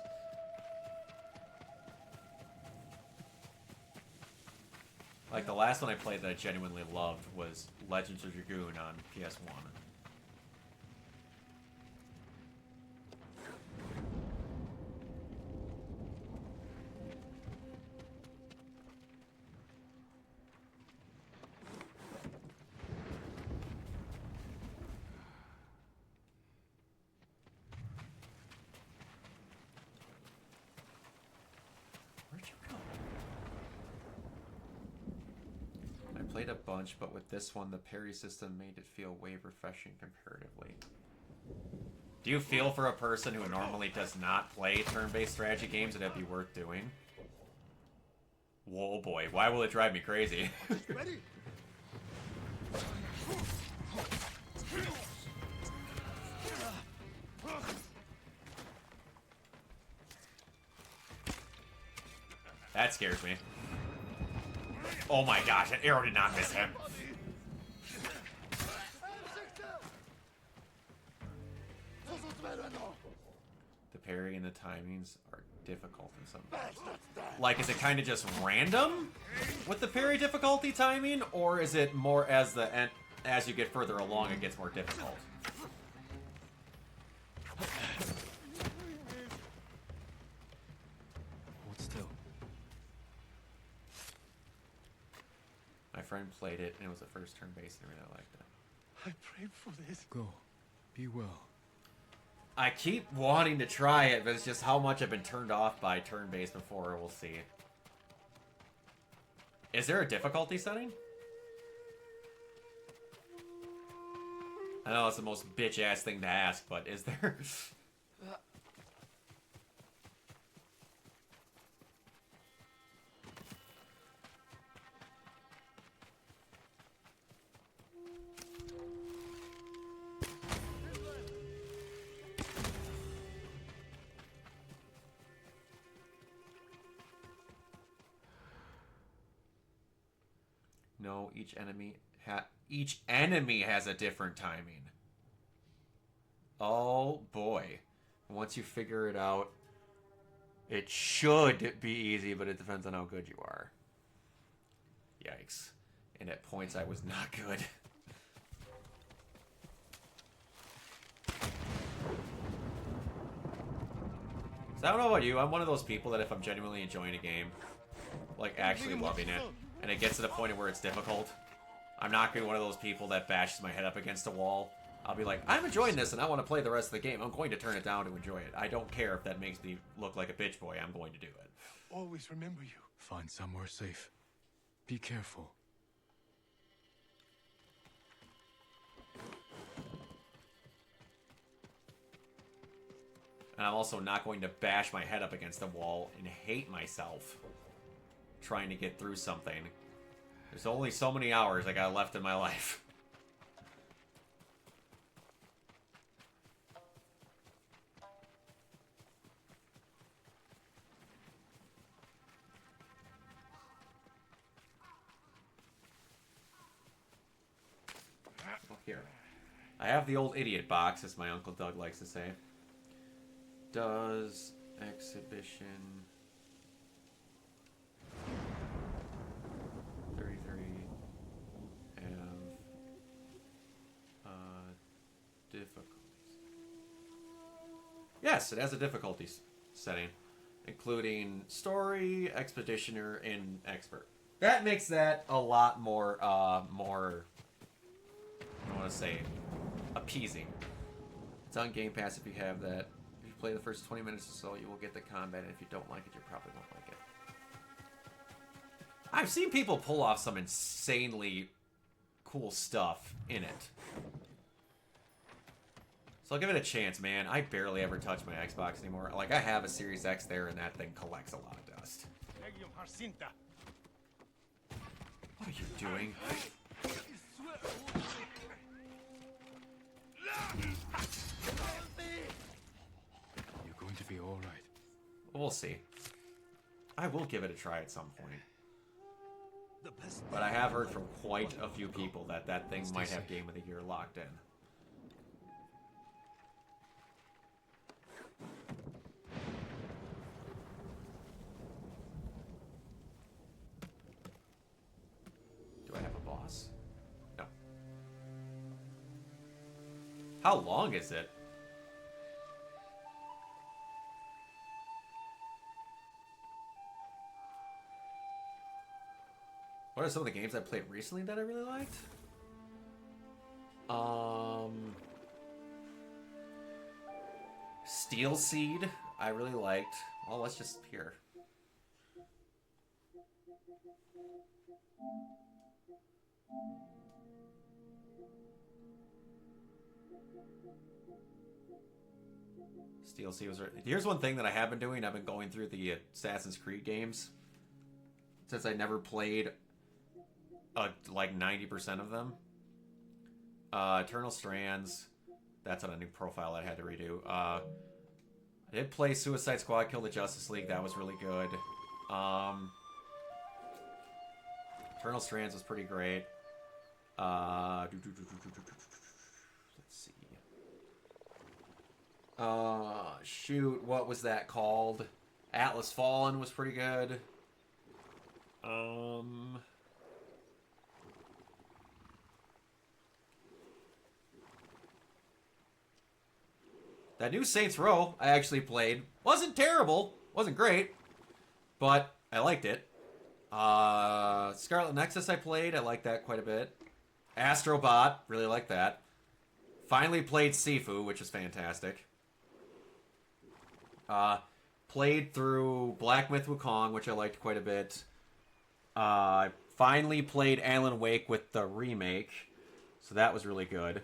Like, the last one I played that I genuinely loved was Legends of Dragoon on PS1. Played a bunch, but with this one, the parry system made it feel way refreshing comparatively. Do you feel for a person who normally does not play turn-based strategy games that it'd be worth doing? Whoa, boy, why will it drive me crazy? Ready? That scares me. Oh my gosh, that arrow did not miss him. The parry and the timings are difficult in some ways. Like, is it kind of just random with the parry difficulty timing, or is it more as you get further along, it gets more difficult? Hold still. My friend played it, and it was the first turn-based, and I really liked it. I prayed for this. Go. Be well. I keep wanting to try it, but it's just how much I've been turned off by turn-based before. We'll see. Is there a difficulty setting? I know it's the most bitch-ass thing to ask, but is there? No, each enemy has a different timing. Oh boy. Once you figure it out, it should be easy, but it depends on how good you are. Yikes. And at points I was not good. So I don't know about you, I'm one of those people that if I'm genuinely enjoying a game, like actually loving it, and it gets to the point where it's difficult, I'm not going to be one of those people that bashes my head up against a wall. I'll be like, I'm enjoying this and I want to play the rest of the game. I'm going to turn it down to enjoy it. I don't care if that makes me look like a bitch boy. I'm going to do it. Always remember you. Find somewhere safe. Be careful. And I'm also not going to bash my head up against the wall and hate myself trying to get through something. There's only so many hours I got left in my life. Here. I have the old idiot box, as my Uncle Doug likes to say. Does exhibition 33 have difficulties? Yes, it has a difficulty setting, including story, expeditioner, and expert. That makes that a lot more, I want to say, appeasing. It's on Game Pass if you have that. If you play the first 20 minutes or so, you will get the combat, and if you don't like it, you probably won't like it. I've seen people pull off some insanely cool stuff in it. So I'll give it a chance, man. I barely ever touch my Xbox anymore. Like, I have a Series X there, and that thing collects a lot of dust. What are you doing? You're going to be all right. We'll see. I will give it a try at some point. But I have heard from quite a few people that that thing might have Game of the Year locked in. Do I have a boss? No. How long is it? What are some of the games I played recently that I really liked? Steel Seed, I really liked. Well, let's just here. Steel Seed was. Here's one thing that I have been doing. I've been going through the Assassin's Creed games since I never played. Like 90% of them. Eternal Strands. That's on a new profile I had to redo. I did play Suicide Squad Kill the Justice League. That was really good. Eternal Strands was pretty great. Let's see. Shoot, what was that called? Atlas Fallen was pretty good. That new Saints Row I actually played. Wasn't terrible. Wasn't great. But I liked it. Scarlet Nexus I played. I liked that quite a bit. Astrobot. Really liked that. Finally played Sifu, which was fantastic. Played through Black Myth Wukong, which I liked quite a bit. Finally played Alan Wake with the remake. So that was really good.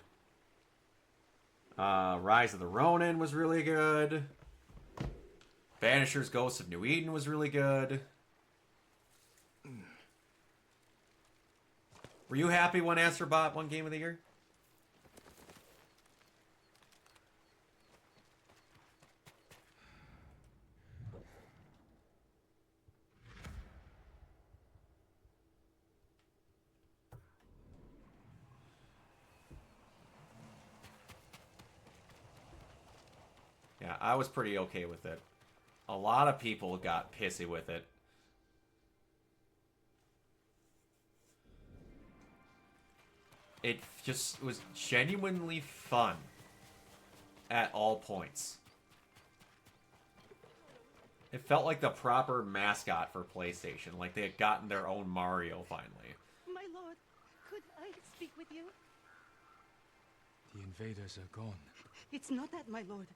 Rise of the Ronin was really good. Vanisher's Ghost of New Eden was really good. Were you happy when Astrobot won Game of the Year? Yeah, I was pretty okay with it. A lot of people got pissy with it. It just was genuinely fun at all points. It felt like the proper mascot for PlayStation, like they had gotten their own Mario finally. My lord, could I speak with you? The invaders are gone. It's not that, my lord.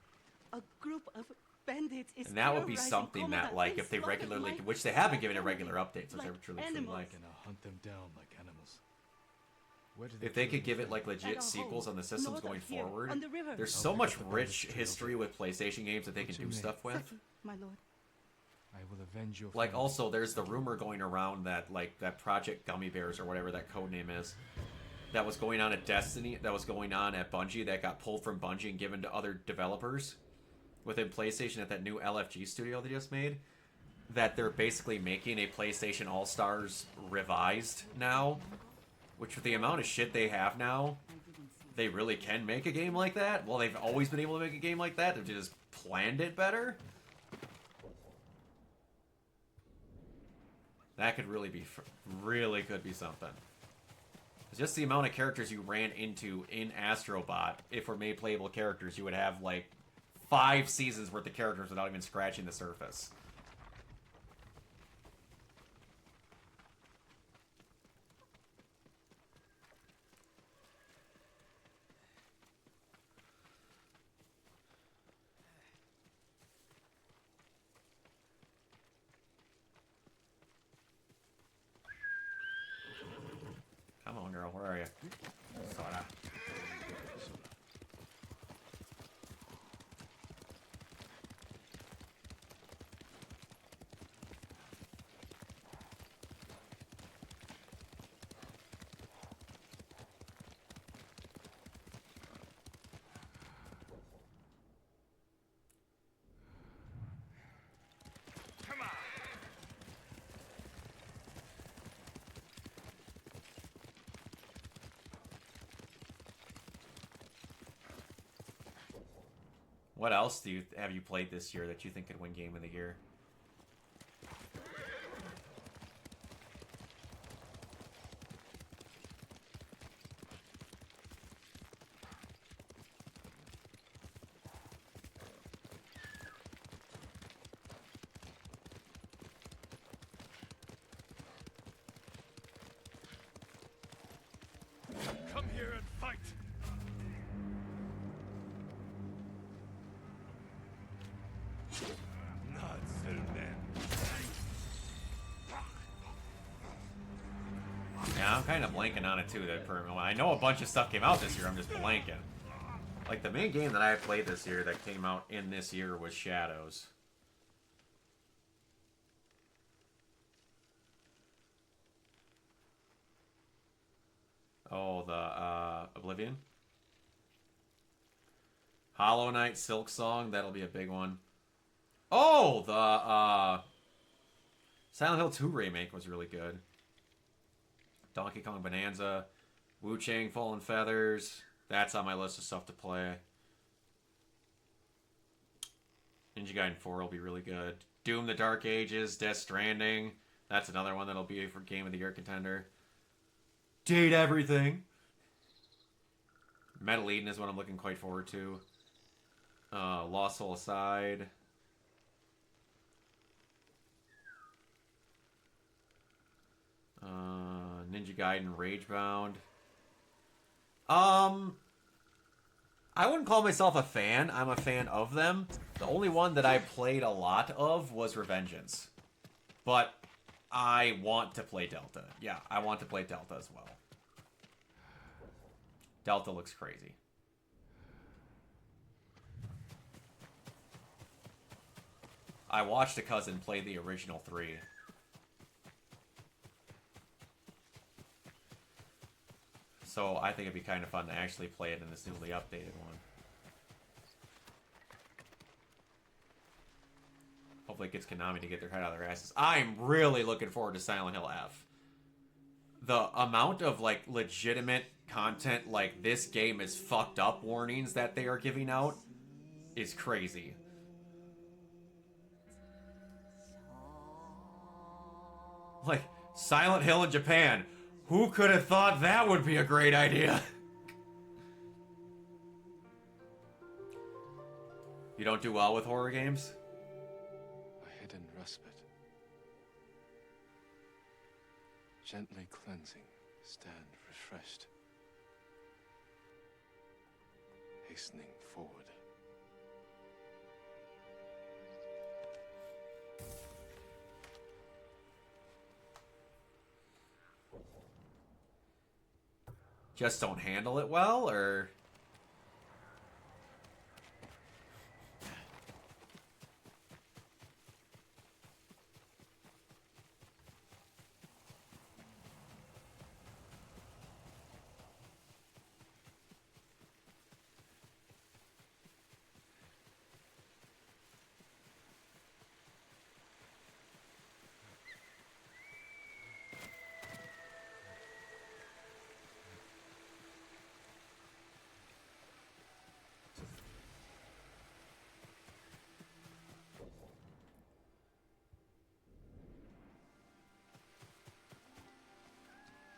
A group of bandits is And that would be terrorizing something that, Komoda like, and if they slaughtered regularly, my which they have been giving it regular updates, which I truly animals. like. Gonna hunt them down like animals. If they could give it like legit sequels on the systems going forward, there's so much rich history with PlayStation games that they can do stuff with. My lord. I will avenge your Like, family. also, there's the rumor going around that, like, that Project Gummy Bears or whatever that code name is, that was going on at Destiny, that was going on at Bungie, that got pulled from Bungie and given to other developers within PlayStation at that new LFG studio they just made, that they're basically making a PlayStation All-Stars revised now, which with the amount of shit they have now, they really can make a game like that. Well, they've always been able to make a game like that, they've just planned it better. That could really be, really could be something. It's just the amount of characters you ran into in Astrobot, if we're made playable characters, you would have like 5 seasons worth of characters without even scratching the surface. Come on, girl, where are you? Sora. What else have you played this year that you think could win Game of the Year? Come here and fight! Not so Yeah, I'm kind of blanking on it too. I know a bunch of stuff came out this year, I'm just blanking. Like, the main game that I played this year that came out in this year was Shadows. Oh, the Oblivion. Hollow Knight, Silk Song, that'll be a big one. Oh, the Silent Hill 2 remake was really good. Donkey Kong Bonanza, Wu Chang Fallen Feathers. That's on my list of stuff to play. Ninja Gaiden 4 will be really good. Doom the Dark Ages, Death Stranding. That's another one that'll be for Game of the Year contender. Date Everything. Metal Eden is what I'm looking quite forward to. Lost Soul Aside. Ninja Gaiden Ragebound. I wouldn't call myself a fan. I'm a fan of them. The only one that I played a lot of was Revengeance. But I want to play Delta. Yeah, I want to play Delta as well. Delta looks crazy. I watched a cousin play the original 3. So I think it'd be kind of fun to actually play it in this newly updated one. Hopefully it gets Konami to get their head out of their asses. I'm really looking forward to Silent Hill F. The amount of, like, legitimate content, like, this game is fucked up warnings that they are giving out is crazy. Like, Silent Hill in Japan. Who could have thought that would be a great idea? You don't do well with horror games? I had in respite. Gently cleansing, stand refreshed. Hastening forward. Just don't handle it well, or...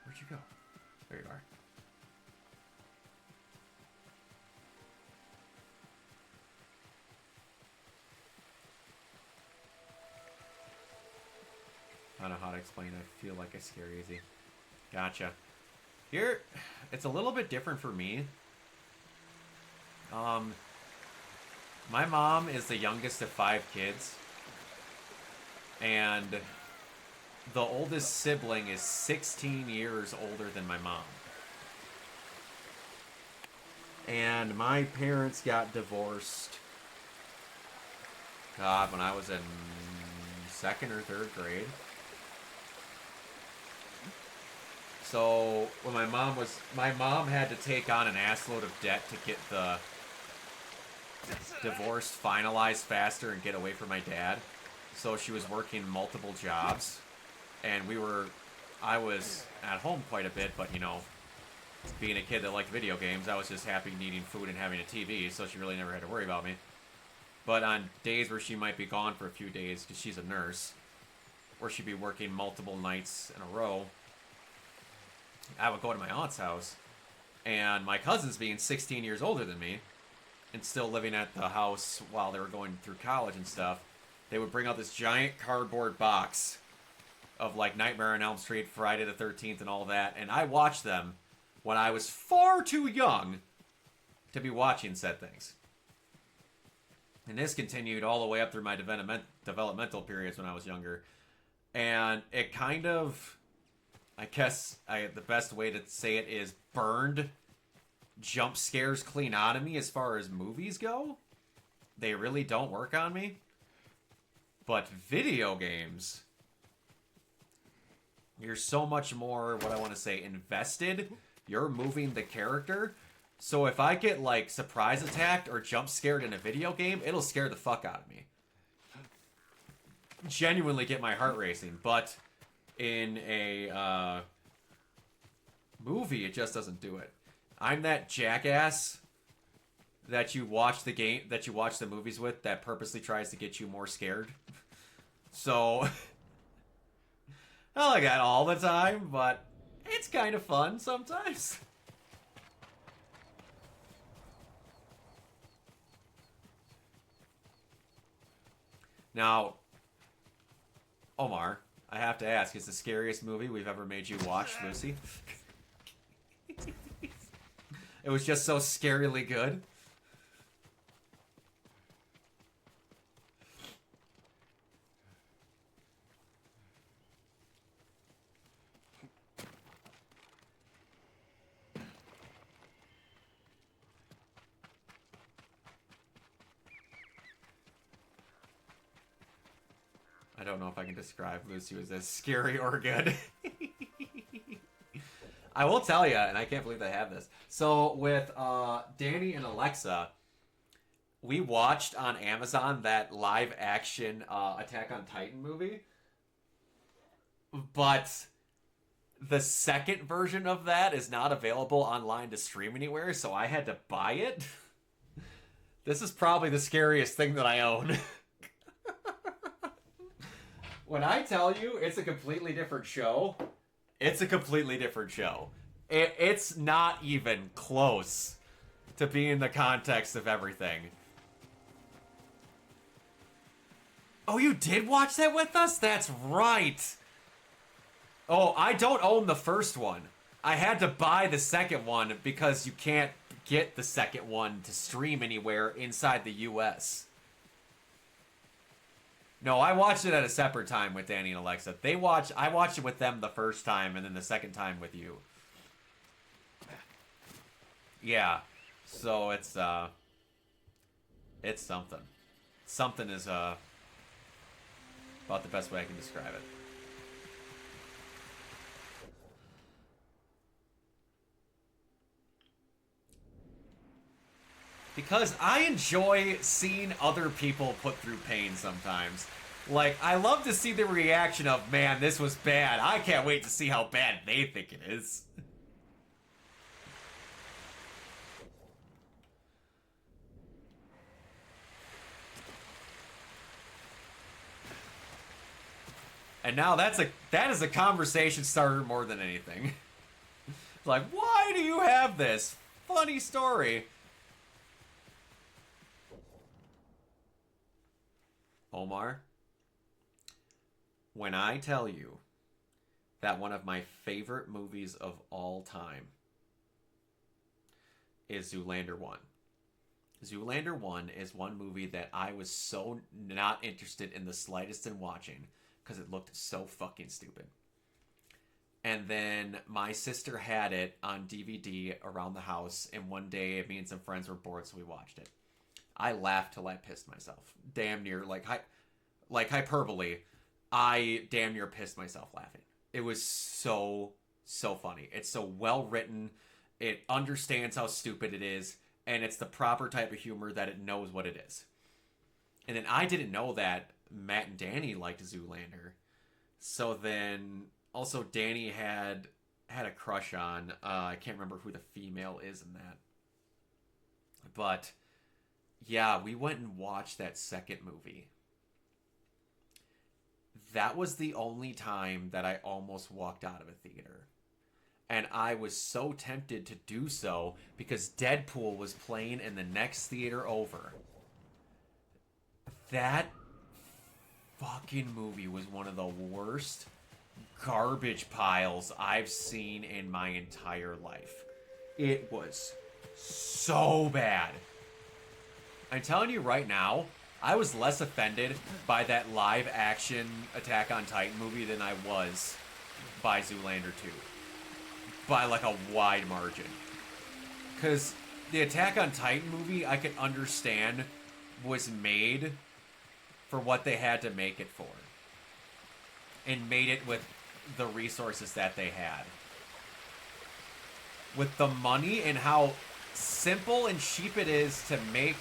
Where'd you go? There you are. I don't know how to explain it. I feel like I scare easy. Gotcha. Here, it's a little bit different for me. My mom is the youngest of 5 kids. And the oldest sibling is 16 years older than my mom. And my parents got divorced, God, when I was in 2nd or 3rd grade. So when my mom had to take on an assload of debt to get the divorce finalized faster and get away from my dad. So she was working multiple jobs, and I was at home quite a bit, but you know, being a kid that liked video games, I was just happy needing food and having a TV, so she really never had to worry about me. But on days where she might be gone for a few days, because she's a nurse, or she'd be working multiple nights in a row, I would go to my aunt's house, and my cousins being 16 years older than me, and still living at the house while they were going through college and stuff, they would bring out this giant cardboard box of like Nightmare on Elm Street, Friday the 13th, and all that, and I watched them when I was far too young to be watching said things. And this continued all the way up through my developmental periods when I was younger. And it kind of, I guess the best way to say it is burned jump scares clean out of me as far as movies go. They really don't work on me. But video games, you're so much more, what I want to say, invested. You're moving the character. So if I get, like, surprise attacked or jump scared in a video game, it'll scare the fuck out of me. Genuinely get my heart racing. But in a movie, it just doesn't do it. I'm that jackass that you watch the movies with that purposely tries to get you more scared. So not like that all the time, but it's kind of fun sometimes. Now, Omar, I have to ask, is the scariest movie we've ever made you watch Lucy? It was just so scarily good. I don't know if I can describe Lucy as scary or good. I will tell you, and I can't believe I have this. So with Danny and Alexa, we watched on Amazon that live action Attack on Titan movie. But the second version of that is not available online to stream anywhere, so I had to buy it. This is probably the scariest thing that I own. When I tell you it's a completely different show, it's a completely different show. It's not even close to being the context of everything. Oh, you did watch that with us? That's right. Oh, I don't own the first one. I had to buy the second one because you can't get the second one to stream anywhere inside the US. No, I watched it at a separate time with Danny and Alexa. I watched it with them the first time and then the second time with you. Yeah. So it's something. Something is about the best way I can describe it. Because I enjoy seeing other people put through pain sometimes. Like, I love to see the reaction of, man, this was bad. I can't wait to see how bad they think it is. And now that is a conversation starter more than anything. Like, why do you have this? Funny story. Omar, when I tell you that one of my favorite movies of all time is Zoolander 1. Zoolander 1 is one movie that I was so not interested in the slightest in watching because it looked so fucking stupid. And then my sister had it on DVD around the house, and one day me and some friends were bored, so we watched it. I laughed till I pissed myself. Damn near, like hyperbole. I damn near pissed myself laughing. It was so funny. It's so well written. It understands how stupid it is, and it's the proper type of humor that it knows what it is. And then I didn't know that Matt and Danny liked Zoolander. So then, also Danny had a crush on, I can't remember who the female is in that. But yeah, we went and watched that second movie. That was the only time that I almost walked out of a theater. And I was so tempted to do so because Deadpool was playing in the next theater over. That fucking movie was one of the worst garbage piles I've seen in my entire life. It was so bad. I'm telling you right now, I was less offended by that live action Attack on Titan movie than I was by Zoolander 2. By like a wide margin. Because the Attack on Titan movie, I can understand, was made for what they had to make it for. And made it with the resources that they had. With the money and how simple and cheap it is to make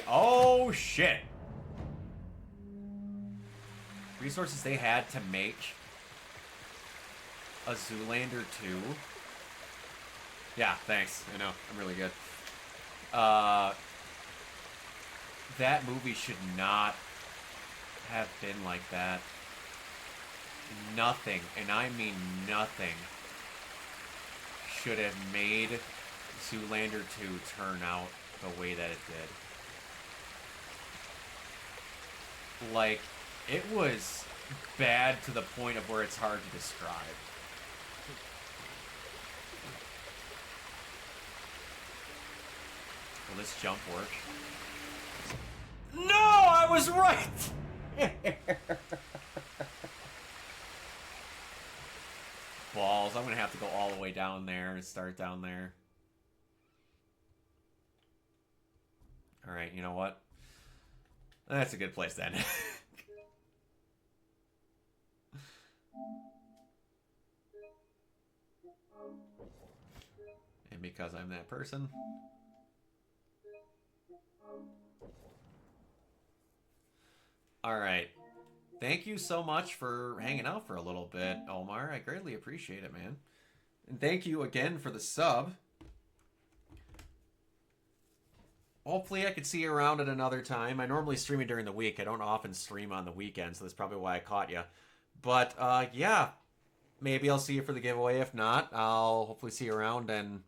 oh shit. Resources they had to make a Zoolander 2. Yeah, thanks. I know, I'm really good. That movie should not have been like that. Nothing, and I mean nothing, should have made Zoolander 2 turn out the way that it did. Like, it was bad to the point of where it's hard to describe. Will this jump work? No, I was right! Balls, I'm gonna have to go all the way down there and start down there. Alright, you know what? That's a good place then. And because I'm that person. Alright. Thank you so much for hanging out for a little bit, Omar. I greatly appreciate it, man. And thank you again for the sub. Hopefully I could see you around at another time. I normally stream it during the week. I don't often stream on the weekend, so that's probably why I caught you. But, yeah. Maybe I'll see you for the giveaway. If not, I'll hopefully see you around. And,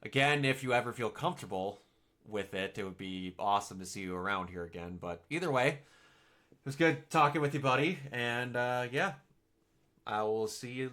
again, if you ever feel comfortable with it, it would be awesome to see you around here again. But either way, was good talking with you, buddy. And yeah, I will see you